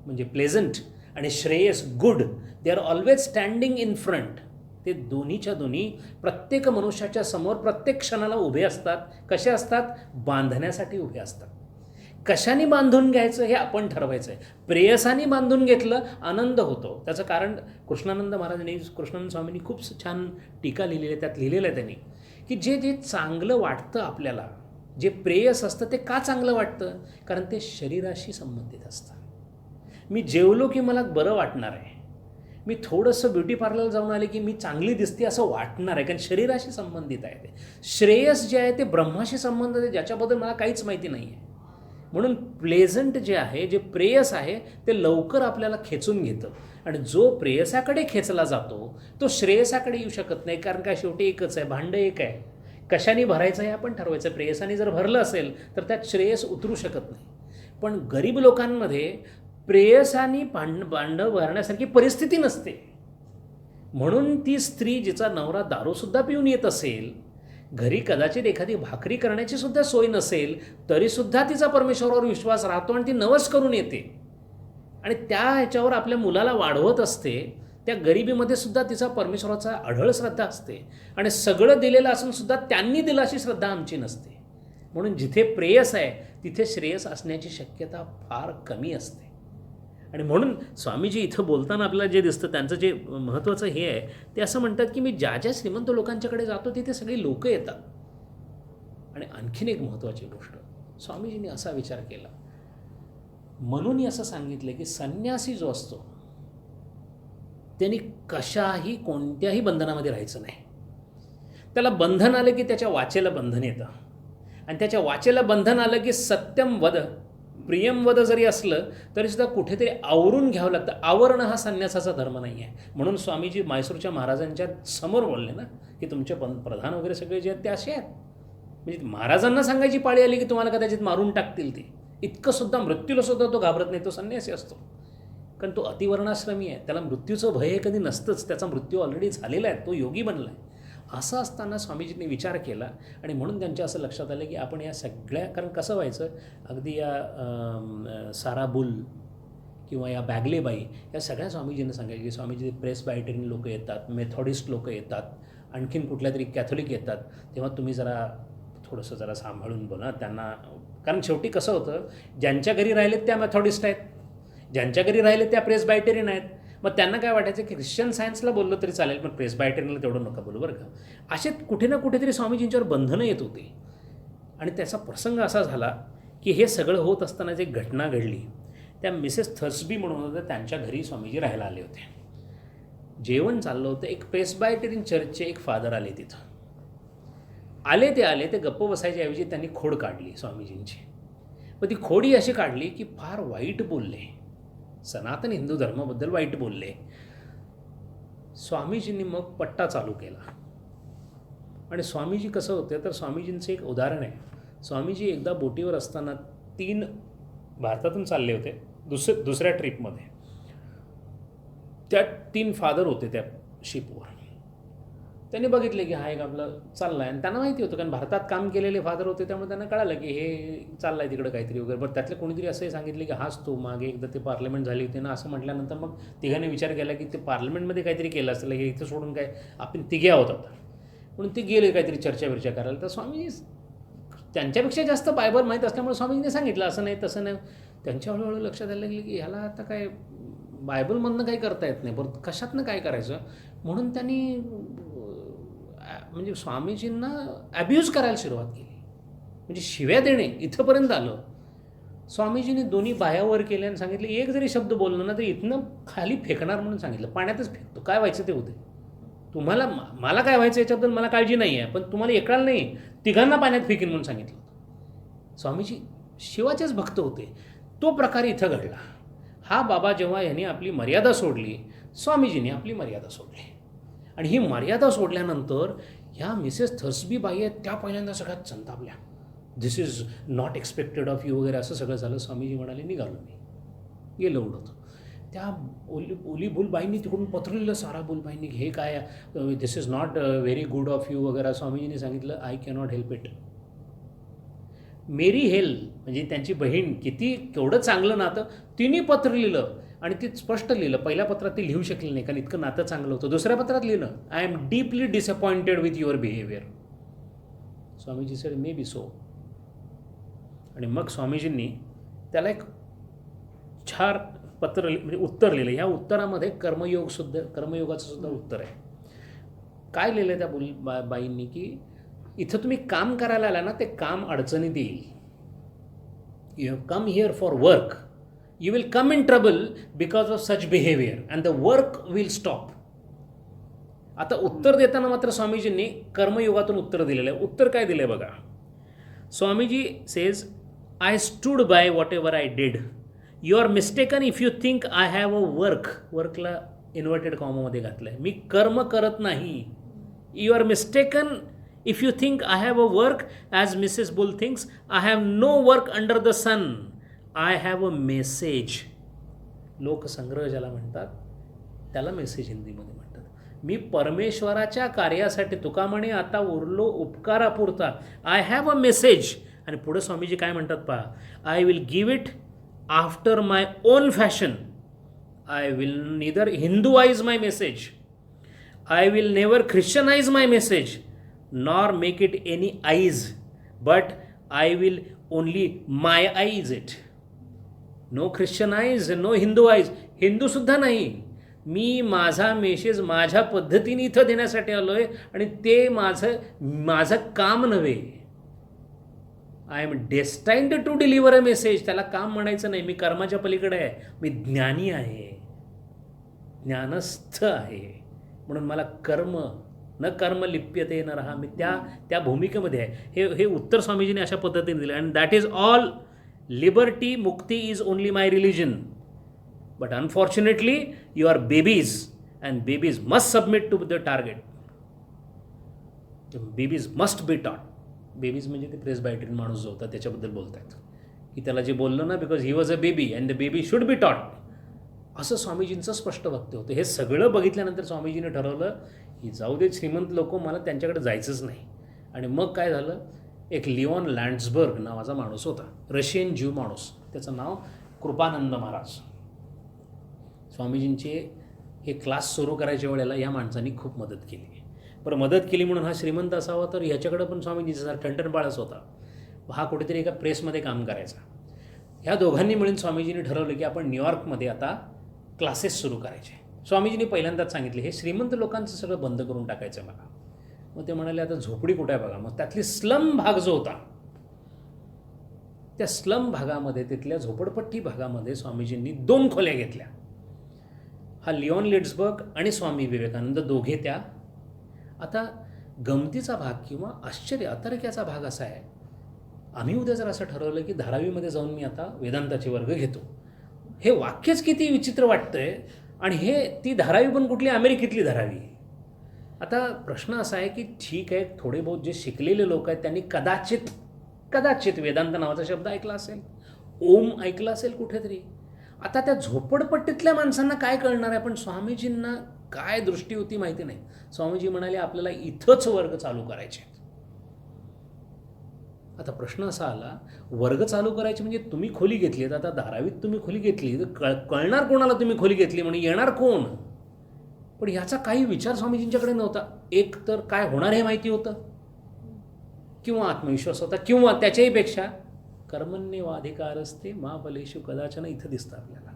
म्हणजे प्लेझंट आणि Shreyas good, they are always standing in front. ते दोन्हीच्या दोन्ही प्रत्येक मनुष्याच्या समोर प्रत्येक क्षणाला उभे असतात. कसे असतात? बांधण्यासाठी उभे असतात. कशाने बांधून घ्यायचं हे आपण ठरवायचं आहे. प्रेयसाने बांधून घेतलं आनंद होतो. त्याचं कारण कृष्णानंद महाराजांनी, कृष्णानंद स्वामींनी खूप छान टीका लिहिलेली आहे. त्यात लिहिलेलं आहे त्यांनी की जे जे चांगलं वाटतं आपल्याला, जे प्रेयस असतं ते का चांगलं वाटतं, कारण ते शरीराशी संबंधित असतं. मी जेवलो की मला बरं वाटणार आहे, मी थोडंसं ब्युटी पार्लरला जाऊन आले की मी चांगली दिसते असं वाटणार आहे, कारण शरीराशी संबंधित आहे ते. श्रेयस जे आहे ते ब्रह्माशी संबंधित आहे, ज्याच्याबद्दल मला काहीच माहिती नाही आहे. म्हणून प्लेझंट जे आहे, जे प्रेयस आहे ते लवकर आपल्याला खेचून घेतं. आणि जो प्रेयसाकडे खेचला जातो तो श्रेयसाकडे येऊ शकत नाही, कारण काय, शेवटी एकच आहे, भांडं एक आहे. कशाने भरायचं हे आपण ठरवायचं. प्रेयसाने जर भरलं असेल तर त्यात श्रेयस उतरू शकत नाही. पण गरीब लोकांमध्ये प्रेयसानी भांडं भरण्यासारखी परिस्थिती नसते. म्हणून ती स्त्री जिचा नवरा दारूसुद्धा पिऊन येत असेल, घरी कदाचित एखादी भाकरी करण्याची सुद्धा सोय नसेल, तरीसुद्धा तिचा परमेश्वरावर विश्वास राहतो आणि ती नवस करून येते आणि त्या ह्याच्यावर आपल्या मुलाला वाढवत असते. त्या गरिबीमध्ये सुद्धा तिचा परमेश्वराचा अढळ श्रद्धा असते आणि सगळं दिलेलं असून सुद्धा त्यांनी दिलं अशी श्रद्धा आमची नसते. म्हणून जिथे प्रेयस आहे तिथे श्रेयस असण्याची शक्यता फार कमी असते. आणि म्हणून स्वामीजी इथं बोलताना आपल्याला जे दिसतं त्यांचं जे महत्त्वाचं हे आहे ते असं म्हणतात की मी ज्या ज्या श्रीमंत लोकांच्याकडे जातो तिथे सगळी लोकं येतात. आणि आणखीन एक महत्त्वाची गोष्ट स्वामीजींनी असा विचार केला, म्हणून असं सांगितलं की संन्यासी जो असतो त्यांनी कशाही कोणत्याही बंधनामध्ये राहायचं नाही. त्याला बंधन आलं की त्याच्या वाचेला बंधन येतं आणि त्याच्या वाचेला बंधन आलं की सत्यम वद प्रियम वद जरी असलं तरी सुद्धा कुठेतरी आवरून घ्यावं लागतं. आवरणं हा संन्यासाचा धर्म नाही आहे. म्हणून स्वामीजी म्हैसूरच्या महाराजांच्या समोर बोलले ना की तुमचे प्रधान वगैरे सगळे जे आहेत ते असे आहेत. म्हणजे महाराजांना सांगायची पाळी आली की तुम्हाला कदाचित मारून टाकतील ते, इतकंसुद्धा मृत्यूला सुद्धा तो घाबरत नाही. तो संन्यासी असतो कारण तो अतिवर्णाश्रमी आहे. त्याला मृत्यूचं भय हे कधी नसतंच. त्याचा मृत्यू ऑलरेडी झालेला आहे, तो योगी बनला आहे. असं असताना स्वामीजींनी विचार केला आणि म्हणून त्यांच्या असं लक्षात आलं की आपण या सगळ्या, कारण कसं व्हायचं अगदी या साराबुल किंवा या बॅगलेबाई या सगळ्या स्वामीजींना सांगायचे की स्वामीजी प्रेस बायटेरियन लोक येतात, मेथॉडिस्ट लोक येतात, आणखीन कुठल्या तरी कॅथोलिक येतात, तेव्हा तुम्ही थोडंसं जरा सांभाळून बोला त्यांना. कारण शेवटी कसं होतं, ज्यांच्या घरी राहिलेत त्या मेथॉडिस्ट आहेत, ज्यांच्या घरी राहिले त्या प्रेस बायटेरियन आहेत. मग त्यांना काय वाटायचं की ख्रिश्चन सायन्सला बोललं तरी चालेल पण प्रेस बायटेरियनला तेवढं नका बोलू बरं का. असे कुठे ना कुठेतरी स्वामीजींच्यावर बंधनं येत होती. आणि त्याचा प्रसंग असा झाला की हे सगळं होत असताना जी घटना घडली, त्या मिसेस थर्सबी म्हणून होत्या, त्यांच्या घरी स्वामीजी राहायला आले होते. जेवण चाललं होतं. एक प्रेस बायटेरियन चर्चचे एक फादर आले तिथं. आले ते गप्प बसायच्याऐवजी त्यांनी खोड काढली स्वामीजींची. पण ती खोडी अशी काढली की फार वाईट बोलले, सनातन हिंदू धर्माबद्दल वाईट बोलले. स्वामीजींनी मग पट्टा चालू केला. आणि स्वामीजी कसं होतं तर स्वामीजींचं एक उदाहरण आहे. स्वामीजी एकदा बोटीवर असताना 3 भारतातून चालले होते दुसऱ्या ट्रिपमध्ये. त्या 3 फादर होते त्या शिपवर. त्यांनी बघितले की हा एक आपलं चालला आहे आणि त्यांना माहिती होतं कारण भारतात काम केलेले फादर होते त्यामुळे त्यांना कळालं की हे चाललं आहे तिकडं काहीतरी वगैरे. बरं त्यातले कोणीतरी असंही सांगितले की हाच तो मागे एकदा ते पार्लमेंट झाली होती ना, असं म्हटल्यानंतर मग तिघांनी विचार केला की ते पार्लमेंटमध्ये काहीतरी केलं असेल, हे इथं सोडून काय आपण तिघे आहोत आता, म्हणून ते गेले काहीतरी चर्चा करायला. तर स्वामी त्यांच्यापेक्षा जास्त बायबल माहीत असल्यामुळे स्वामीजीने सांगितलं असं नाही तसं नाही. त्यांच्या हळूहळू लक्षात यायला लागलं की ह्याला आता काय बायबलमधनं काही करता येत नाही, बरं कशातनं काय करायचं. म्हणून त्यांनी म्हणजे स्वामीजींना ॲब्यूज करायला सुरुवात केली, म्हणजे शिव्या देणे इथंपर्यंत आलं. स्वामीजींनी दोन्ही बायावर केले आणि सांगितले एक जरी शब्द बोलला ना तरी इथनं खाली फेकणार म्हणून सांगितलं. पाण्यातच फेकतो, काय व्हायचं ते होते. तुम्हाला मला काय व्हायचं याच्याबद्दल मला काळजी नाही आहे, पण तुम्हाला एकाला नाही तिघांना पाण्यात फेकीन म्हणून सांगितलं. स्वामीजी शिवाचेच भक्त होते. तो प्रकार इथं घडला. हा बाबा जेव्हा यांनी आपली मर्यादा सोडली, स्वामीजींनी आपली मर्यादा सोडली. आणि ही मर्यादा सोडल्यानंतर ह्या मिसेस थर्सबी बाई आहेत त्या पहिल्यांदा सगळ्यात संतापल्या. This is not expected of you वगैरे असं सगळं झालं. स्वामीजी म्हणाले निघालो मी, गेलं उडत. त्या ओली बुलबाईंनी तिकडून पत्र लिहिलं, सारा बुलबाईंनी, हे काय दिस is not very good of you वगैरे. स्वामीजींनी सांगितलं I cannot help it. Mary help म्हणजे त्यांची बहीण केवढं चांगलं नातं, तिने पत्र लिहिलं आणि ते स्पष्ट लिहिलं. पहिल्या पत्रात ते लिहू शकले नाही कारण इतकं नातं चांगलं होतं. दुसऱ्या पत्रात लिहिलं I am deeply disappointed with your behaviour. Swamiji sed may be so. आणि मग स्वामीजींनी त्याला एक 4 पत्र म्हणजे उत्तर लिहिलं. ह्या उत्तरामध्ये कर्मयोगाचं सुद्धा उत्तर आहे. काय लिहिलं त्या बाईंनी की इथं तुम्ही काम करायला आला ना ते काम अडचणीत येईल. You have come here for work, you will come in trouble because of such behavior and the work will stop. आता उत्तर देताना मात्र स्वामीजींनी कर्मयोगातून उत्तर दिलेलं आहे. उत्तर काय दिलं आहे बघा. Swamiji says I stood by whatever I did. You are mistaken if you think I have a वर्कला इन्व्हर्टेड कॉमामध्ये घातलं आहे. मी कर्म करत नाही. You are mistaken if you think I have a work as Mrs Bull thinks I have no work under the sun. I have a message. लोकसंग्रह ज्याला म्हणतात त्याला मेसेज हिंदीमध्ये म्हणतात. मी परमेश्वराच्या कार्यासाठी, तुका म्हणे आता उरलो उपकारापुरता, आय हॅव अ मेसेज. आणि पुढे स्वामीजी काय म्हणतात पहा, I will give it after my own fashion. I will neither Hinduise my message, I will never Christianise my message, nor make it any ise, but I will only my ise it. No Christianise, no Hinduise, हिंदूसुद्धा नाही. मी माझा मेसेज माझ्या पद्धतीने इथं देण्यासाठी आलो आहे आणि ते माझं काम नव्हे. I am destined to deliver a message. त्याला काम म्हणायचं नाही, मी कर्माच्या पलीकडे आहे, मी ज्ञानी आहे, ज्ञानस्थ आहे. म्हणून मला कर्म न कर्म लिप्यते न रहा, मी त्या भूमिकेमध्ये आहे. हे उत्तर स्वामीजीने अशा पद्धतीने दिलं. And that is all. Liberty, mukti is only my religion. But unfortunately you are babies and babies must submit to the target. Babies must be taught. Babies म्हणजे ते प्रेस्बायटरीन माणूस जो होता त्याच्याबद्दल बोलत आहेत की त्याला जे बोललं ना, because he was a baby and the baby should be taught, असं स्वामीजींचं स्पष्ट वक्तव्य होतं. हे सगळं बघितल्यानंतर स्वामीजीने ठरवलं की जाऊ दे श्रीमंत लोक, मला त्यांच्याकडे जायचंच नाही. आणि मग काय झालं, एक लिओन लँड्सबर्ग नावाचा माणूस होता, रशियन ज्यू माणूस, त्याचं नाव कृपानंद महाराज. स्वामीजींचे हे क्लास सुरू करायच्या वेळेला या माणसांनी खूप मदत केली. बरं, मदत केली म्हणून हा श्रीमंत असावा तर ह्याच्याकडं पण स्वामीजीचा ठणठणबाळच होता. हा कुठेतरी एका प्रेसमध्ये काम करायचा. ह्या दोघांनी मिळून स्वामीजींनी ठरवलं की आपण न्यूयॉर्कमध्ये आता क्लासेस सुरू करायचे. स्वामीजींनी पहिल्यांदाच सांगितले हे श्रीमंत लोकांचं सगळं बंद करून टाकायचं मला. मग ते म्हणाले आता झोपडी कुठे आहे बघा. मग त्यातली स्लम भाग जो होता, त्या स्लम भागामध्ये, तिथल्या झोपडपट्टी भागामध्ये स्वामीजींनी 2 खोल्या घेतल्या. हा लिओन लिड्सबर्ग आणि स्वामी विवेकानंद दोघे त्या. आता गमतीचा भाग किंवा आश्चर्य अतर्क्याचा भाग असा आहे, आम्ही उद्या जर असं ठरवलं की धारावीमध्ये जाऊन मी आता वेदांताचे वर्ग घेतो. हे वाक्यच किती विचित्र वाटतंय. आणि हे ती धारावी पण कुठली, अमेरिकेतली धारावी. आता प्रश्न असा आहे की ठीक आहे, थोडे बहुत जे शिकलेले लोक आहेत त्यांनी कदाचित वेदांत नावाचा शब्द ऐकला असेल, ओम ऐकला असेल कुठेतरी. आता त्या झोपडपट्टीतल्या माणसांना काय कळणार आहे. पण स्वामीजींना काय दृष्टी होती माहिती नाही. स्वामीजी म्हणाले आपल्याला इथंच वर्ग चालू करायचे. आता प्रश्न असा आला, वर्ग चालू करायचे म्हणजे तुम्ही खोली घेतली, आता धारावीत तुम्ही खोली घेतली तर कळणार कोणाला तुम्ही खोली घेतली, म्हणजे येणार कोण. पण ह्याचा काही विचार स्वामीजींच्याकडे नव्हता. एक तर काय होणार हे माहिती होतं, किंवा आत्मविश्वास होता, किंवा त्याच्याही पेक्षा कर्मण्येवाधिकारस्ते मा फलेषु कदाचन इथं दिसतं आपल्याला.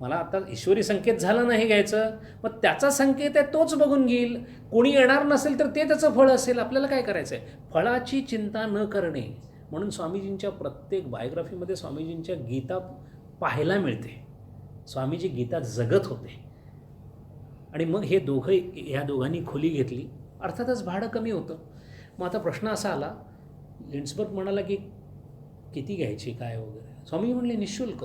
मला आता ईश्वरी संकेत झाला नाही घ्यायचं, मग त्याचा संकेत आहे तोच बघून घेईल. कोणी येणार नसेल तर ते त्याचं फळ असेल. आपल्याला काय करायचं आहे, फळाची चिंता न करणे. म्हणून स्वामीजींच्या प्रत्येक बायोग्राफीमध्ये स्वामीजींच्या गीता पाहायला मिळते. स्वामीजी गीता जगत होते. आणि मग ह्या दोघांनी खोली घेतली. अर्थातच भाडं कमी होतं. मग आता प्रश्न असा आला, लिंड्सबर्ग म्हणाला की किती घ्यायची काय वगैरे. स्वामी म्हणले निःशुल्क.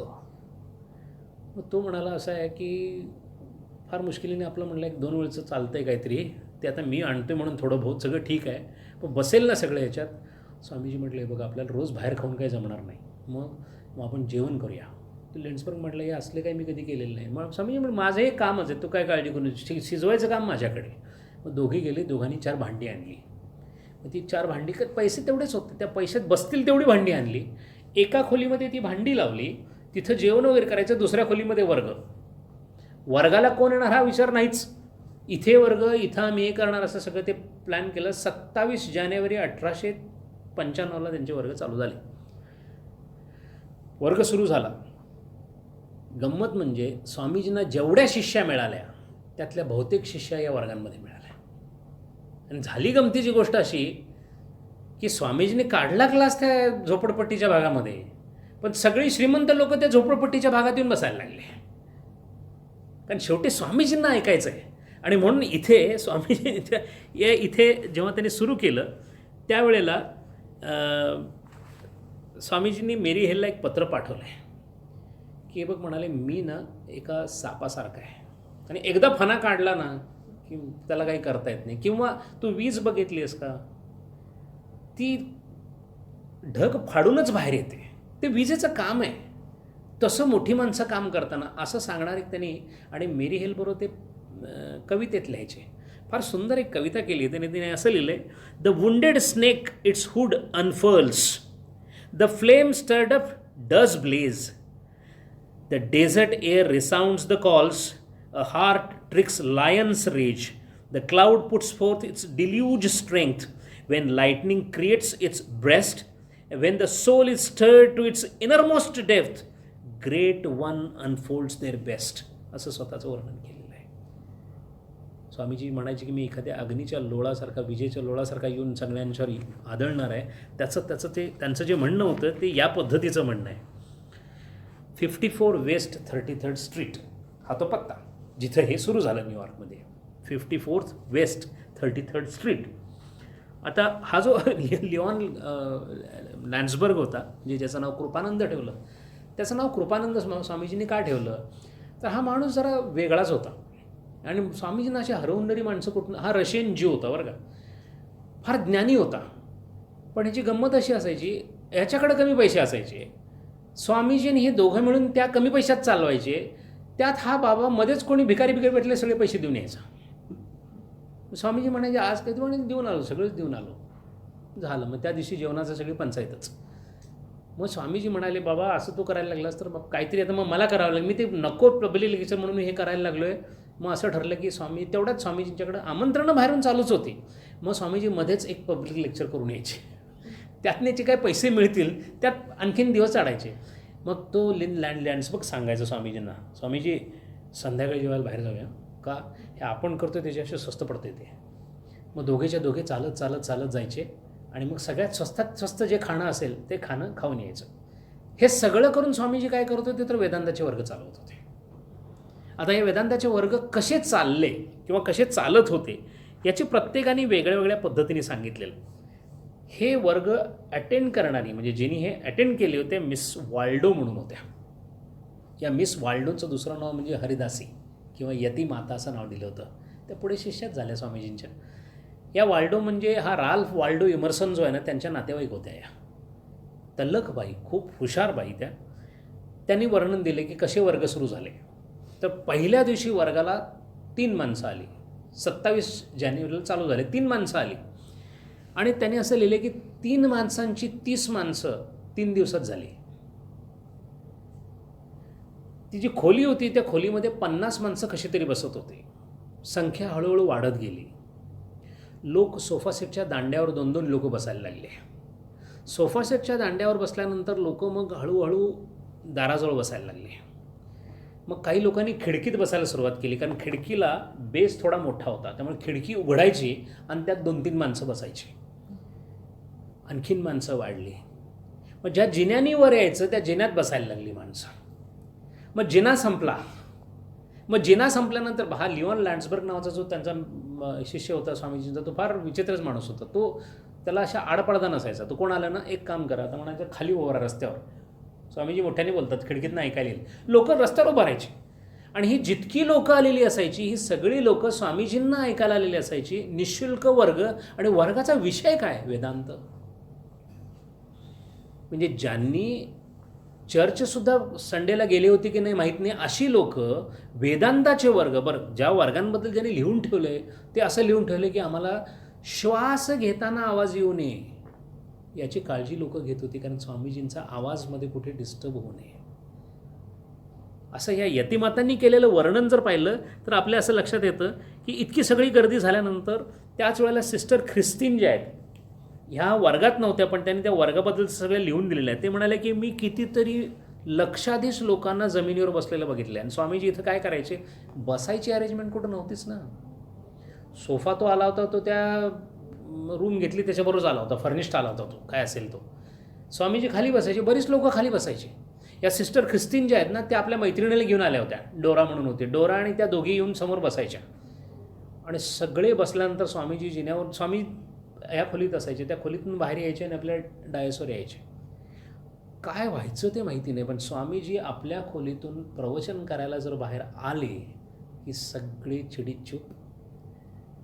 मग तो म्हणाला असं आहे की फार मुश्किलीने आपलं म्हणलं 1-2 वेळचं चालतं आहे काहीतरी, ते आता मी आणतो म्हणून थोडं बहुत सगळं ठीक आहे, पण बसेल ना सगळं ह्याच्यात. स्वामीजी म्हटले बघा आपल्याला रोज बाहेर खाऊन काही जमणार नाही, मग आपण जेवण करूया. तर लिंड्सबर्ग म्हटलं हे असले काही मी कधी केलेलं नाही. मग स्वामीजी म्हटलं माझं हे कामच आहे, तू काय काळजी करू, शिजवायचं काम माझ्याकडे. मग दोघे गेले, दोघांनी 4 भांडी आणली. मग ती 4 भांडी पैसे तेवढेच होते, त्या पैशात बसतील तेवढी भांडी आणली. एका खोलीमध्ये ती भांडी लावली, तिथं जेवण वगैरे करायचं. दुसऱ्या खोलीमध्ये वर्गाला कोण येणार हा विचार नाहीच. इथे वर्ग, इथं आम्ही हे करणार, असं सगळं ते प्लॅन केलं. 27 जानेवारी 1895 त्यांचे वर्ग चालू झाले. वर्ग सुरू झाला. गंमत म्हणजे स्वामीजींना जेवढ्या शिष्या मिळाल्या त्यातल्या बहुतेक शिष्या या वर्गांमध्ये मिळाल्या. आणि झाली गमतीची गोष्ट अशी की स्वामीजींनी काढला क्लास त्या झोपडपट्टीच्या भागामध्ये, पण सगळी श्रीमंत लोक त्या झोपडपट्टीच्या भागात येऊन बसायला लागले. कारण शेवटी स्वामीजींना ऐकायचं आहे. आणि म्हणून इथे स्वामीजी इथे जेव्हा त्यांनी सुरू केलं त्यावेळेला स्वामीजींनी मेरी हेलला एक पत्र पाठवलं आहे की बघ म्हणाले मी ना एका सापासारखा आहे, आणि एकदा फणा काढला ना की त्याला काही करता येत नाही. किंवा तू वीज बघितली आहेस का, ती ढग फाडूनच बाहेर येते, ते विजेचं काम आहे. तसं मोठी माणसं काम करताना असं सांगणार एक त्यांनी. आणि मेरी हेल बरोबर ते कवितेत लिहायचे. फार सुंदर एक कविता केली. तिने असं लिहिलं आहे, the wounded snake its hood unfurls, the flame stirred up does blaze, the desert air resounds the calls, a heart tricks lion's rage, the cloud puts forth its deluge strength, when lightning creates its breast, when the soul is stirred to its innermost depth, great one unfolds their best. असं स्वतःचं वर्णन केलेलं आहे. स्वामीजी म्हणायचे की मी एखाद्या अग्नीच्या लोळासारखा, विजेच्या लोळासारखा येऊन सगळ्यांच्यावर आदळणार आहे. त्यांचं जे म्हणणं होतं ते या पद्धतीचं म्हणणं आहे. 54 वेस्ट 33rd स्ट्रीट हा तो पत्ता जिथं हे सुरू झालं न्यूयॉर्कमध्ये. 54 वेस्ट 33rd स्ट्रीट. आता हा जो लिओन लँड्सबर्ग होता, म्हणजे ज्याचं नाव कृपानंद ठेवलं, त्याचं नाव कृपानंद स्वामीजींनी का ठेवलं, तर हा माणूस जरा वेगळाच होता. आणि स्वामीजींना अशी हरवणारी माणसं कुठून, हा रशियन ज्यू होता बरं का, फार ज्ञानी होता. पण ह्याची गंमत अशी असायची, ह्याच्याकडे कमी पैसे असायचे, स्वामीजींनी हे दोघं मिळून त्या कमी पैशात चालवायचे. त्यात हा बाबा मध्येच कोणी भिकारी भेटले सगळे पैसे देऊन यायचा. स्वामीजी म्हणायचे आज काही म्हणे देऊन आलो, सगळंच देऊन आलो, झालं. मग त्या दिवशी जेवणाचं सगळी पंचायतच. मग स्वामीजी म्हणाले बाबा असं तू करायला लागलास तर मग काहीतरी आता मग मला करावं लागेल, मी ते नको पब्लिक लेक्चर म्हणून हे करायला लागलो आहे. मग असं ठरलं की तेवढ्याच स्वामीजींच्याकडे आमंत्रणं बाहेरून चालूच होती. मग स्वामीजी मध्येच एक पब्लिक लेक्चर करून यायचे, त्यातने जे काही पैसे मिळतील त्यात आणखीन दिवस काढायचे. मग तो लँड्सबर्ग सांगायचं स्वामीजींना, स्वामीजी संध्याकाळी जेवायला बाहेर जाऊया का, हे आपण करतो त्याच्याशी स्वस्त पडते ते. मग दोघेच्या दोघे चालत जायचे आणि मग सगळ्यात स्वस्त जे खाणं असेल ते खाणं खाऊन यायचं. हे सगळं करून स्वामीजी काय करत होते तर वेदांताचे वर्ग चालवत होते. आता हे वेदांताचे वर्ग कसे चालले किंवा कसे चालत होते याची प्रत्येकाने वेगळ्या वेगळ्या पद्धतीने सांगितलेलं. हे वर्ग अटेंड करणारी म्हणजे जिनी हे अटेंड केले होते मिस वाल्डो म्हणून होत्या. या मिस वाल्डोचं दुसरं नाव म्हणजे हरिदासी किंवा यती माता असं नाव दिलं होतं. त्या पुढे शिष्याच झाल्या स्वामीजींच्या. या वाल्डो म्हणजे हा राल्फ वाल्डो इमर्सन जो आहे ना, त्यांच्या नातेवाईक होत्या. या तल्लख बाई, खूप हुशार बाई त्या. त्यांनी वर्णन दिले की कसे वर्ग सुरू झाले. तर पहिल्या दिवशी वर्गाला 3 माणसं आली. 27 जानेवारीला चालू झाले, 3 माणसं आली. आणि त्यांनी असं लिहिले की 3 माणसांची 30 माणसं 3 दिवसात झाली. ती जी खोली होती त्या खोलीमध्ये 50 माणसं कशी तरी बसत होते. संख्या हळूहळू वाढत गेली. लोक सोफासेटच्या दांड्यावर 2-2 लोक बसायला लागले. सोफासेटच्या दांड्यावर बसल्यानंतर लोक मग हळूहळू दाराजवळ बसायला लागले. मग काही लोकांनी खिडकीत बसायला सुरुवात केली, कारण खिडकीला बेस थोडा मोठा होता, त्यामुळे खिडकी उघडायची आणि त्यात 2-3 माणसं बसायची. आणखीन माणसं वाढली. मग ज्या जिन्यानी वर यायचं त्या जिन्यात बसायला लागली माणसं. मग जिना संपला. मग जिना संपल्यानंतर हा लिओन लँड्सबर्ग नावाचा जो त्यांचा शिष्य होता स्वामीजींचा, तो फार विचित्रच माणूस होता. त्याला अशा आडपडदा नसायचा. तो कोण आला ना, एक काम करा आता म्हणायचं, खाली उभा रस्त्यावर. स्वामीजी मोठ्याने बोलतात, खिडकीतनं ऐकायला येईल. लोक रस्त्यावर उभं राहायचे आणि ही जितकी लोकं आलेली असायची ही सगळी लोकं स्वामीजींना ऐकायला आलेली असायची. निःशुल्क वर्ग. आणि वर्गाचा विषय काय, वेदांत. म्हणजे ज्यांनी चर्चसुद्धा संडेला गेले होते की नाही माहीत नाही, अशी लोक वेदांताचे वर्ग, बरं ज्या वर्गांबद्दल ज्यांनी लिहून ठेवलं आहे ते असं लिहून ठेवलं की आम्हाला श्वास घेताना आवाज येऊ नये याची काळजी लोक घेत होती, कारण स्वामीजींचा आवाजमध्ये कुठे डिस्टर्ब होऊ नये. असं या यतिमातांनी केलेलं वर्णन जर पाहिलं तर आपल्या असं लक्षात येतं की इतकी सगळी गर्दी झाल्यानंतर त्याच वेळेला सिस्टर ख्रिस्तीन ज्या आहेत ह्या वर्गात नव्हत्या, पण त्यांनी त्या वर्गाबद्दल सगळं लिहून दिलेलं आहे. ते म्हणाले की मी कितीतरी लक्षाधीश लोकांना जमिनीवर बसलेलं बघितलं आहे. आणि स्वामीजी इथं काय करायचे, बसायची अरेंजमेंट कुठं नव्हतीच ना. सोफा तो आला होता, तो त्या रूम घेतली त्याच्याबरोबर आला होता, फर्निश्ड आला होता तो, काय असेल तो. स्वामीजी खाली बसायचे, बरीच लोकं खाली बसायची. या सिस्टर ख्रिस्तीन ज्या आहेत ना त्या आपल्या मैत्रिणीला घेऊन आल्या होत्या, डोरा म्हणून होते. डोरा आणि त्या दोघी येऊन समोर बसायच्या. आणि सगळे बसल्यानंतर स्वामीजी जिन्यावर, स्वामी या खोलीत असायचे, त्या खोलीतून बाहेर यायचे आणि आपल्या डायसवर यायचे. काय व्हायचं ते माहिती नाही, पण स्वामीजी आपल्या खोलीतून प्रवचन करायला जर बाहेर आले की सगळे चिडीचूप.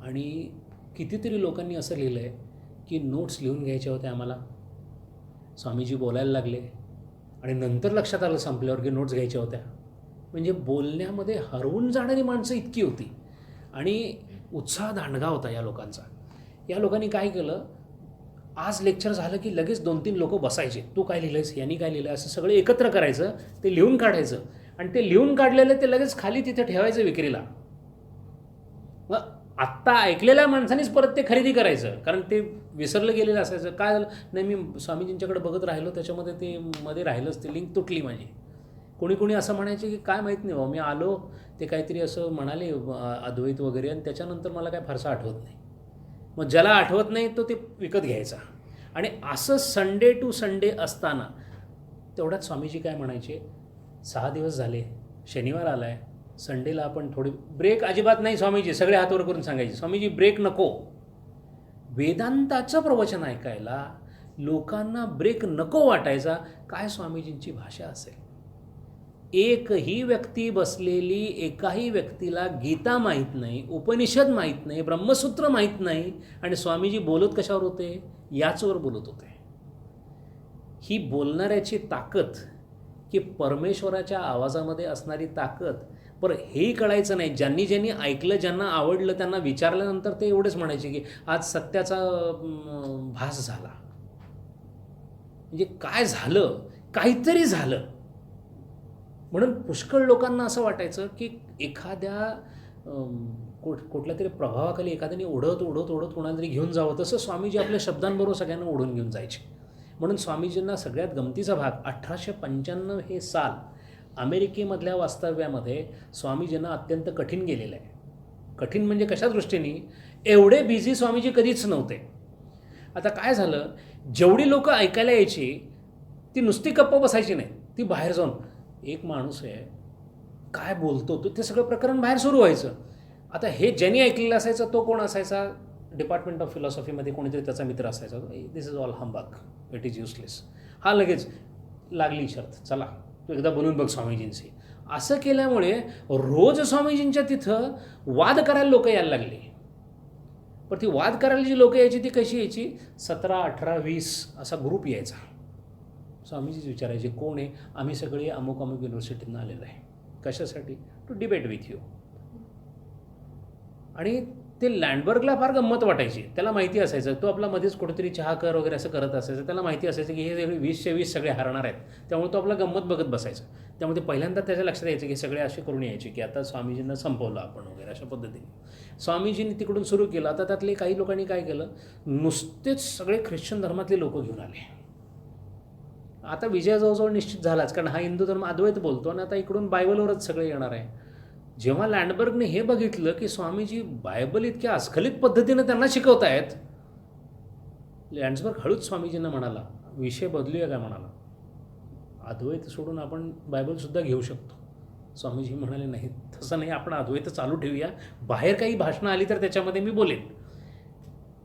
आणि कितीतरी लोकांनी असं लिहिलं आहे की नोट्स लिहून घ्यायच्या होत्या आम्हाला. स्वामीजी बोलायला लागले आणि नंतर लक्षात आलं संपल्यावर की नोट्स घ्यायच्या होत्या. म्हणजे बोलण्यामध्ये हरवून जाणारी माणसं इतकी होती. आणि उत्साह दांडगा होता या लोकांचा. या लोकांनी काय केलं, आज लेक्चर झालं की लगेच 2-3 लोक बसायचे, तू काय लिहिलंयस, यांनी काय लिहिलं, असं सगळं एकत्र करायचं, ते लिहून काढायचं आणि ते लिहून काढलेलं ते लगेच खाली तिथे ठेवायचं विक्रीला. मग आत्ता ऐकलेल्या माणसानीच परत ते खरेदी करायचं, कारण ते विसरलं गेलेलं असायचं. काय झालं, नाही मी स्वामीजींच्याकडे बघत राहिलो, त्याच्यामध्ये ते मध्ये राहिलंच, ते लिंक तुटली माझी. कोणी कोणी असं म्हणायचे की काय माहीत नाही मी आलो, ते काहीतरी असं म्हणाले अद्वैत वगैरे, आणि त्याच्यानंतर मला काय फारसं आठवत नाही. मग ज्याला आठवत नाही तो ते विकत घ्यायचा. आणि असं संडे टू संडे असताना तेवढ्यात स्वामीजी काय म्हणायचे, 6 दिवस झाले, शनिवार आला आहे, संडेला आपण थोडी ब्रेक. अजिबात नाही स्वामीजी, सगळे हातवर करून सांगायचे, स्वामीजी ब्रेक नको. वेदांताचं प्रवचन ऐकायला लोकांना ब्रेक नको वाटायचा. काय स्वामीजींची भाषा असेल. एकही व्यक्ती बसलेली, एकाही व्यक्तीला गीता माहीत नाही, उपनिषद माहीत नाही, ब्रह्मसूत्र माहीत नाही, आणि स्वामीजी बोलत कशावर होते, याचवर बोलत होते. ही बोलणाऱ्याची ताकद, की परमेश्वराच्या आवाजामध्ये असणारी ताकद. बरं हेही कळायचं नाही. ज्यांनी ज्यांनी ऐकलं, ज्यांना आवडलं, त्यांना विचारल्यानंतर ते एवढेच म्हणायचे की आज सत्याचा भास झाला. म्हणजे काय झालं, काहीतरी झालं. म्हणून पुष्कळ लोकांना असं वाटायचं की एखाद्या कुठल्या तरी प्रभावाखाली एखाद्याने ओढत ओढत ओढत कोणाला तरी घेऊन जावं. तसं स्वामीजी आपल्या शब्दांबरोबर सगळ्यांना ओढून घेऊन जायचे. म्हणून स्वामीजींना सगळ्यात गमतीचा भाग, 1895 हे साल अमेरिकेमधल्या वास्तव्यामध्ये स्वामीजींना अत्यंत कठीण गेलेलं आहे. कठीण म्हणजे कशा दृष्टीने, एवढे बिझी स्वामीजी कधीच नव्हते. आता काय झालं, जेवढी लोक ऐकायला यायची ती नुसती गप्प बसायची नाही, ती बाहेर जाऊन एक माणूस आहे काय बोलतो तो, ते सगळं प्रकरण बाहेर सुरू व्हायचं. आता हे ज्यांनी ऐकलेलं असायचं तो कोण असायचा, डिपार्टमेंट ऑफ फिलॉसॉफीमध्ये कोणीतरी त्याचा मित्र असायचा. This is all humbug, it is useless. हा लगेच लागली शर्त, चला तू एकदा बोलून बघ स्वामीजींशी. असं केल्यामुळे रोज स्वामीजींच्या तिथं वाद करायला लोक यायला लागले. पण ती वाद करायला जी लोक यायची ती कशी यायची, 17, 18, 20 असा ग्रुप यायचा. स्वामीजीच विचारायचे कोण आहे, आम्ही सगळे अमुक अमुक युनिव्हर्सिटीतून आलेलो आहे. कशासाठी, टू डिबेट विथ यू. आणि ते लँडबर्गला फार गंमत वाटायची. त्याला माहिती असायचं, तो आपला मध्येच कुठेतरी चहा कर वगैरे असं करत असायचं. त्याला माहिती असायचं की हे सगळे 20च्या 20 सगळे हारणार आहेत, त्यामुळे तो आपला गंमत बघत बसायचा. त्यामुळे ते पहिल्यांदा त्याच्या लक्षात यायचं की सगळे असे करून यायचे की आता स्वामीजींना संपवलं आपण वगैरे अशा पद्धतीने. स्वामीजींनी तिकडून सुरू केलं. आता त्यातले काही लोकांनी काय केलं, नुसतेच सगळे ख्रिश्चन धर्मातले लोक घेऊन आले. आता विजय जवळजवळ निश्चित झालाच, कारण हा हिंदू धर्म अद्वैत बोलतो आणि आता इकडून बायबलवरच सगळे येणार आहे. जेव्हा लँडबर्गने हे बघितलं की स्वामीजी बायबल इतक्या अस्खलित पद्धतीनं त्यांना शिकवत आहेत, लँडबर्ग हळूच स्वामीजींना म्हणाला, विषय बदलूया काय, म्हणाला अद्वैत सोडून आपण बायबलसुद्धा घेऊ शकतो. स्वामीजी म्हणाले नाही, तसं नाही, आपण अद्वैत चालू ठेवूया, बाहेर काही भाषणं आली तर त्याच्यामध्ये मी बोलेन.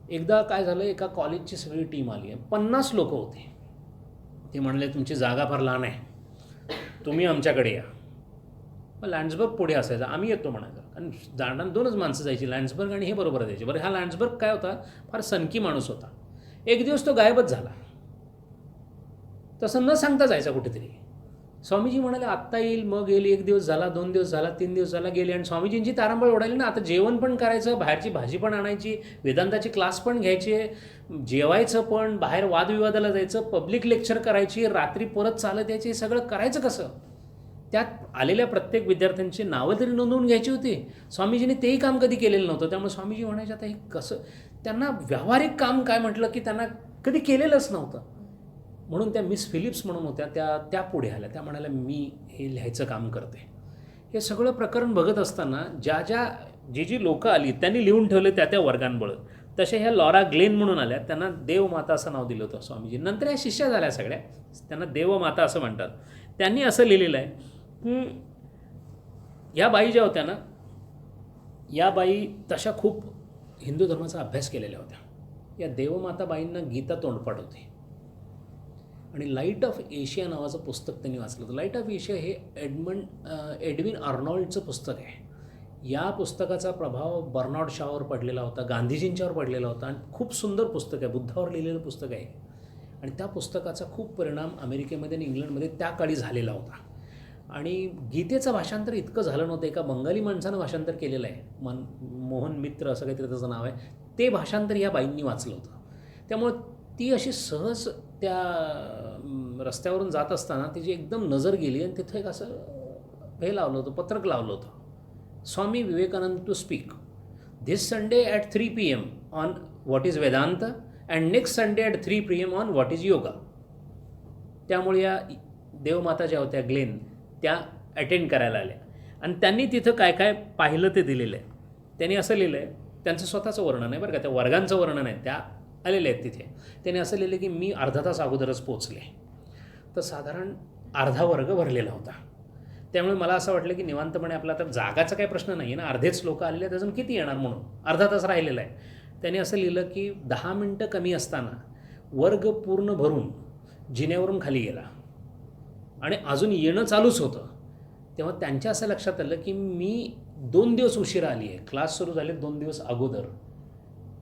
एकदा काय झालं, एका कॉलेजची सगळी टीम आली आहे, 50 लोक होते. ते म्हणले तुमची जागा फार लहान आहे, तुम्ही आमच्याकडे या. मग लँड्सबर्ग पुढे असायचा, आम्ही येतो म्हणायचं. आणि जाणार 2च माणसं जायची, लँड्सबर्ग आणि हे बरोबर जायचे. बरं हा लँड्सबर्ग काय होता, फार सनकी माणूस होता. एक दिवस तो गायबच झाला, तसं न सांगता जायचा कुठेतरी. स्वामीजी म्हणाले आत्ता येईल, मग येईल. 1 दिवस झाला, 2 दिवस झाला, 3 दिवस झाला, गेले. आणि स्वामीजींची तारांबळ ओढायली ना, आता जेवण पण करायचं, बाहेरची भाजी पण आणायची, वेदांताची क्लास पण घ्यायचे, जेवायचं पण, बाहेर वादविवादाला जायचं, पब्लिक लेक्चर करायची, रात्री परत चालत यायचे, सगळं करायचं कसं. त्यात आलेल्या प्रत्येक विद्यार्थ्यांची नावं तरी नोंदवून घ्यायची होती. स्वामीजींनी तेही काम कधी केलेलं नव्हतं. त्यामुळे स्वामीजी म्हणायचे आता हे कसं, त्यांना व्यावहारिक काम काय म्हटलं की त्यांना कधी केलेलंच नव्हतं. म्हणून त्या मिस फिलिप्स म्हणून होत्या, त्या पुढे आल्या. त्या म्हणाल्या मी हे लिहायचं काम करते. हे सगळं प्रकरण बघत असताना जी लोकं आली त्यांनी लिहून ठेवले त्या वर्गांबळ. तसे ह्या लॉरा ग्लेन म्हणून आल्या, त्यांना देवमाता असं नाव दिलं होतं स्वामीजी. नंतर या शिष्या झाल्या सगळ्या, त्यांना देवमाता असं म्हणतात. त्यांनी असं लिहिलेलं आहे की या बाई ज्या होत्या ना, या बाई तशा खूप हिंदू धर्माचा अभ्यास केलेल्या होत्या. या देवमाता बाईंना गीता तोंडपाठ होती. आणि लाईट ऑफ एशिया नावाचं पुस्तक त्यांनी वाचलं होतं. लाईट ऑफ एशिया हे एडविन आर्नॉल्डचं पुस्तक आहे. या पुस्तकाचा प्रभाव बर्नार्ड शॉवर पडलेला होता, गांधीजींच्यावर पडलेला होता. आणि खूप सुंदर पुस्तक आहे, बुद्धावर लिहिलेलं पुस्तक आहे. आणि त्या पुस्तकाचा खूप परिणाम अमेरिकेमध्ये आणि इंग्लंडमध्ये त्या काळी झालेला होता. आणि गीतेचं भाषांतर इतकं झालं नव्हतं. एका बंगाली माणसानं भाषांतर केलेलं आहे, मोहन मित्र असं काहीतरी त्याचं नाव आहे. ते भाषांतर या बाईंनी वाचलं होतं. त्यामुळं ती अशी सहज त्या रस्त्यावरून जात असताना तिची एकदम नजर गेली आणि तिथं एक असं हे लावलं होतं, पत्रक लावलं होतं, Swami Vivekananda to speak this Sunday at 3 PM on what is Vedanta and next Sunday at 3 PM on what is yoga. त्यामुळे या देवमाता ज्या होत्या ग्लेन, त्या अटेंड करायला आल्या आणि त्यांनी तिथं काय काय पाहिलं ते दिलेलं आहे. त्यांनी असं लिहिलं आहे, त्यांचं स्वतःचं वर्णन आहे बरं का, त्या वर्गांचं वर्णन आहे, त्या आलेले आहेत तिथे. त्यांनी असं लिहिलं की मी अर्धा तास अगोदरच पोचले. तर साधारण अर्धा वर्ग भरलेला होता. त्यामुळे मला असं वाटलं की निवांतपणे आपला आता जागाचा काही प्रश्न नाही आहे ना, अर्धेच लोक आलेले आहेत, अजून किती येणार म्हणून अर्धा तास राहिलेला आहे. त्यांनी असं लिहिलं की 10 मिनटं कमी असताना वर्ग पूर्ण भरून जिन्यावरून खाली गेला आणि अजून येणं चालूच होतं. तेव्हा त्यांच्या असं लक्षात आलं की मी 2 दिवस उशिरा आली आहे, क्लास सुरू झाले 2 दिवस अगोदर,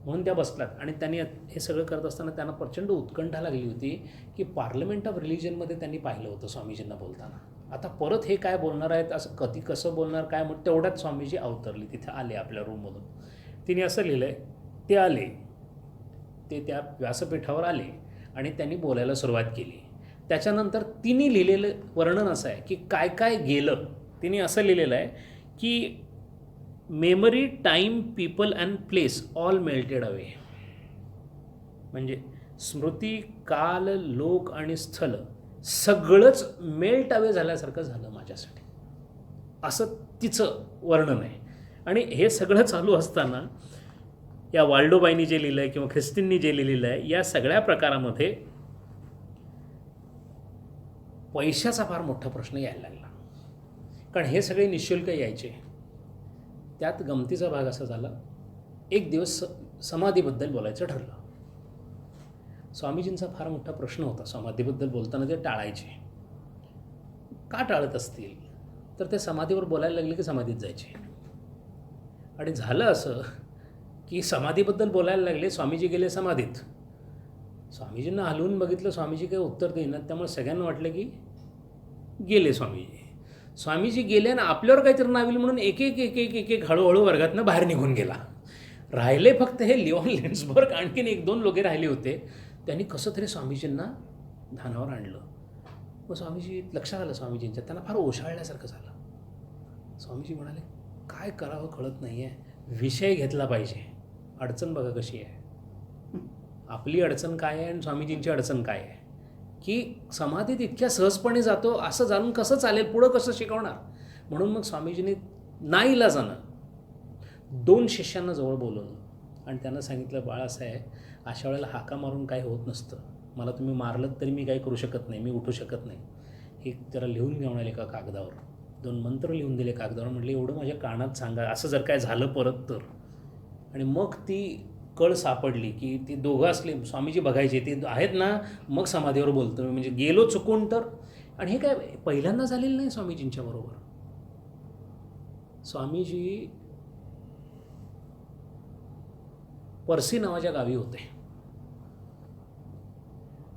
म्हणून त्या बसल्यात. आणि त्यांनी हे सगळं करत असताना त्यांना प्रचंड उत्कंठा लागली होती की पार्लमेंट ऑफ रिलिजनमध्ये त्यांनी पाहिलं होतं स्वामीजींना बोलताना. आता परत हे काय बोलणार आहेत, असं कधी कसं बोलणार काय, मग तेवढ्यात स्वामीजी अवतरली, तिथे आले आपल्या रूममधून. तिने असं लिहिलं आहे, ते आले, ते त्या व्यासपीठावर आले आणि त्यांनी बोलायला सुरुवात केली. त्याच्यानंतर तिने लिहिलेलं वर्णन असं आहे की काय काय गेलं. तिने असं लिहिलेलं आहे की memory, time, people and place all melted away. म्हणजे स्मृती, काल, लोक आणि स्थल सगळंच मेल्ट अवे झाल्यासारखं झालं माझ्यासाठी, असं तिचं वर्णन आहे. आणि हे सगळं चालू असताना या वाल्डोबाईंनी जे लिहिलं आहे किंवा ख्रिस्तींनी जे लिहिलेलं आहे, या सगळ्या प्रकारामध्ये पैशाचा फार मोठा प्रश्न यायला लागला. कारण हे सगळे निःशुल्क यायचे. त्यात गमतीचा भाग असा झाला, एक दिवस समाधीबद्दल बोलायचं ठरलं. स्वामीजींचा फार मोठा प्रश्न होता, समाधीबद्दल बोलताना ते टाळायचे. का टाळत असतील, तर ते समाधीवर बोलायला लागले की समाधीत जायचे. आणि झालं असं की समाधीबद्दल बोलायला लागले, स्वामीजी गेले समाधीत. स्वामीजींना हलवून बघितलं, स्वामीजी काही उत्तर देईनात. त्यामुळे सगळ्यांना वाटलं की गेले स्वामीजी. स्वामीजी गेले आणि आपल्यावर काहीतरी नावील म्हणून एक एक एक एक एक एक हळूहळू वर्गातनं बाहेर निघून गेला. राहिले फक्त हे लिओन लेन्सबर्ग, आणखीन 1-2 लोक राहिले होते. त्यांनी कसं तरी स्वामीजींना ध्यानावर आणलं. मग स्वामीजी लक्षात आलं स्वामीजींच्या, त्यांना फार ओशाळल्यासारखं झालं. स्वामीजी म्हणाले, काय करावं कळत नाही आहे, विषय घेतला पाहिजे. अडचण बघा कशी आहे, आपली अडचण काय आहे आणि स्वामीजींची अडचण काय आहे, की समाधीत इतक्या सहजपणे जातो, असं जाणून कसं चालेल, पुढं कसं शिकवणार. म्हणून मग स्वामीजींनी नाईलाजानं 2 शिष्यांना जवळ बोलवलं आणि त्यांना सांगितलं, बाळा असं आहे, अशा वेळेला हाका मारून काही होत नसतं, मला तुम्ही मारलं तरी मी काही करू शकत नाही, मी उठू शकत नाही, हे जरा लिहून घेऊन आले का कागदावर. 2 मंत्र लिहून दिले कागदावर. म्हटले एवढं माझ्या कानात सांगा, असं जर काय झालं परत तर. आणि मग ती कळ सापडली की ती दोघं असले, स्वामीजी बघायचे ते आहेत ना, मग समाधीवर बोलतो मी, म्हणजे गेलो चुकून तर. आणि हे काय पहिल्यांदा झालेलं नाही स्वामीजींच्या बरोबर. स्वामीजी पर्सी नावाच्या गावी होते.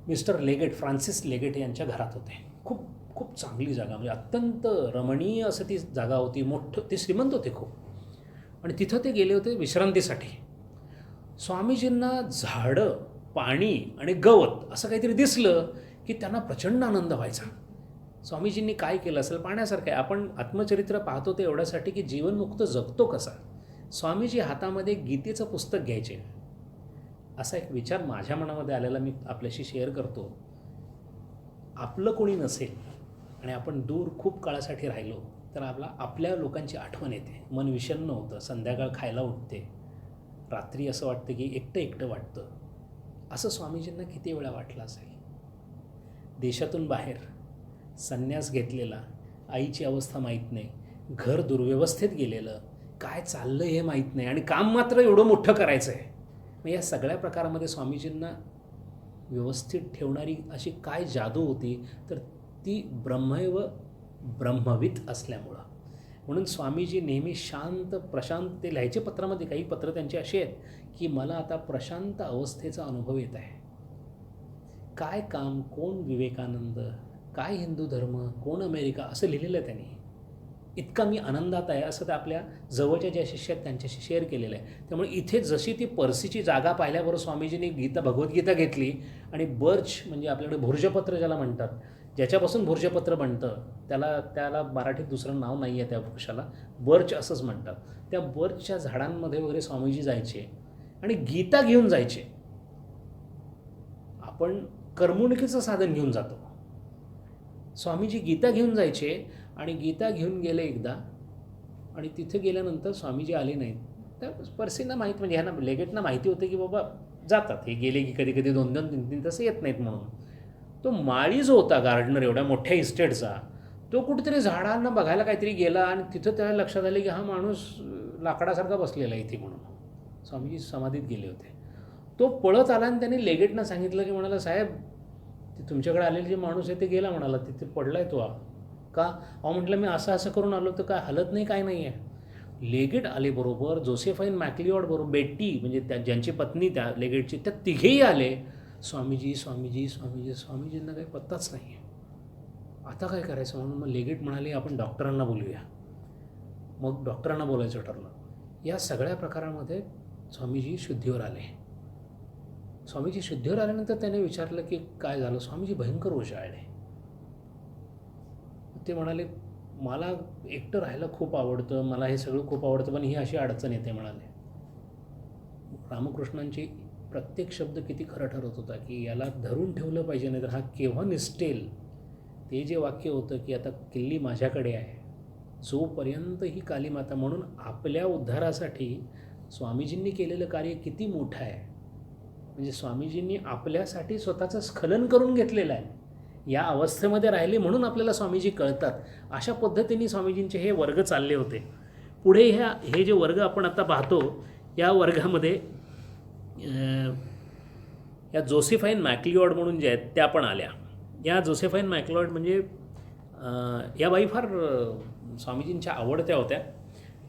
मिस्टर लेगेट, फ्रान्सिस लेगेट यांच्या घरात होते. खूप खूप चांगली जागा, म्हणजे अत्यंत रमणीय असं ती जागा होती. मोठं, ते श्रीमंत होते खूप. आणि तिथं ते गेले होते विश्रांतीसाठी. स्वामीजींना झाडं, पाणी आणि गवत असं काहीतरी दिसलं की त्यांना प्रचंड आनंद व्हायचा. स्वामीजींनी काय केलं असेल पाहण्यासारखं आहे. आपण आत्मचरित्र पाहतो ते एवढ्यासाठी की जीवनमुक्त जगतो कसा. स्वामीजी हातामध्ये गीतेचं पुस्तक घ्यायचे. असा एक विचार माझ्या मनामध्ये आलेला मी आपल्याशी शेअर करतो. आपलं कोणी नसेल आणि आपण दूर खूप काळासाठी राहिलो तर आपल्या लोकांची आठवण येते, मन विषण्ण होतं, संध्याकाळ खायला उठते, रात्री असं वाटतं की एकटं एकटं वाटतं. असं स्वामीजींना किती वेळा वाटलं असेल. देशातून बाहेर संन्यास घेतलेला, आईची अवस्था माहीत नाही, घर दुर्व्यवस्थेत गेलेलं, काय चाललं हे माहीत नाही आणि काम मात्र एवढं मोठं करायचं आहे. मग या सगळ्या प्रकारामध्ये स्वामीजींना व्यवस्थित ठेवणारी अशी काय जादू होती, तर ती ब्रह्मैव ब्रह्मवित असल्यामुळं. म्हणून स्वामीजी नेहमी शांत प्रशांत, ते लिहायचे पत्रामध्ये, काही पत्र त्यांचे असे आहेत की मला आता प्रशांत अवस्थेचा अनुभव येत आहे. काय काम, कोण विवेकानंद, काय हिंदू धर्म, कोण अमेरिका, असं लिहिलेलं आहे त्यांनी. इतका मी आनंदात आहे असं त्या आपल्या जवळच्या ज्या शिष्य आहेत त्यांच्याशी शेअर केलेलं आहे. त्यामुळे इथे जशी ती पर्सीची जागा पाहिल्याबरोबर स्वामीजींनी भगवद्गीता घेतली आणि बर्च म्हणजे आपल्याकडे भुर्जपत्र ज्याला म्हणतात, ज्याच्यापासून भुर्जपत्र बनतं त्याला मराठीत दुसरं नाव नाही आहे त्या वृक्षाला, बर्च असंच म्हणतात. त्या बर्चच्या झाडांमध्ये वगैरे स्वामीजी जायचे आणि गीता घेऊन जायचे. आपण करमणुकीचं साधन घेऊन जातो, स्वामीजी गीता घेऊन जायचे आणि गीता घेऊन गेले एकदा आणि तिथे गेल्यानंतर स्वामीजी आले नाहीत. त्या पर्सींना माहीत, म्हणजे ह्यांना लेगेटना माहिती होते की बाबा जातात, हे गेले की कधी कधी 2-2, 3-3 तास येत नाहीत म्हणून. तो माळी जो होता गार्डनर एवढ्या मोठ्या इस्टेटचा, तो कुठेतरी झाडांना बघायला काहीतरी गेला आणि तिथं त्याला लक्षात आलं की हा माणूस लाकडासारखा बसलेला इथे म्हणून. स्वामीजी समाधीत गेले होते. तो पळत आला आणि त्याने लेगेटना सांगितलं की म्हणाला, साहेब ते तुमच्याकडे आलेले जे माणूस आहे ते गेला म्हणाला, तिथे पडलाय तो. का? अहो म्हटलं मी असं असं करून आलो तर काय हलत नाही, काय नाही आहे. लेगेट आले बरोबर, जोसेफाईन मॅक्लिओड बरोबर, बेटी म्हणजे त्या ज्यांची पत्नी त्या लेगेटची, त्या तिघेही आले. स्वामीजी स्वामीजी स्वामीजी, स्वामीजींना काही पत्ताच नाही आहे. आता काय करायचं म्हणून मग लेगेट म्हणाले आपण डॉक्टरांना बोलूया. मग डॉक्टरांना बोलायचं ठरलं. या सगळ्या प्रकारामध्ये स्वामीजी शुद्धीवर आले. स्वामीजी शुद्धीवर आल्यानंतर त्याने विचारलं की काय झालं. स्वामीजी भयंकर ओशाळले. ते म्हणाले मला एकटं राहायला खूप आवडतं, मला हे सगळं खूप आवडतं, पण ही अशी अडचण येते म्हणाले. रामकृष्णांची प्रत्येक शब्द किती खरं ठरत होता की याला धरून ठेवलं पाहिजे, नाही तर हा केव्हा निसटेल. ते जे वाक्य होतं की आता किल्ली माझ्याकडे आहे जोपर्यंत ही कालीमाता, म्हणून आपल्या उद्धारासाठी स्वामीजींनी केलेलं कार्य किती मोठं आहे. म्हणजे स्वामीजींनी आपल्यासाठी स्वतःचं स्खलन करून घेतलेलं आहे. या अवस्थेमध्ये राहिले म्हणून आपल्याला स्वामीजी कळतात. अशा पद्धतीने स्वामीजींचे हे वर्ग चालले होते. पुढे हे जे वर्ग आपण आता पाहतो, या वर्गामध्ये या जोसेफाईन मॅक्लिओड म्हणून जे आहेत त्या पण आल्या. या जोसेफाईन मॅक्लिओड म्हणजे या बाई फार स्वामीजींच्या आवडत्या होत्या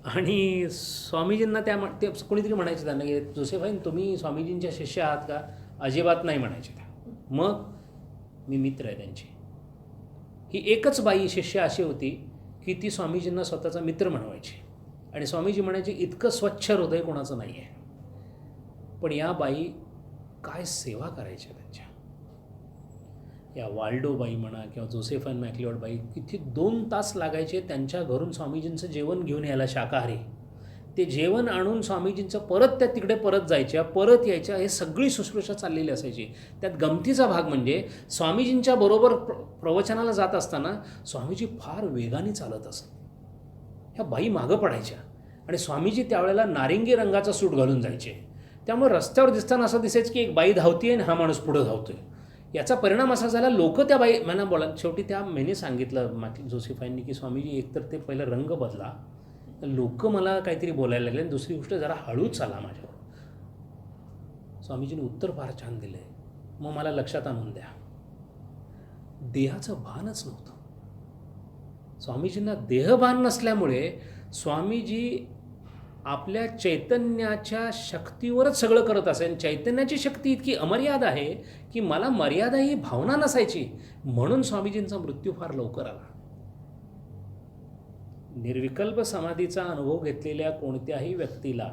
आणि स्वामीजींना ते कोणीतरी म्हणायचे त्यांना की जोसेफाईन तुम्ही स्वामीजींच्या शिष्य आहात का? अजिबात नाही म्हणायचे त्या. मग मी मित्र आहे त्यांची. ही एकच बाई शिष्य अशी होती की ती स्वामीजींना स्वतःचा मित्र म्हणवायची आणि स्वामीजी म्हणायचे इतकं स्वच्छ हृदय कोणाचं नाही आहे. पण या बाई काय सेवा करायच्या त्यांच्या. या वाल्डो बाई म्हणा किंवा जोसेफाईन मॅक्लिओड बाई, किती 2 तास लागायचे त्यांच्या घरून स्वामीजींचं जेवण घेऊन यायला, शाकाहारी. ते जेवण आणून स्वामीजींचं परत त्या तिकडे परत जायच्या, परत यायच्या. हे सगळी शुश्रूषा चाललेली असायची. त्यात गमतीचा भाग म्हणजे स्वामीजींच्या बरोबर प्रवचनाला जात असताना स्वामीजी फार वेगाने चालत असत. ह्या बाई मागं पडायच्या आणि स्वामीजी त्यावेळेला नारिंगी रंगाचा सूट घालून जायचे. त्यामुळे रस्त्यावर दिसताना असं दिसायचं की एक बाई धावतीये आणि हा माणूस पुढं धावतोय. याचा परिणाम असा झाला, लोक त्या बाई मला बोला. शेवटी त्या मैंने सांगितलं जोसेफाईंनी की स्वामीजी एकतर ते पहिलं रंग बदला, लोक मला काहीतरी बोलायला लागले, आणि दुसरी गोष्ट जरा हळूच आला माझ्यावर. स्वामीजींनी उत्तर फार छान दिलं आहे. मग मला लक्षात आणून द्या, देहाचं भानच नव्हतं. स्वामीजींना देहभान नसल्यामुळे स्वामीजी आपल्या चैतन्याच्या शक्तीवरच सगळं करत असेल. चैतन्याची शक्ती इतकी अमर्याद आहे की मला मर्यादा ही भावना नसायची, म्हणून स्वामीजींचा मृत्यू फार लवकर आला. निर्विकल्प समाधीचा अनुभव घेतलेल्या कोणत्याही व्यक्तीला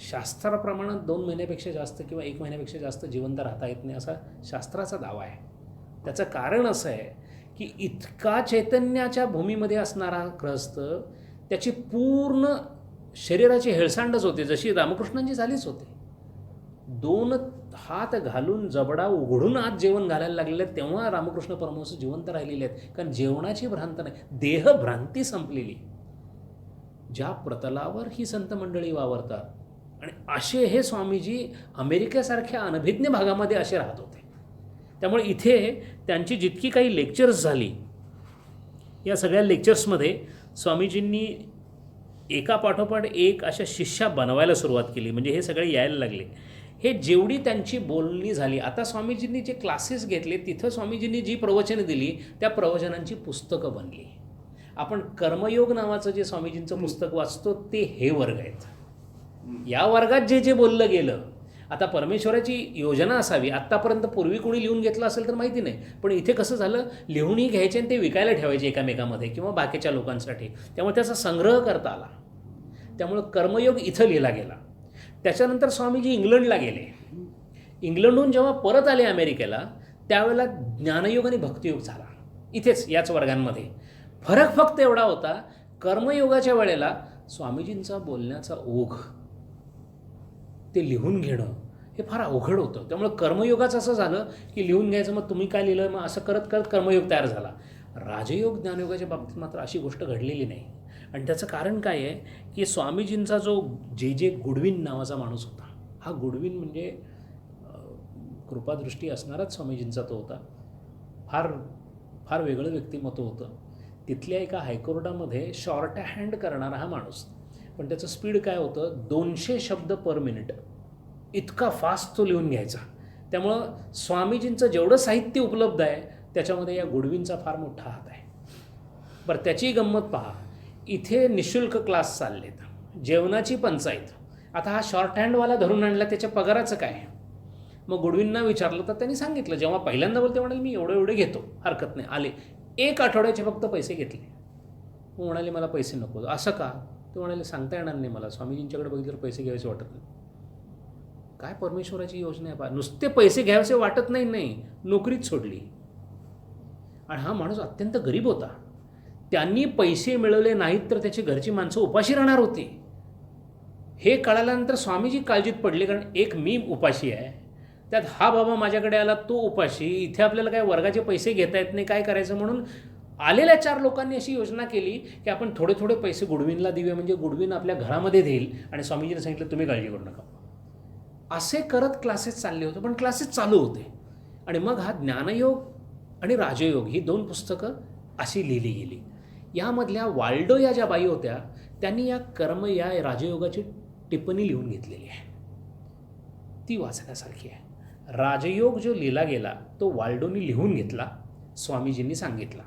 शास्त्राप्रमाणे 2 महिन्यापेक्षा जास्त किंवा 1 महिन्यापेक्षा जास्त जिवंत राहता येत नाही, असा शास्त्राचा दावा आहे. त्याचं कारण असं आहे की इतका चैतन्याच्या भूमीमध्ये असणारा ग्रहस्थ, त्याची पूर्ण शरीराची हेळसांडच होते, जशी रामकृष्णांची झालीच होते. 2 हात घालून जबडा उघडून आत जेवण घालायला लागलेले आहेत, तेव्हा रामकृष्ण परमहंस जिवंत राहिलेले आहेत. कारण जेवणाची भ्रांत नाही, देहभ्रांती संपलेली. ज्या प्रतलावर ही संत मंडळी वावरतात आणि असे हे स्वामीजी अमेरिकेसारख्या अनभिज्ञ भागामध्ये असे राहत होते. त्यामुळे इथे त्यांची जितकी काही लेक्चर्स झाली, या सगळ्या लेक्चर्समध्ये स्वामीजींनी एकापाठोपाठ एक अशा शिष्या बनवायला सुरुवात केली. म्हणजे हे सगळे यायला लागले. हे जेवढी त्यांची बोलणी झाली, आता स्वामीजींनी जे क्लासेस घेतले तिथं स्वामीजींनी जी प्रवचनं दिली त्या प्रवचनांची पुस्तकं बनली. आपण कर्मयोग नावाचं जे स्वामीजींचं पुस्तक वाचतो ते हे वर्ग आहेत. या वर्गात जे जे बोललं गेलं, आता परमेश्वराची योजना असावी, आत्तापर्यंत पूर्वी कोणी लिहून घेतलं असेल तर माहिती नाही, पण इथे कसं झालं, लिहूनही घ्यायचे आणि ते विकायला ठेवायचे एकामेकामध्ये किंवा बाकीच्या लोकांसाठी, त्यामुळे त्याचा संग्रह करता आला. त्यामुळं कर्मयोग इथं लिहिला गेला. त्याच्यानंतर स्वामीजी इंग्लंडला गेले. इंग्लंडहून जेव्हा परत आले अमेरिकेला, त्यावेळेला ज्ञानयोग आणि भक्तियोग झाला इथेच याच वर्गांमध्ये. फरक फक्त एवढा होता, कर्मयोगाच्या वेळेला स्वामीजींचा बोलण्याचा ओघ, ते लिहून घेणं हे फार अवघड होतं. त्यामुळे कर्मयोगाचं असं झालं की लिहून घ्यायचं, मग तुम्ही काय लिहिलं, मग असं करत करत कर्मयोग तयार झाला. राजयोग ज्ञानयोगाच्या बाबतीत मात्र अशी गोष्ट घडलेली नाही. आणि त्याचं कारण काय आहे की स्वामीजींचा जो जे गुडविन नावाचा माणूस होता, हा गुडविन म्हणजे कृपादृष्टी असणाराच स्वामीजींचा तो होता. फार फार वेगळं व्यक्तिमत्व होतं. तिथल्या एका हायकोर्टामध्ये शॉर्ट हँड करणारा हा माणूस, पण त्याचं स्पीड काय होतं, 200 शब्द पर मिनिट, इतका फास्ट तो लिहून घ्यायचा. त्यामुळं स्वामीजींचं जेवढं साहित्य उपलब्ध आहे त्याच्यामध्ये या गुडविनचा फार मोठा हात आहे. बरं, त्याची गंमत पहा, इथे निःशुल्क क्लास चाललेत, जेवणाची पंचायत. आता हा शॉर्ट हँडवाला धरून आणला, त्याच्या पगाराचं काय? मग गुडविनना विचारलं तर त्यांनी सांगितलं, जेव्हा पहिल्यांदा बोलते म्हणाले मी एवढे घेतो, हरकत नाही. आले 1 आठवड्याचे फक्त पैसे घेतले. मग म्हणाले मला पैसे नको. असं का? ते म्हणाले सांगता येणार नाही मला, स्वामीजींच्याकडे बघितलं पैसे घ्यायचे वाटत नाही. काय परमेश्वराची योजना आहे पहा, नुसते पैसे घ्यायचे वाटत नाही, नोकरीच सोडली. आणि हा माणूस अत्यंत गरीब होता. त्यांनी पैसे मिळवले नाहीत तर त्याची घरची माणसं उपाशी राहणार होती. हे कळाल्यानंतर स्वामीजी काळजीत पडले, कारण एक मी उपाशी आहे, त्यात हा बाबा माझ्याकडे आला तो उपाशी, इथे आपल्याला काय वर्गाचे पैसे घेता येत नाही, काय करायचं. म्हणून आलेल्या 4 लोकांनी अशी योजना केली की आपण थोडे थोडे पैसे गुडविनला देऊया, म्हणजे गुडविन आपल्या घरामध्ये देईल आणि स्वामीजीने सांगितलं तुम्ही काळजी करू नका. असे करत क्लासेस चालले होते, पण क्लासेस चालू होते. आणि मग हा ज्ञानयोग आणि राजयोग ही 2 पुस्तकं अशी लिहिली गेली. यामधल्या वाल्डो या ज्या बाई होत्या, त्यांनी या या राजयोगाची टिप्पणी लिहून घेतलेली आहे, ती वाचण्यासारखी आहे. राजयोग जो लिहिला गेला तो वाल्डोनी लिहून घेतला, स्वामीजींनी सांगितला.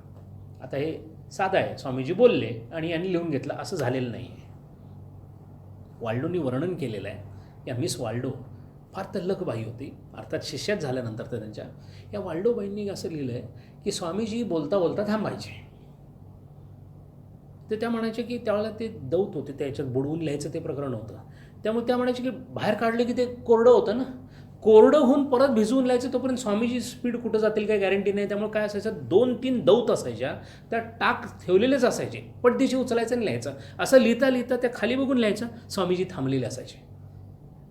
आता हे साधं आहे, स्वामीजी बोलले आणि यांनी लिहून घेतलं असं झालेलं नाही आहे. वाल्डोनी वर्णन केलेलं आहे. या मिस वाल्डो फार तल्लख बाई होती, अर्थात शिष्यात झाल्यानंतर तर त्यांच्या या वाल्डोबाईंनी असं लिहिलं आहे की स्वामीजी बोलता बोलता थांबायचे. तर त्या म्हणायचे की त्यावेळेला ते दौत होते, त्याच्यात बुडवून लिहायचं ते प्रकरण होतं. त्यामुळे त्या म्हणायचे की बाहेर काढले की ते कोरडं होतं ना, कोरडं होऊन परत भिजवून लिहायचं, तोपर्यंत स्वामीजी स्पीड कुठं जातील काही गॅरंटी नाही. त्यामुळे काय असायचं, 2-3 दौत असायच्या, त्या टाक ठेवलेलेच असायचे, पटदिशी उचलायचं आणि लिहायचं. असं लिहिता लिहिता त्या खाली बघून लिहायचं, स्वामीजी थांबलेले असायचे.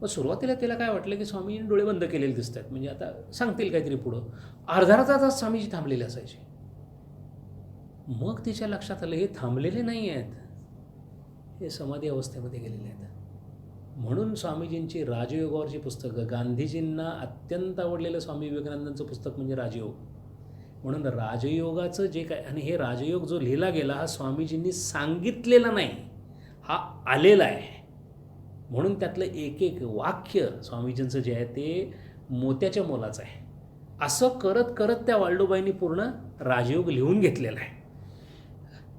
मग सुरुवातीला त्याला काय वाटलं की स्वामीजींनी डोळे बंद केलेले दिसत आहेत, म्हणजे आता सांगतील काहीतरी पुढं. अर्धा तास स्वामीजी थांबलेले असायचे. मग तिच्या लक्षात आलं हे थांबलेले नाही आहेत, हे समाधी अवस्थेमध्ये गेलेले आहेत. म्हणून स्वामीजींची राजयोगावरची पुस्तकं, गांधीजींना अत्यंत आवडलेलं स्वामी विवेकानंदांचं पुस्तक म्हणजे राजयोग. म्हणून राजयोगाचं जे काय, आणि हे राजयोग जो लिहिला गेला हा स्वामीजींनी सांगितलेला नाही, हा आलेला आहे. म्हणून त्यातलं एक वाक्य स्वामीजींचं जे आहे ते मोत्याच्या मोलाचं आहे. असं करत करत त्या वाल्डोबाईंनी पूर्ण राजयोग लिहून घेतलेला आहे.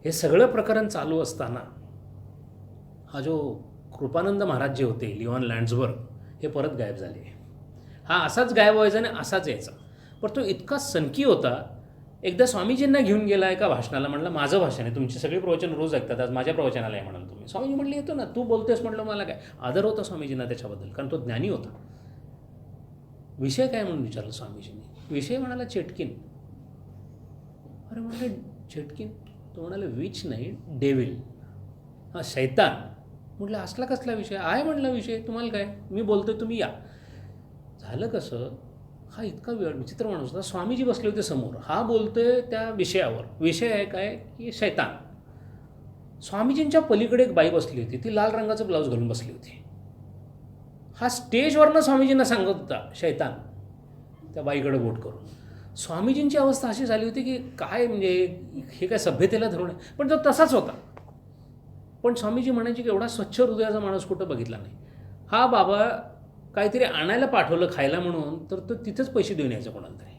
हे सगळं प्रकरण चालू असताना हा जो कृपानंद महाराज जे होते लिओन लँड्सबर्ग, हे परत गायब झाले. हा असाच गायब व्हायचा आणि असाच यायचा. पण तो इतका सनकी होता, एकदा स्वामीजींना घेऊन गेला एका भाषणाला. म्हणलं माझं भाषण आहे, तुमची सगळी प्रवचन रोज ऐकतात, आज माझ्या प्रवचनाला आहे म्हणाल तुम्ही. स्वामीजी म्हणले येतो ना, तू बोलतोयस. म्हटलं मला काय आदर होता स्वामीजींना त्याच्याबद्दल, कारण तो ज्ञानी होता. विषय काय म्हणून विचारलं स्वामीजींनी. विषय म्हणाला चेटकिन. अरे म्हणले चेटकिन? तो म्हणाले विच नाही, डेव्हिल, हां शैतान. म्हटलं असला कसला विषय आहे? म्हटलं विषय तुम्हाला काय, मी बोलतोय तुम्ही या. झालं कसं, हा इतका विचित्र माणूस होता. स्वामीजी बसले होते समोर, हा बोलतोय त्या विषयावर. विषय आहे काय की शैतान. स्वामीजींच्या पलीकडे एक बाई बसली होती, ती लाल रंगाचं ब्लाऊज घालून बसली होती. हा स्टेजवरनं स्वामीजींना सांगत होता शैतान, त्या बाईकडे बोट करून. स्वामीजींची अवस्था अशी झाली होती की काय म्हणजे हे काय सभ्यतेला धरून आहे. पण तो तसाच होता. पण स्वामीजी म्हणायचे की एवढा स्वच्छ हृदयाचा माणूस कुठं बघितला नाही. हा बाबा काहीतरी आणायला पाठवलं खायला म्हणून, तर तो तिथंच पैसे देऊन यायचं कोणाला तरी.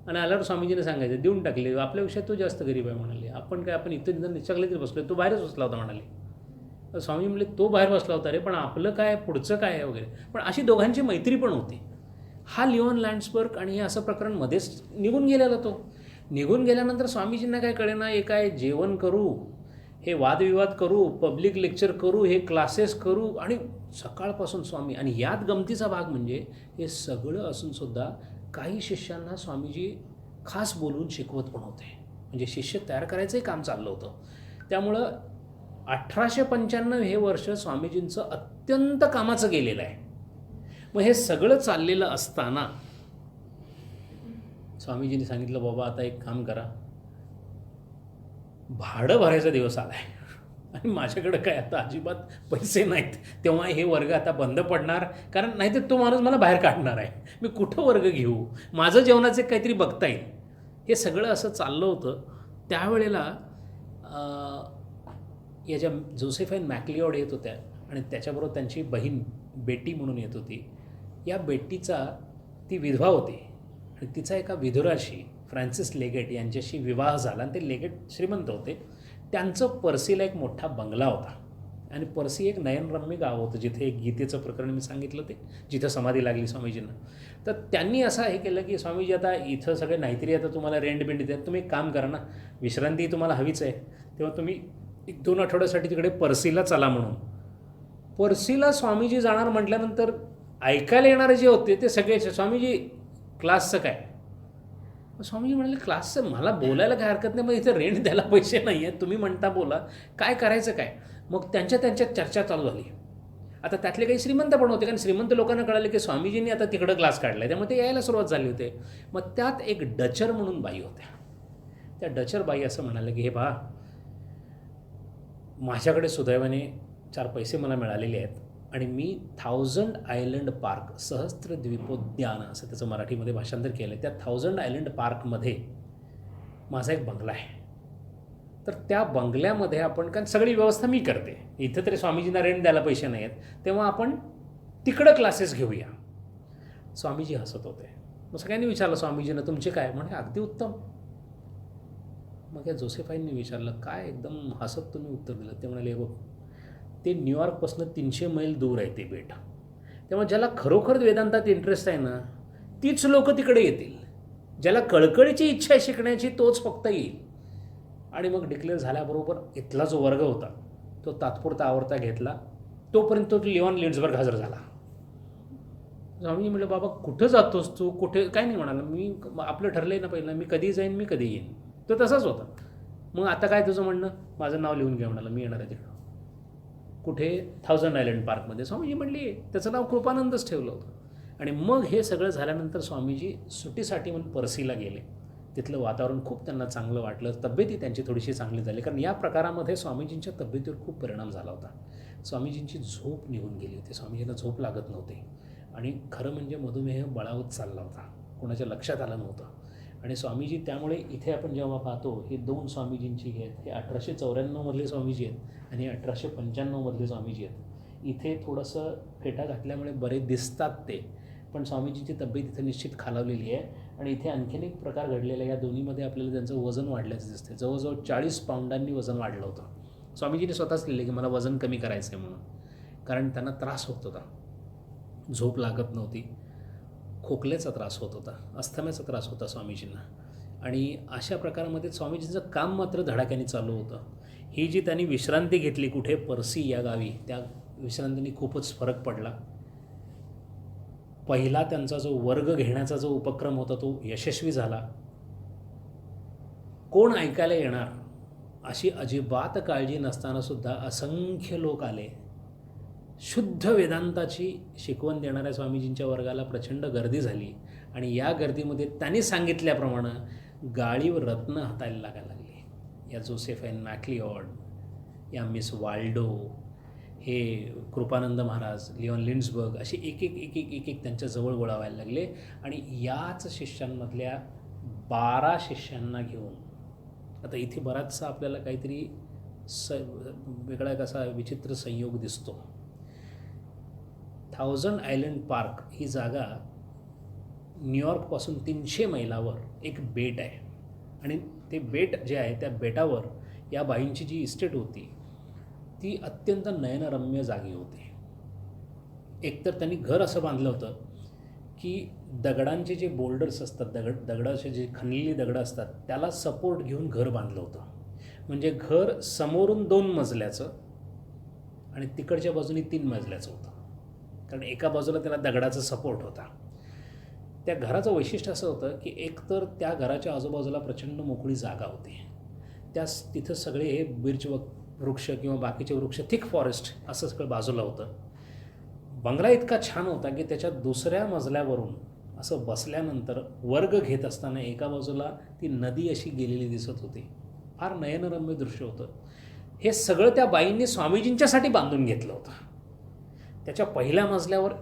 आणि आल्यावर स्वामीजीने सांगायचं देऊन टाकले, आपल्यापेक्षा तो जास्त गरीब आहे म्हणाले. आपण काय, आपण इथं निचकले तरी बसलो, तो बाहेरच बसला होता म्हणाले. स्वामी म्हणले तो बाहेर बसला होता रे, पण आपलं काय, पुढचं काय आहे वगैरे. पण अशी दोघांची मैत्री पण होती. हा लिओन लँड्सबर्ग आणि हे असं प्रकरण मध्येच निघून गेलेला. तो निघून गेल्यानंतर स्वामीजींना काय कळेना, हे काय जेवण करू, हे वादविवाद करू, पब्लिक लेक्चर करू, हे क्लासेस करू, आणि सकाळपासून स्वामी. आणि यात गमतीचा भाग म्हणजे हे सगळं असूनसुद्धा काही शिष्यांना स्वामीजी खास बोलून शिकवत पण होते. म्हणजे शिष्य तयार करायचंही काम चाललं होतं. त्यामुळं 1895 हे वर्ष स्वामीजींचं अत्यंत कामाचं गेलेलं आहे. मग हे सगळं चाललेलं असताना स्वामीजींनी सांगितलं, बाबा आता एक काम करा, भाडं भरायचा दिवस आला आहे आणि माझ्याकडे काय आता अजिबात पैसे नाहीत. तेव्हा हे वर्ग आता बंद पडणार, कारण नाही तर तो माणूस मला बाहेर काढणार आहे. मी कुठं वर्ग घेऊ, माझं जेवणाचे काहीतरी बघता येईल. हे सगळं असं चाललं होतं. त्यावेळेला या ज्या जोसेफाईन मॅक्लिओड येत होत्या आणि त्याच्याबरोबर त्यांची बहीण बेटी म्हणून येत होती. या बेटीचा, ती विधवा होती आणि तिचा एका विधुराशी, फ्रान्सिस लेगेट यांच्याशी विवाह झाला. आणि ते लेगेट श्रीमंत होते. त्यांचं पर्सीला एक मोठा बंगला होता. आणि पर्सी एक नयनरम्य गाव होतं, जिथे एक गीतेचं प्रकरण मी सांगितलं ते, जिथं समाधी लागली स्वामीजींना. तर त्यांनी असं हे केलं की स्वामीजी आता इथं सगळे नाहीतरी आता तुम्हाला रेंट बिंट देतात, तुम्ही एक काम करा ना, विश्रांती तुम्हाला हवीच आहे, तेव्हा तुम्ही 1-2 आठवड्यासाठी तिकडे पर्सीला चला म्हणून. पर्सीला स्वामीजी जाणार म्हटल्यानंतर ऐकायला येणारे जे होते ते सगळे, स्वामीजी क्लासचं काय. स्वामीजी म्हणाले, क्लासचं मला बोलायला काय हरकत नाही, मग इथे रेंट द्यायला पैसे नाही आहेत, तुम्ही म्हणता बोला, काय करायचं काय. मग त्यांच्यात चर्चा चालू झाली. आता त्यातले काही श्रीमंत पण होते, कारण श्रीमंत लोकांना कळाले की स्वामीजींनी आता तिकडं क्लास काढला आहे, त्यामुळे ते यायला सुरुवात झाली होते. मग त्यात एक डचर म्हणून बाई होत्या. त्या डचर बाई असं म्हणाले की हे पहा, माझ्याकडे सुदैवाने 4 पैसे मला मिळालेले आहेत आणि मी 1000 आयलंड पार्क, सहस्त्र द्वीपोद्यान असं त्याचं मराठीमध्ये भाषांतर केलं आहे, त्या 1000 आयलंड पार्कमध्ये माझा एक बंगला आहे. तर त्या बंगल्यामध्ये आपण, कारण सगळी व्यवस्था मी करते, इथं तरी स्वामीजींना रेंट द्यायला पैसे नाही आहेत, तेव्हा आपण तिकडं क्लासेस घेऊया. स्वामीजी हसत होते. मग सगळ्यांनी विचारलं स्वामीजींना, तुमचे काय? म्हणजे अगदी उत्तम. मग या जोसेफाईंनी विचारलं, काय एकदम हसत तुम्ही उत्तर दिलं? ते म्हणाले, बघ, ते न्यूयॉर्कपासून 300 मैल दूर आहे ते बेट, तेव्हा ज्याला खरोखर वेदांतात इंटरेस्ट आहे ना, तीच लोक तिकडे येतील. ज्याला कळकळीची इच्छा आहे शिकण्याची, तोच फक्त येईल. आणि मग डिक्लेअर झाल्याबरोबर इथला जो वर्ग होता तो तात्पुरता आवरता घेतला. तोपर्यंत तो लिओन लँड्सबर्ग हजर झाला. स्वामी म्हटलं, बाबा कुठं जातोस तू, कुठे? काय नाही म्हणाला, मी आपलं ठरलं आहे ना पहिलं, मी कधी जाईन, मी कधी येईन. तो तसाच होता. मग आता काय तुझं म्हणणं? माझं नाव लिहून घ्या म्हणाला, मी येणार आहे तिकडं. कुठे? 1000 आयलंड पार्कमध्ये. स्वामीजी म्हणली, त्याचं नाव कृपानंदच ठेवलं होतं. आणि मग हे सगळं झाल्यानंतर स्वामीजी सुट्टीसाठी म्हणून पर्सीला गेले. तिथलं वातावरण खूप त्यांना चांगलं वाटलं, तब्येती त्यांची थोडीशी चांगली झाली, कारण या प्रकारामध्ये स्वामीजींच्या तब्येतीवर खूप परिणाम झाला होता. स्वामीजींची झोप निघून गेली होती, स्वामीजींना झोप लागत नव्हती आणि खरं म्हणजे मधुमेह बळावत चालला होता, कोणाच्या लक्षात आलं नव्हतं. आणि स्वामीजी त्यामुळे इथे आपण जेव्हा पाहतो, हे 2 स्वामीजींची आहेत, हे 1894 स्वामीजी आहेत आणि 1895 स्वामीजी आहेत. इथे थोडंसं फेटा घातल्यामुळे बरे दिसतात ते, पण स्वामीजींची तब्येत इथे निश्चित खालावलेली आहे. आणि इथे आणखीन एक प्रकार घडलेला आहे, या दोन्हीमध्ये आपल्याला त्यांचं वजन वाढल्याचं दिसते. जवळजवळ 40 पाऊंडांनी वजन वाढलं होतं. स्वामीजींनी स्वतःच लिहिले की मला वजन कमी करायचं आहे म्हणून, कारण त्यांना त्रास होत होता, झोप लागत नव्हती, खोकल्याचा त्रास होत होता, अस्थम्याचा त्रास होता स्वामीजींना. आणि अशा प्रकारामध्ये स्वामीजींचं काम मात्र धडाक्याने चालू होतं. ही जी त्यांनी विश्रांती घेतली कुठे, पर्सी या गावी, त्या विश्रांतीने खूपच फरक पडला. पहिला त्यांचा जो वर्ग घेण्याचा जो उपक्रम होता तो यशस्वी झाला. कोण ऐकायला येणार अशी अजिबात काळजी नसतानासुद्धा असंख्य लोक आले. शुद्ध वेदांताची शिकवण देणाऱ्या स्वामीजींच्या वर्गाला प्रचंड गर्दी झाली आणि या गर्दीमध्ये त्यांनी सांगितल्याप्रमाणे गाळीवर रत्न हातायला लागायला लागली. या जोसेफाईन मॅक्लिओड, या मिस वाल्डो, हे कृपानंद महाराज, लिओन लँड्सबर्ग, असे एक एक त्यांच्या जवळ वळावायला लागले. आणि याच शिष्यांमधल्या 12 शिष्यांना घेऊन, आता इथे बराचसा आपल्याला काहीतरी वेगळा एक असा विचित्र संयोग दिसतो. 1000 आयलंड पार्क ही जागा न्यूयॉर्कपासून 300 मैलावर एक बेट आहे आणि ते बेट जे आहे त्या बेटावर या बाईंची जी इस्टेट होती ती अत्यंत नयनरम्य जागी होती. एकतर त्यांनी घर असं बांधलं होतं की दगडांचे जे बोल्डर्स असतात, दगडाचे जे खणलेली दगडं असतात त्याला सपोर्ट घेऊन घर बांधलं होतं. म्हणजे घर समोरून 2 मजल्याचं आणि तिकडच्या बाजूनी 3 मजल्याचं होतं, कारण एका बाजूला त्याला दगडाचा सपोर्ट होता. त्या घराचं वैशिष्ट्य असं होतं की एकतर त्या घराच्या आजूबाजूला प्रचंड मोकळी जागा होती. तिथं सगळे हे बिर्च वृक्ष किंवा बाकीचे वृक्ष, थिक फॉरेस्ट असं सगळं बाजूला होतं. बंगला इतका छान होता की त्याच्या दुसऱ्या मजल्यावरून असं बसल्यानंतर वर्ग घेत असताना एका बाजूला ती नदी अशी गेलेली दिसत होती. फार नयनरम्य दृश्य होतं. हे सगळं त्या बाईंनी स्वामीजींच्यासाठी बांधून घेतलं होतं. त्याच्या पहिल्या मजल्यावर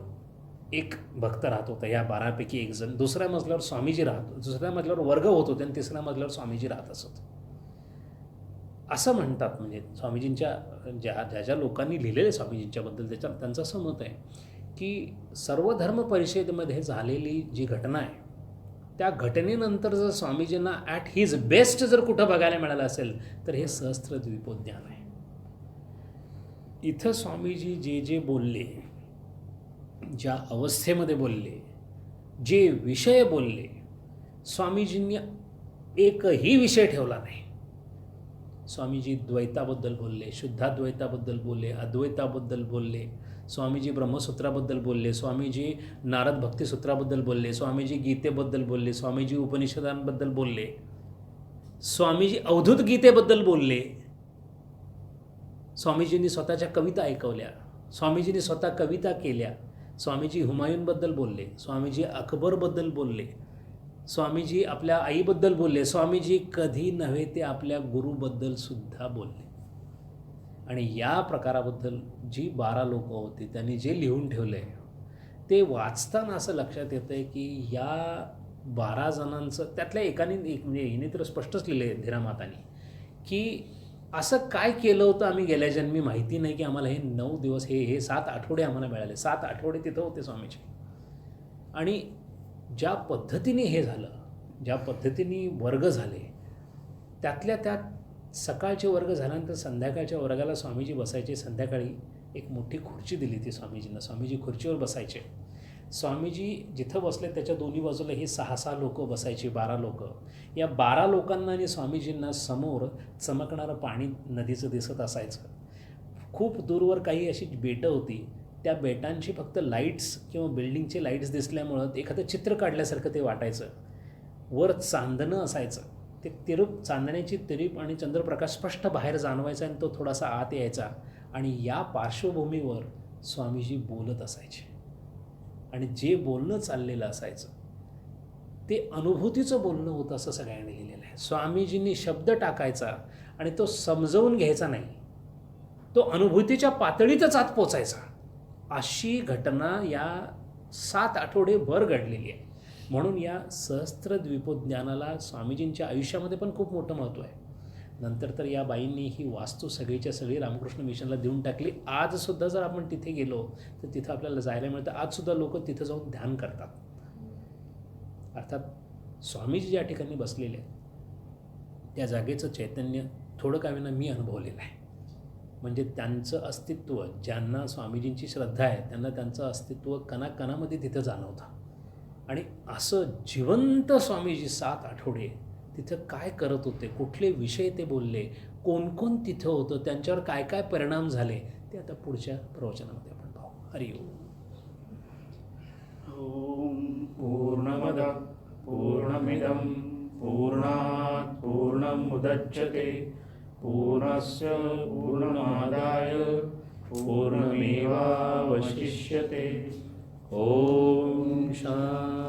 एक भक्त राहत होता, या 12पैकी एक जण. दुसऱ्या मजल्यावर स्वामीजी दुसऱ्या मजल्यावर वर्ग होत होते आणि तिसऱ्या मजल्यावर स्वामीजी राहत असत. असं म्हणतात, म्हणजे स्वामीजींच्या ज्या लोकांनी लिहिलेले स्वामीजींच्याबद्दल त्यांचं असं मत आहे की सर्व धर्म परिषदेमध्ये झालेली जी घटना आहे त्या घटनेनंतर जर स्वामीजींना ॲट हिज बेस्ट जर कुठं बघायला मिळालं असेल तर हे सहस्त्रद्वीपोद्यान आहे. इथं स्वामीजी जे बोलले, ज्या अवस्थेमध्ये बोलले, जे विषय बोलले, स्वामीजींनी एकही विषय ठेवला नाही. स्वामीजी द्वैताबद्दल बोलले, शुद्धाद्वैताबद्दल बोलले, अद्वैताबद्दल बोलले, स्वामीजी ब्रह्मसूत्राबद्दल बोलले, स्वामीजी नारद भक्तिसूत्राबद्दल बोलले, स्वामीजी गीतेबद्दल बोलले, स्वामीजी उपनिषदांबद्दल बोलले, स्वामीजी अवधूत गीतेबद्दल बोलले, स्वामीजींनी स्वतःच्या कविता ऐकवल्या, स्वामीजींनी स्वतः कविता केल्या, स्वामीजी हुमायूनबद्दल बोलले, स्वामीजी अकबरबद्दल बोलले, स्वामीजी आपल्या आईबद्दल बोलले, स्वामीजी कधी नव्हे ते आपल्या गुरुबद्दल सुद्धा बोलले. आणि या प्रकाराबद्दल जी 12 लोक होती त्यांनी जे लिहून ठेवलं आहे ते वाचताना असं लक्षात येतं आहे की या 12 जणांचं, त्यातल्या एकाने म्हणजे हिने तर स्पष्टच लिहिलं आहे धीरामातांनी, की असं काय केलं होतं आम्ही गेल्या जन्मी माहिती नाही की आम्हाला हे 9 दिवस हे 7 आठवडे आम्हाला मिळाले. 7 आठवडे तिथं होते स्वामीजी. आणि ज्या पद्धतीने हे झालं, ज्या पद्धतीने वर्ग झाले, त्यातल्या त्यात सकाळचे वर्ग झाल्यानंतर संध्याकाळच्या वर्गाला स्वामीजी बसायचे. संध्याकाळी एक मोठी खुर्ची दिली ती स्वामीजींना. स्वामीजी खुर्चीवर बसायचे. स्वामीजी जिथं बसले त्याच्या दोन्ही बाजूला ही 6-6 लोकं बसायची, 12 लोकं. या 12 लोकांना आणि स्वामीजींना समोर चमकणारं पाणी नदीचं दिसत असायचं. खूप दूरवर काही अशी बेटं होती, त्या बेटांची फक्त लाईट्स किंवा बिल्डिंगचे लाईट्स दिसल्यामुळं एखादं चित्र काढल्यासारखं ते वाटायचं. वर चांदणं असायचं, ते चांदण्याची तिरीप आणि चंद्रप्रकाश स्पष्ट बाहेर जाणवायचा आणि तो थोडासा आत यायचा. आणि या पार्श्वभूमीवर स्वामीजी बोलत असायचे. आणि जे बोलणं चाललेलं असायचं ते अनुभूतीचं बोलणं होतं असं सगळ्यांनी लिहिलेलं आहे. स्वामीजींनी शब्द टाकायचा आणि तो समजवून घ्यायचा नाही, तो अनुभूतीच्या पातळीतच आत पोचायचा. अशी घटना या 7 आठवडेभर घडलेली आहे. म्हणून या सहस्त्रद्वीपोज्ञानाला स्वामीजींच्या आयुष्यामध्ये पण खूप मोठं महत्त्व आहे. नंतर तर या बाईंनी ही वास्तू सगळीच्या सगळी रामकृष्ण मिशनला देऊन टाकली. आजसुद्धा जर आपण तिथे गेलो तर तिथं आपल्याला जायला मिळतं. आजसुद्धा लोक तिथं जाऊन ध्यान करतात. अर्थात स्वामीजी ज्या ठिकाणी बसलेले आहेत त्या जागेचं चैतन्य थोडं का विना मी अनुभवलेलं आहे. म्हणजे त्यांचं अस्तित्व, ज्यांना स्वामीजींची श्रद्धा आहे त्यांना त्यांचं अस्तित्व कणाकणामध्ये तिथं जाणवतं. आणि असं जिवंत स्वामीजी 7 आठवडे तिथं काय करत होते, कुठले विषय ते बोलले, कोण कोण तिथं होतं, त्यांच्यावर काय काय परिणाम झाले ते आता पुढच्या प्रवचनामध्ये आपण पाहू. हरि ओम. ओम पूर्णमद पूर्णमिदं पूर्णात् पूर्णमुदच्यते पूर्णस्य पूर्णमादाय पूर्णमेवावशिष्यते. ओम शांती.